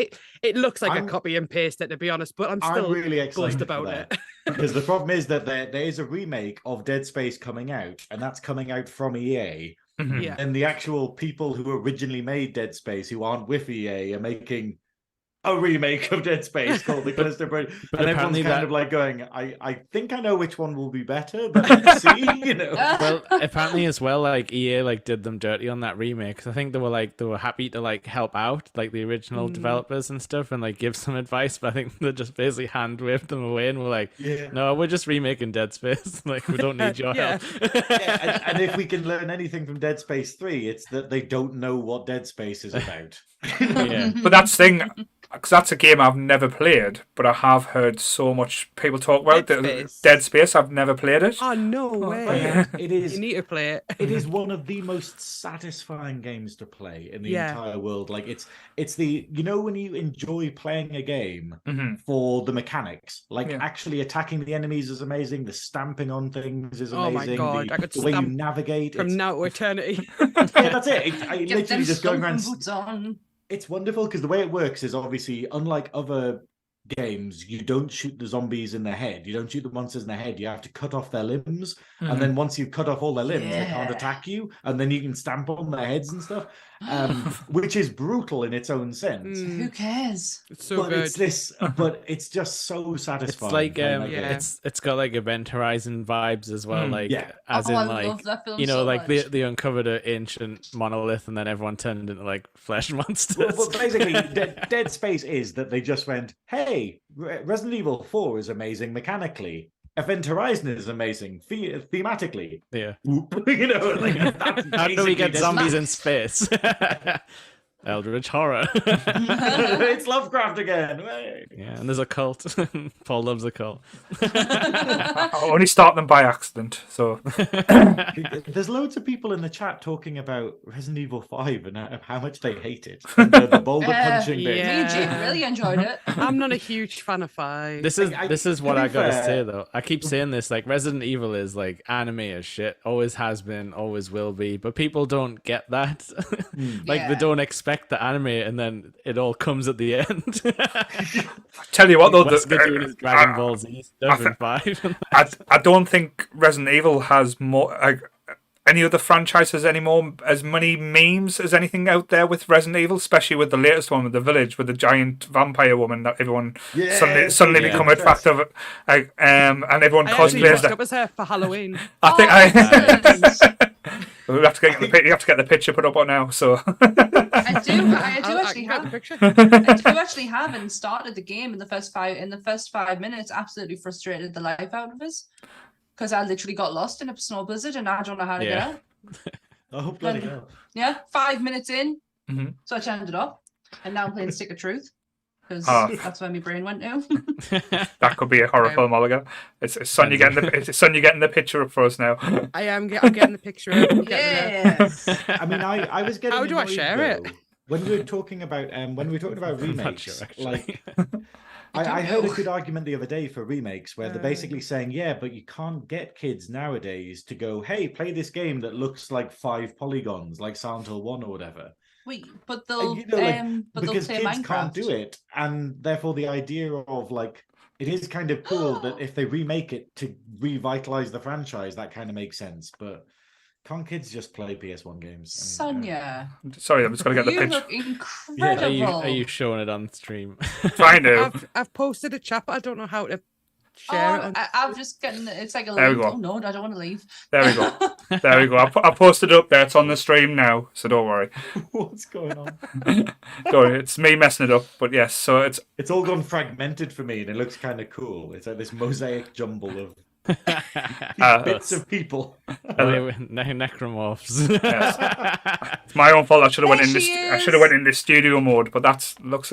It looks like a copy and paste it, to be honest, but I'm still really excited buzzed about for that. it. Because the problem is that there is a remake of Dead Space coming out, and that's coming out from EA. Yeah. And the actual people who originally made Dead Space, who aren't with EA, are making a remake of Dead Space called the Callisto Protocol. And everyone's kind of like going, I think I know which one will be better, but let's see, you know. Well, apparently as well, like EA like did them dirty on that remake. 'Cause I think they were happy to like help out like the original developers and stuff and like give some advice, but I think they just basically hand waved them away and were like, no, we're just remaking Dead Space. Like we don't need your help. And if we can learn anything from Dead Space 3, it's that they don't know what Dead Space is about. But that's the thing, because that's a game I've never played, but I have heard so much people talk about Dead Space. I've never played it. Oh, no way. It is. You need to play it. It is one of the most satisfying games to play in the entire world. Like it's the, you know, when you enjoy playing a game for the mechanics, like actually attacking the enemies is amazing. The stamping on things is amazing. Oh my God, I could the way you stamp navigate from now to eternity. Yeah, that's it. I Get literally them just going around. stomping boots on. It's wonderful because the way it works is obviously unlike other games, you don't shoot the zombies in the head. You don't shoot the monsters in the head. You have to cut off their limbs. And then once you've cut off all their limbs, they can't attack you. And then you can stamp on their heads and stuff, which is brutal in its own sense. Who cares? It's so but good. but it's just so satisfying. It's like playing that game. it's got like Event Horizon vibes as well, like as in I like love that film you know, so like much. they uncovered an ancient monolith and then everyone turned into like flesh monsters. Well, basically, Dead Space is that they just went, hey, Resident Evil 4 is amazing mechanically. Event Horizon is amazing thematically. Yeah. You know, like, that's How do we get basically zombies in space? Eldritch horror. It's Lovecraft again. Hey. Yeah, and there's a cult. Paul loves a cult. I only start them by accident, so There's loads of people in the chat talking about Resident Evil 5 and how much they hate it. And the boulder punching bit. Me and Jake really enjoyed it. I'm not a huge fan of 5. This is what to be I gotta fair- say though. I keep saying this, like Resident Evil is like anime as shit. Always has been, always will be. But people don't get that. Like they don't expect the anime, and then it all comes at the end. tell you what though, Wesker doing his Dragon Ball Z stuff in 5. I don't think Resident Evil has more any other franchises anymore as many memes as anything out there with Resident Evil, especially with the latest one with the village with the giant vampire woman that everyone suddenly become attractive, and everyone I actually cosplays dressed that. up as her for Halloween. I think Nice. we have to get you have to get the picture put up on now. So I do I actually can get the have. picture. I do actually have, and started the game in the first 5 minutes. Absolutely frustrated the life out of us because I literally got lost in a snow blizzard and I don't know how to get out. Oh, bloody hell. Yeah, 5 minutes in, so I turned it off, and now I'm playing Stick of Truth because that's where my brain went to. that could be a horror film all ago. It's Sonia getting the picture up for us now. I'm getting the picture. I'm getting there. Yes. I mean, I was getting. How do I annoyed, share it? though, when we were talking about I'm not remakes, sure, actually. like I I heard a know. good argument the other day for remakes where they're basically saying, yeah, but you can't get kids nowadays to go, hey, play this game that looks like 5 polygons, like Silent Hill 1 or whatever. Wait, but they'll You know, like, but they'll because play kids Minecraft. can't do it, and therefore the idea of like it is kind of cool that if they remake it to revitalize the franchise, that kind of makes sense. But can't kids just play PS1 games? Sonia, Sorry, I'm just gonna get the you picture. look incredible. Are you showing it on stream? Trying to. I've posted a chat, but I don't know how to share it. I'm just getting it's like a There we link. go. Oh no, I don't want to leave. There we go. There we go. I posted it up there. It's on the stream now, so don't worry. What's going on? Don't worry. It's me messing it up, but yes. So It's all gone fragmented for me, and it looks kind of cool. It's like this mosaic jumble of bits of people. Necromorphs. it's my own fault. I should have went There in this. she I is. should have went in the studio mode, but that's looks.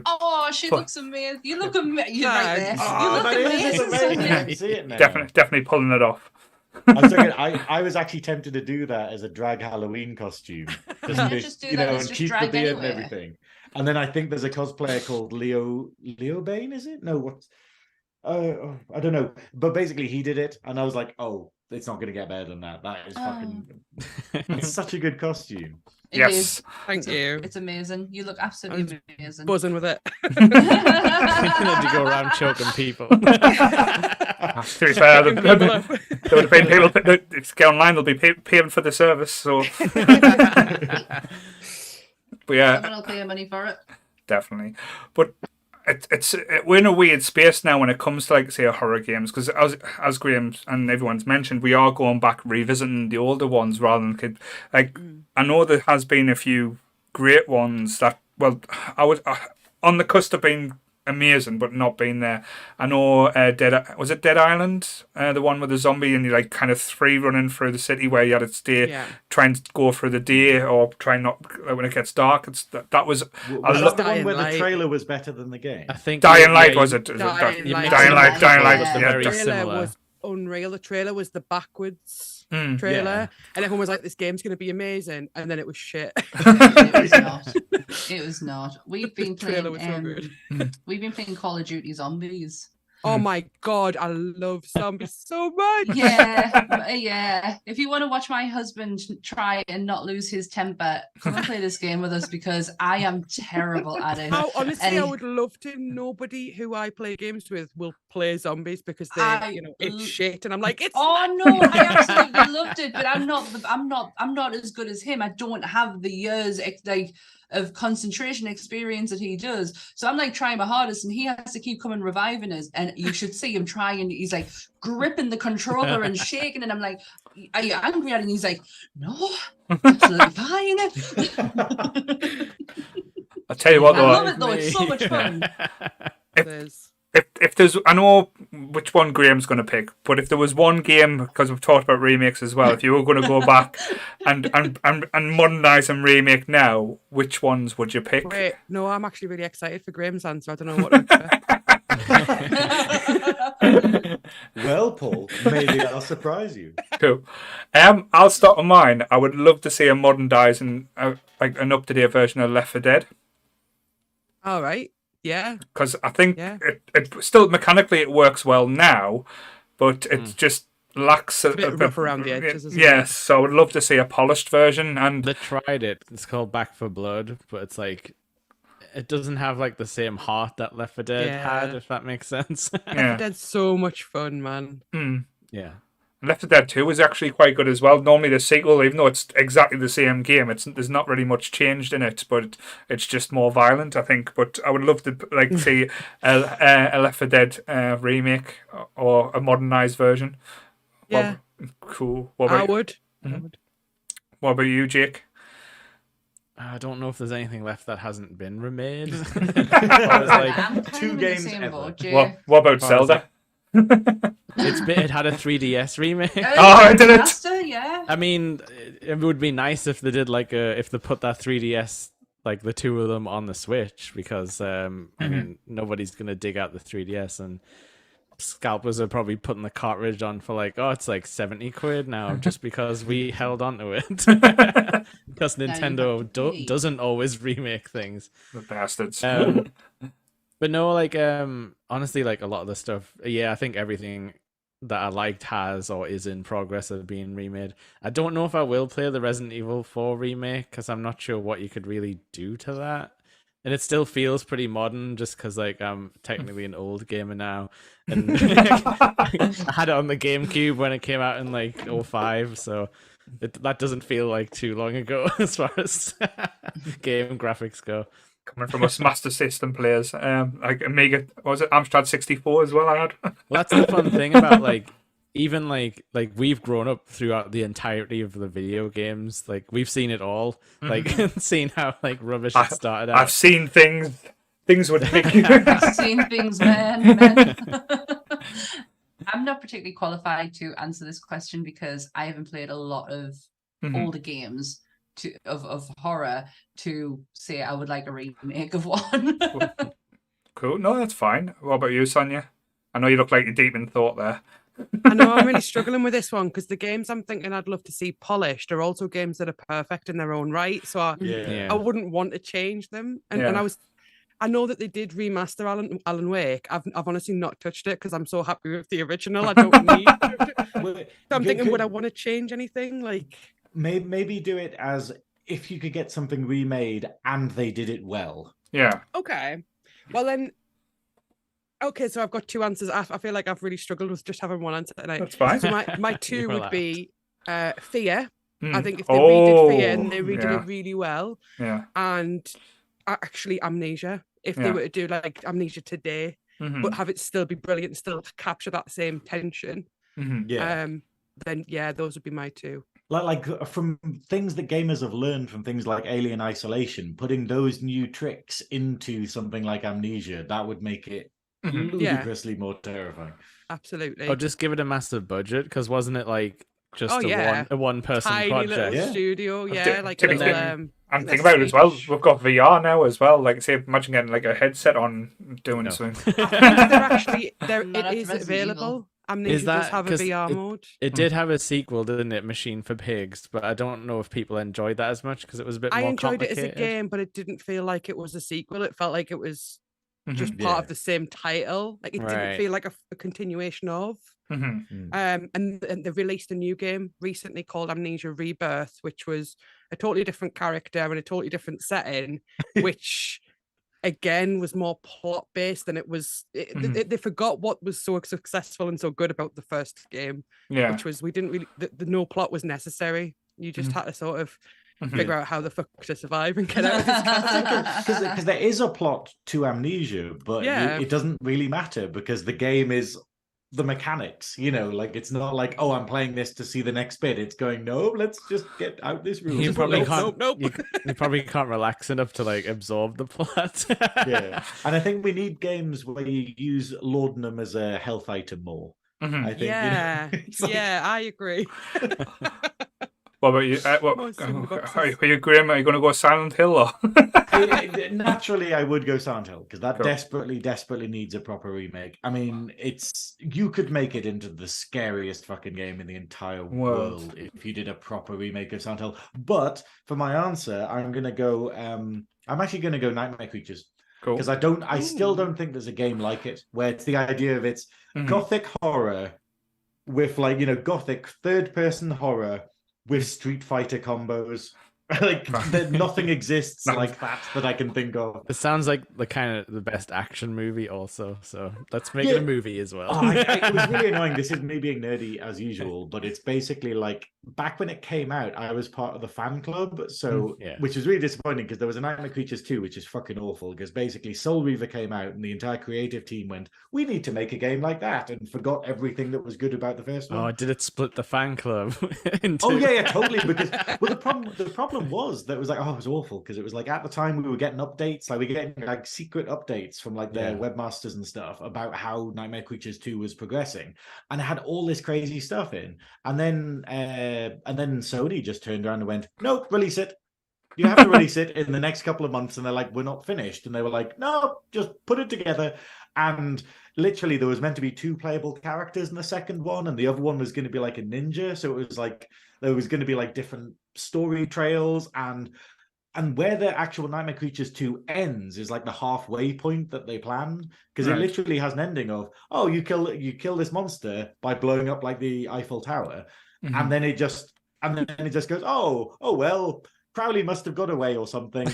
Oh, she looks amazing. You look amazing. You're right there. Thanks. You look that is amazing, amazing. I Sonia. can see it now. Definitely pulling it off. I was actually tempted to do that as a drag Halloween costume, Just do that as and just keep the drag beard and anywhere. everything. And then I think there's a cosplayer called Leo Bain, is it? No, what? I don't know. But basically, he did it, and I was like, oh, it's not going to get better than that. That is fucking. It's such a good costume. It Yes. is. Thank you. It's amazing. You look absolutely amazing. Buzzing with it. To go around choking people. To be fair, Choking people up. there would have been people. If you go online, they'll be paying for the service. So, but yeah, Someone will pay money for it. definitely. But we're in a weird space now when it comes to, like, say, horror games, because as Graham and everyone's mentioned, we are going back revisiting the older ones rather than I know there has been a few great ones that, well, I was on the cusp of being amazing, but not being there. I know was it Dead Island, the one with the zombie and you like kind of three running through the city where you had to stay, Yeah. try and go through the day or try not when it gets dark. That was Was that the one Dying where Light. the trailer was better than the game? I think Dying Light, yeah, was it? Dying Dying Light. Light. Dying Light. Yeah. was Yeah, very The trailer similar. was unreal. The trailer was the backwards Mm, trailer, yeah. and everyone was like, "This game's going to be amazing," and then it was shit. It was not. It was not. We've been The trailer playing. was so good. We've been playing Call of Duty Zombies. Oh my god, I love zombies so much. Yeah. If you want to watch my husband try and not lose his temper, come and play this game with us because I am terrible at it. How honestly, I And- would love to. Nobody who I play games with will play zombies because they, I it's l- shit, and I'm like, it's. Oh no, I absolutely loved it, but I'm not as good as him. I don't have the years of concentration experience that he does. So I'm like trying my hardest, and he has to keep coming reviving us. And you should see him trying. He's like gripping the controller and shaking, and I'm like, "Are you angry at it?" And he's like, "No, absolutely fine." I'll tell you what I though. love it though. It's so much fun. There's- If there's, I know which one Graham's going to pick, but if there was one game, because we've talked about remakes as well, if you were going to go back and modernise and remake now, which ones would you pick? Wait, no, I'm actually really excited for Graham's answer. I don't know what. To Well, Paul, maybe that'll surprise you. Cool. I'll start with mine. I would love to see a modernised and like an up-to-date version of Left 4 Dead, All right. Yeah. because I think Yeah. it still mechanically it works well now, but it just lacks a bit rough around the edges, isn't it? Yes, so I would love to see a polished version. And They tried it. It's called Back for Blood, but it's like it doesn't have like the same heart that Left 4 Dead had, Yeah. if that makes sense. yeah. That's so much fun, man. Yeah. Left 4 Dead 2 was actually quite good as well. Normally the sequel, even though it's exactly the same game, there's not really much changed in it, but it's just more violent, I think. But I would love to see a Left 4 Dead remake or a modernized version. Yeah, Cool. What I about, would. what about you, Jake? I don't know if there's anything left that hasn't been remade. Or it's I'm like kind of two in the games same ever. boat, Jay. What about Oh, Zelda? it had a 3DS remake. Oh, I did it. Master, yeah. I mean, it would be nice if they did if they put that 3DS, like the two of them on the Switch, because I mean, nobody's gonna dig out the 3DS, and scalpers are probably putting the cartridge on for like, oh, it's like 70 quid now just because we held on to it. Because Now you Nintendo have to pay. doesn't always remake things. The bastards. But no, like honestly, like a lot of the stuff, yeah, I think everything that I liked has or is in progress of being remade. I don't know if I will play the Resident Evil 4 remake because I'm not sure what you could really do to that. And it still feels pretty modern just because like I'm technically an old gamer now. And I had it on the GameCube when it came out in like 05, so that doesn't feel like too long ago as far as game graphics go. Coming from us Master System players, like Amiga, what was it Amstrad 64 as well? I had. Well, that's the fun thing about like even like we've grown up throughout the entirety of the video games. Like we've seen it all. Like seen how like rubbish it started out. I've seen things would make you. I've seen things, man. I'm not particularly qualified to answer this question because I haven't played a lot of older games of horror to say I would like a remake of one. Cool. No, that's fine. What about you, Sonia? I know you look like you're deep in thought there. I know I'm really struggling with this one because the games I'm thinking I'd love to see polished are also games that are perfect in their own right. So I wouldn't want to change them. And I know that they did remaster Alan Wake. I've honestly not touched it because I'm so happy with the original. I don't need. So I'm thinking, would I want to change anything? Like maybe do it as if you could get something remade and they did it well. Yeah. Okay. Well then. Okay, so I've got two answers. I feel like I've really struggled with just having one answer tonight. That's fine. So my two would be Fear. I think if they Oh, redid Fear and they redid it really well. Yeah. And actually Amnesia, if they were to do like Amnesia today, but have it still be brilliant and still capture that same tension. Then those would be my two. Like from things that gamers have learned from things like Alien Isolation, putting those new tricks into something like Amnesia, that would make it ludicrously more terrifying. Absolutely. Or just give it a massive budget, because wasn't it like just a one person tiny project? Little studio, like and think about it as well. We've got VR now as well. Like, say, imagine getting like a headset on doing something. It is available. Amnesia does have a VR mode. It did have a sequel, didn't it? Machine for Pigs, but I don't know if people enjoyed that as much because it was a bit more complicated. I enjoyed it as a game, but it didn't feel like it was a sequel. It felt like it was just part of the same title. Like it didn't feel like a continuation of. And they released a new game recently called Amnesia Rebirth, which was a totally different character and a totally different setting, which again was more plot based than it was. They forgot what was so successful and so good about the first game, which was we didn't really the no plot was necessary. You just had to sort of figure out how the fuck to survive and get out of this castle. Because there is a plot to Amnesia, but it doesn't really matter because the game is the mechanics, like it's not like, oh, I'm playing this to see the next bit. It's going, no, let's just get out this room. You probably you probably can't relax enough to like absorb the plot. And I think we need games where you use laudanum as a health item more. I think I agree. What about you? Are you, Graham? Are you going to go Silent Hill? Or? Naturally, I would go Silent Hill because that desperately needs a proper remake. I mean, you could make it into the scariest fucking game in the entire world if you did a proper remake of Silent Hill. But for my answer, I'm going to go. I'm actually going to go Nightmare Creatures. Cool. Because I still don't think there's a game like it where it's the idea of it's gothic horror with gothic third-person horror with Street Fighter combos. Like nothing exists like that I can think of. It sounds like the best action movie also, so let's make it a movie as well. It was really annoying. This is me being nerdy as usual, but it's basically like back when it came out, I was part of the fan club, so which was really disappointing because there was a Nightmare Creatures 2, which is fucking awful because basically Soul Reaver came out and the entire creative team went, we need to make a game like that, and forgot everything that was good about the first one. Oh, did it split the fan club into... Oh yeah, totally. Because the problem was that it was like, it was awful because it was like at the time we were getting updates, like we were getting like secret updates from like their webmasters and stuff about how Nightmare Creatures 2 was progressing, and it had all this crazy stuff in, and then Sony just turned around and went, nope, release it. You have to release it in the next couple of months, and they're like, we're not finished, and they were like, no, just put it together. And literally there was meant to be 2 playable characters in the second one, and the other one was going to be like a ninja, so it was like there was going to be like different story trails, and where the actual Nightmare Creatures 2 ends is like the halfway point that they planned, because it literally has an ending of, oh, you kill this monster by blowing up like the Eiffel Tower, and then it just goes, oh well, Crowley must have got away or something,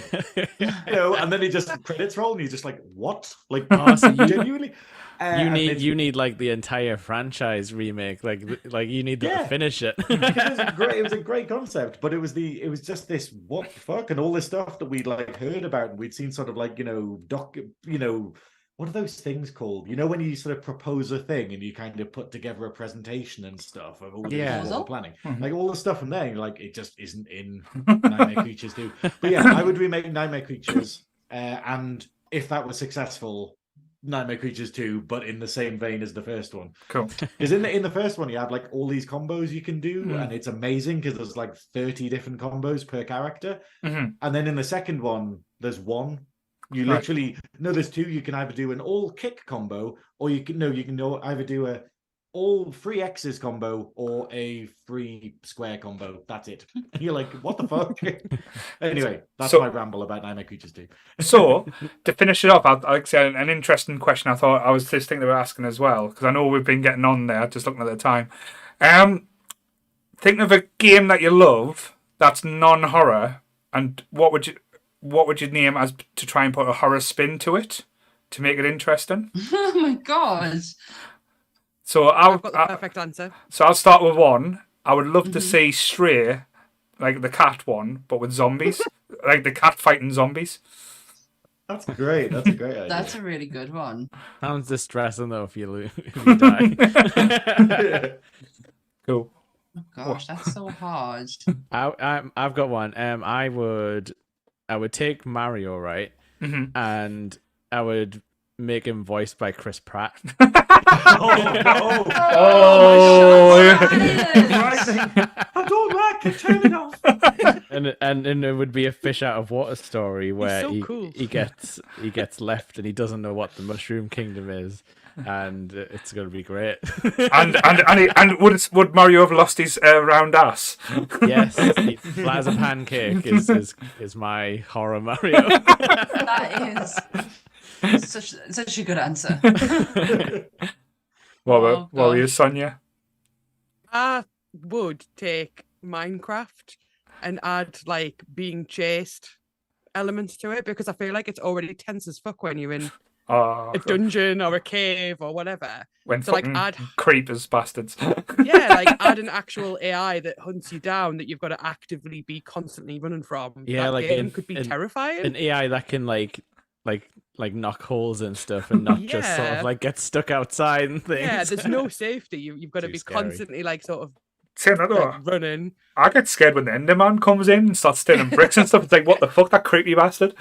and then it just credits roll, and you're just like, what? Like, so genuinely. You need like the entire franchise remake, like you need to finish it. It was a great concept, but it was just this what the fuck, and all this stuff that we'd like heard about, and we'd seen sort of like what are those things called? When you sort of propose a thing and you kind of put together a presentation and stuff of all the planning, like all the stuff from there, you're like, it just isn't in Nightmare Creatures 2. But yeah, I would remake Nightmare Creatures, and if that was successful, Nightmare Creatures 2, but in the same vein as the first one. Cool. Because in the first one, you have like all these combos you can do, and it's amazing because there's like 30 different combos per character. And then in the second one, there's one. You literally there's 2. You can either do an all kick combo, or you can either do a all 3 X's combo or a 3 square combo. That's it. And you're like, what the fuck? Anyway, that's my ramble about Nightmare Creatures 2. So, to finish it off, I'll say an interesting question I was just thinking about asking as well, because I know we've been getting on there, just looking at the time. Think of a game that you love that's non-horror, and what would you name as to try and put a horror spin to it to make it interesting? Oh my god. So I've got the perfect answer. So I'll start with one. I would love to see Stray, like the cat one, but with zombies, like the cat fighting zombies. That's great. That's a great idea. That's a really good one. Sounds distressing though if you die. Cool. Oh gosh, that's so hard. I've got one. I would take Mario, right? Mm-hmm. And I would make him voiced by Chris Pratt. I don't like it. Turn it off. and it would be a fish out of water story where so cool. he gets left and he doesn't know what the Mushroom Kingdom is, and it's gonna be great. and would Mario have lost his round ass? Yes, flat as a pancake is my horror Mario. That is such a good answer. What were you, Sonia? I would take Minecraft and add like being chased elements to it, because I feel like it's already tense as fuck when you're in a dungeon or a cave or whatever. When so like add creepers bastards. Yeah, like add an actual AI that hunts you down that you've got to actively be constantly running from. Yeah, that like game could be terrifying. An AI that can like knock holes and stuff and not just sort of like get stuck outside and things. Yeah, there's no safety. You've got to be scary. Constantly like sort of like, running. I get scared when the Enderman comes in and starts stealing bricks and stuff. It's like, what the fuck, that creepy bastard.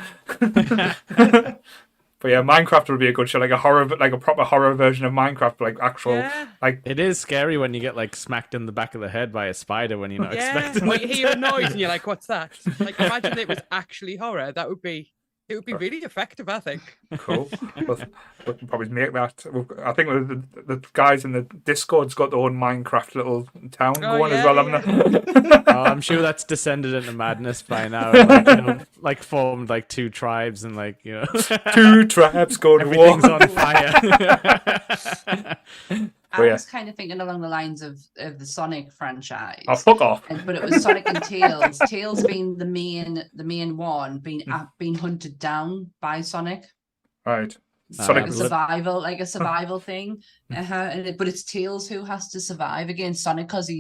But yeah, Minecraft would be a good show, like a proper horror version of Minecraft, like actual, like. It is scary when you get like smacked in the back of the head by a spider when you're not expecting or it. you hear a noise and you're like, "What's that?" Like, imagine it was actually horror. It would be really effective, I think. Cool. We can probably make that. I think the guys in the Discord's got their own Minecraft little town going as well, haven't they? I'm sure that's descended into madness by now. Like formed like 2 tribes and like 2 tribes going to war. Everything's on fire. I was kind of thinking along the lines of the Sonic franchise. Oh, fuck off! But it was Sonic and Tails. Tails being the main one, being hunted down by Sonic. Right. Sonic a survival thing. But it's Tails who has to survive against Sonic because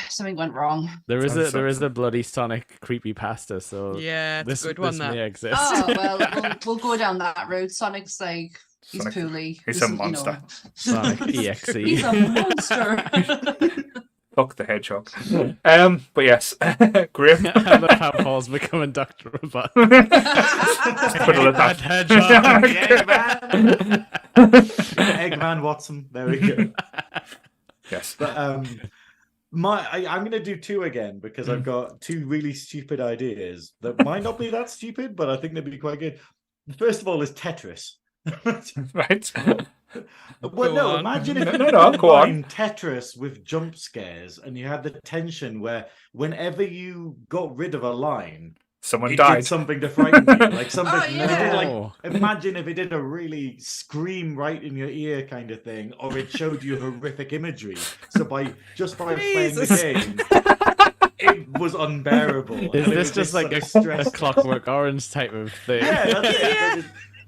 something went wrong. There is a bloody Sonic creepypasta, so it's a good one. That may exist. Oh well, we'll go down that road. Sonic's like. He's poorly. He's a monster. Sonic EXE. He's a monster. Fuck the hedgehog. But yes, Graham. I love how Paul's becoming Dr. Robot. That hedgehog. Eggman Watson. There we go. Yes. But I'm going to do 2 again because I've got 2 really stupid ideas that might not be that stupid, but I think they'd be quite good. The first of all is Tetris. Right. Well, no, imagine if you combined Tetris with jump scares and you had the tension where whenever you got rid of a line, someone died. Did something to frighten you. Like something imagine if it did a really scream right in your ear kind of thing, or it showed you horrific imagery. So by playing the game, it was unbearable. Is this just like a Clockwork Orange type of thing? Yeah, that's it.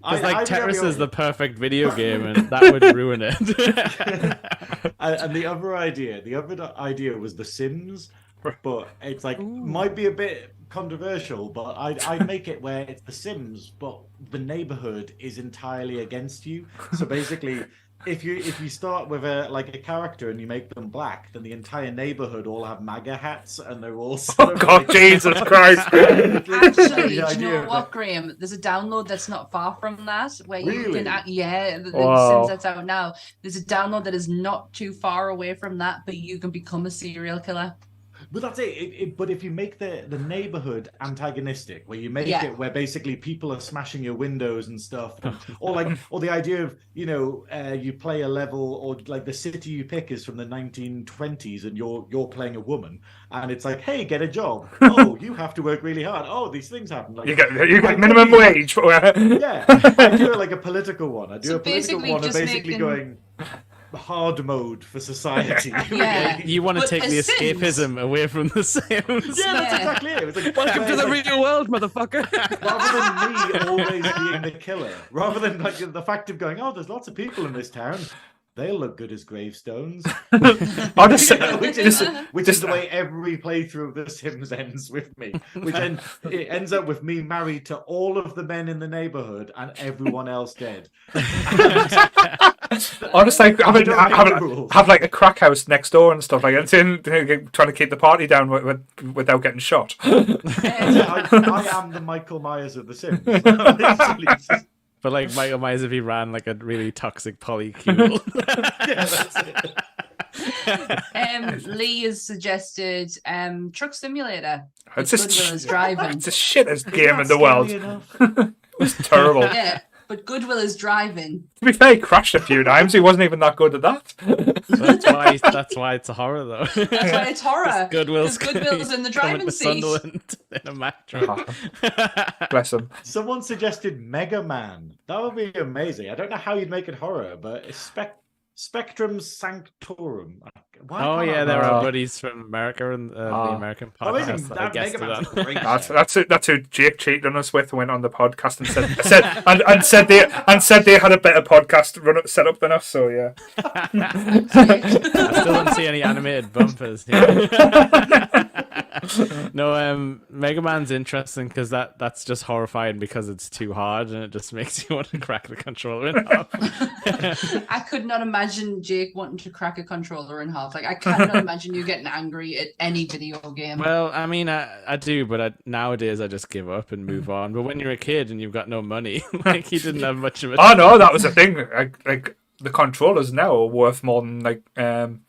It's like Tetris is the perfect video game, and that would ruin it. And the other idea was The Sims, but it's like might be a bit controversial, but I'd make it where it's The Sims, but the neighborhood is entirely against you. So basically, if you start with a character and you make them black, then the entire neighborhood all have MAGA hats and they're all Jesus Christ. Actually, do you know what, Graham? There's a download that's not far from that where you can the Sims that's out now. There's a download that is not too far away from that, but you can become a serial killer. But that's it. But if you make the neighborhood antagonistic, where you make it where basically people are smashing your windows and stuff, or the idea of you play a level, or like the city you pick is from the 1920s and you're playing a woman, and it's like, hey, get a job. Oh, you have to work really hard. Oh, these things happen. Like, you get minimum wage. Yeah, I do like a political one. I do So a political basically one of just basically making- going hard mode for society. Yeah. You want to But take the as Sims- escapism away from the Sims. Yeah, that's Yeah. exactly it. It was like, Welcome to the like, real world, motherfucker. rather than me always being the killer, rather than like the fact of going, oh, there's lots of people in this town. They'll look good as gravestones. I'll just which is the way every playthrough of The Sims ends with me. It ends up with me married to all of the men in the neighborhood and everyone else dead. I'll just like I don't make the rules. have like a crack house next door and stuff like that, trying to keep the party down without getting shot. I am the Michael Myers of The Sims. Literally just- But like Michael Myers, if he ran like a really toxic polycule. yeah, that's it. Lee has suggested Truck Simulator. It's With just Goodwill is driving. It's the shittest game in That's the world. scary enough. It's terrible. Yeah, but Goodwill is driving. To be fair, he crashed a few times. He wasn't even that good at that. That's why it's a horror though. That's why it's horror. Goodwill's Goodwill's in the coming driving to seat. Sunderland in a Mack truck. Bless him. Someone suggested Mega Man. That would be amazing. I don't know how you'd make it horror, but it's Spectrum Sanctorum. Why Oh can't I yeah, there remember? are buddies from America and the American Amazing. podcast that I That guessed Mega it Man's on. a great That's it. That's who Jake cheated on us with. Went on the podcast and said they had a better podcast set up than us. So yeah. I still don't see any animated bumpers here. No, Mega Man's interesting because that's just horrifying because it's too hard and it just makes you want to crack the controller in half. I could not imagine Jake wanting to crack a controller in half. Like I cannot imagine you getting angry at any video game. Well, I mean, I do, but nowadays I just give up and move on. But when you're a kid and you've got no money, like you didn't have much of it. Oh no, that was the thing. Like the controllers now are worth more than like the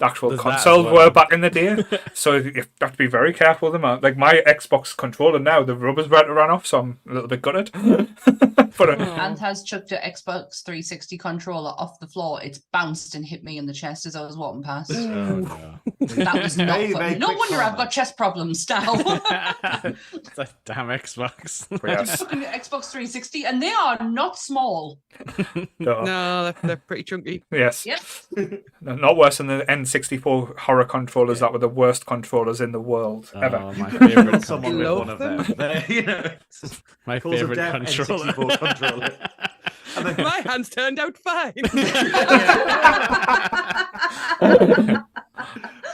actual There's that as consoles well. were back in the day. So you have to be very careful with them. Like my Xbox controller now, the rubber's about to run off, so I'm a little bit gutted. But And has chucked an Xbox 360 controller off the floor. It's bounced and hit me in the chest as I was walking past. Oh, no. That was not Very, fun. very No quick wonder I've comment. got chest problems now. It's like, damn Xbox. yes, Fucking Xbox 360, and they are not small. no, No, they're pretty chunky. yes, Yep. No, not worse than the N64 horror controllers. That were the worst controllers in the world ever. Oh, my favorite Someone with Love one of them. them. It's My cause of favorite death, controller. N64 controller. And then, My hands turned out fine.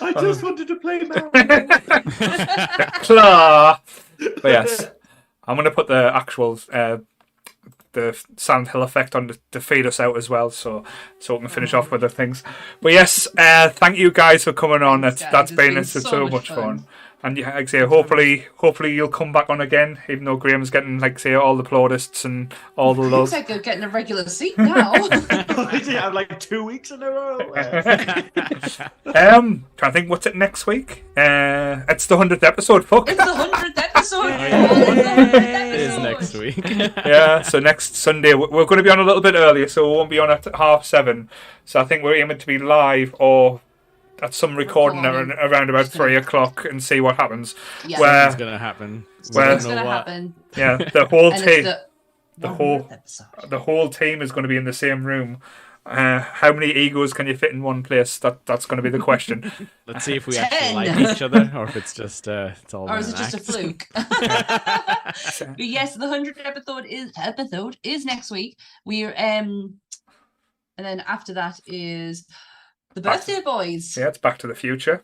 I just wanted to play Mario. Claw. But yes, I'm going to put the actual the Silent Hill effect on to fade us out as well, so we can finish off with the things. But yes, thank you guys for coming on. Thanks, That's guys. been It's so, been so much much fun. fun. And yeah, like I say, hopefully you'll come back on again, even though Graham's getting like say all the plaudits and all the love. Looks like they're getting a regular seat now. I have like 2 weeks in a row. Trying to think what's it next week. It's the 100th episode. Fuck. It's the 100th episode. It is next week. Yeah, so next Sunday we're going to be on a little bit earlier, so we won't be on at 7:30. So I think we're aiming to be live or at some recording around about 3 o'clock and see what happens. Yeah. Where It's gonna happen. We Well- don't What's know going to what. happen? yeah, the whole And team, it's the 100th whole episode. the whole team is going to be in the same room. How many egos can you fit in one place? That's going to be the question. Let's see if we 10. actually like each other, or if it's just it's all. Or is an it just a act. fluke? But yes, the 100th episode is next week. We're and then after that is the Birthday Boys. Yeah, it's Back to the Future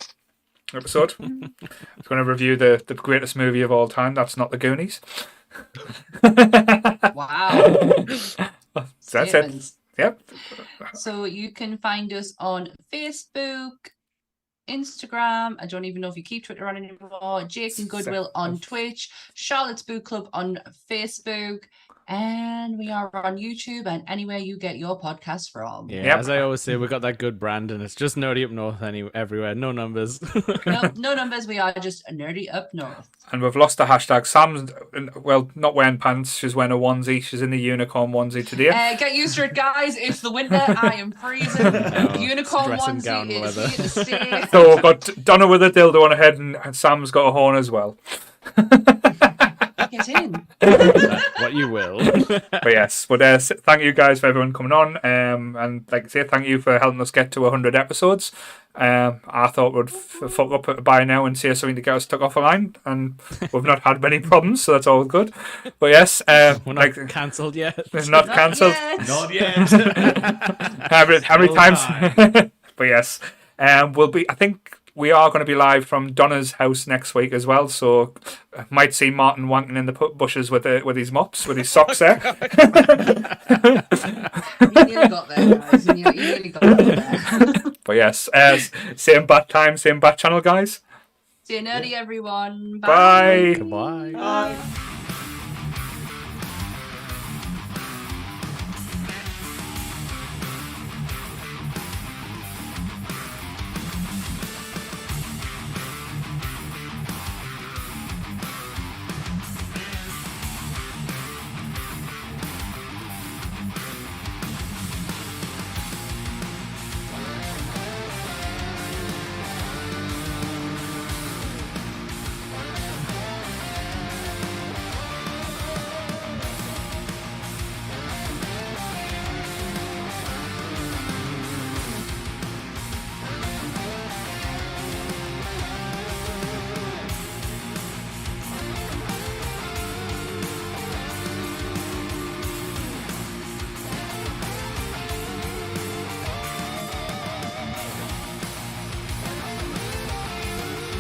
episode. It's going to review the greatest movie of all time. That's not the Goonies. Wow. That's it. Statements. Yep. So you can find us on Facebook, Instagram. I don't even know if you keep Twitter on anymore. Jake and Goodwill on Twitch. Charlotte's Book Club on Facebook. And we are on YouTube and anywhere you get your podcast from. Yeah, Yep. as I always say, we got that good brand, and it's just Nerdy Up North everywhere. No numbers. No numbers. We are just Nerdy Up North. And we've lost the hashtag. Sam's, well, not wearing pants. She's wearing a onesie. She's in the unicorn onesie today. Get used to it, guys. It's the winter. I am freezing. Unicorn dressing gown onesie is weather. here to stay. So we've got Donna with a dildo on her head, and Sam's got a horn as well. Get in. What you will. But yes, but thank you guys for everyone coming on, and like I say, thank you for helping us get to 100 episodes. I thought we'd fuck up by now and say something to get us stuck off a line, and we've not had many problems, so that's all good. But yes, We're not like cancelled yet. it's not cancelled. yet. Not yet. How many Still times? time. But yes, we'll be. I think we are going to be live from Donna's house next week as well, so might see Martin wanking in the bushes with his mops, with his socks there. You nearly got there, guys. You nearly got there. But yes, same bat time, same bat channel, guys. See you nerdy, everyone. Bye. Goodbye. Bye.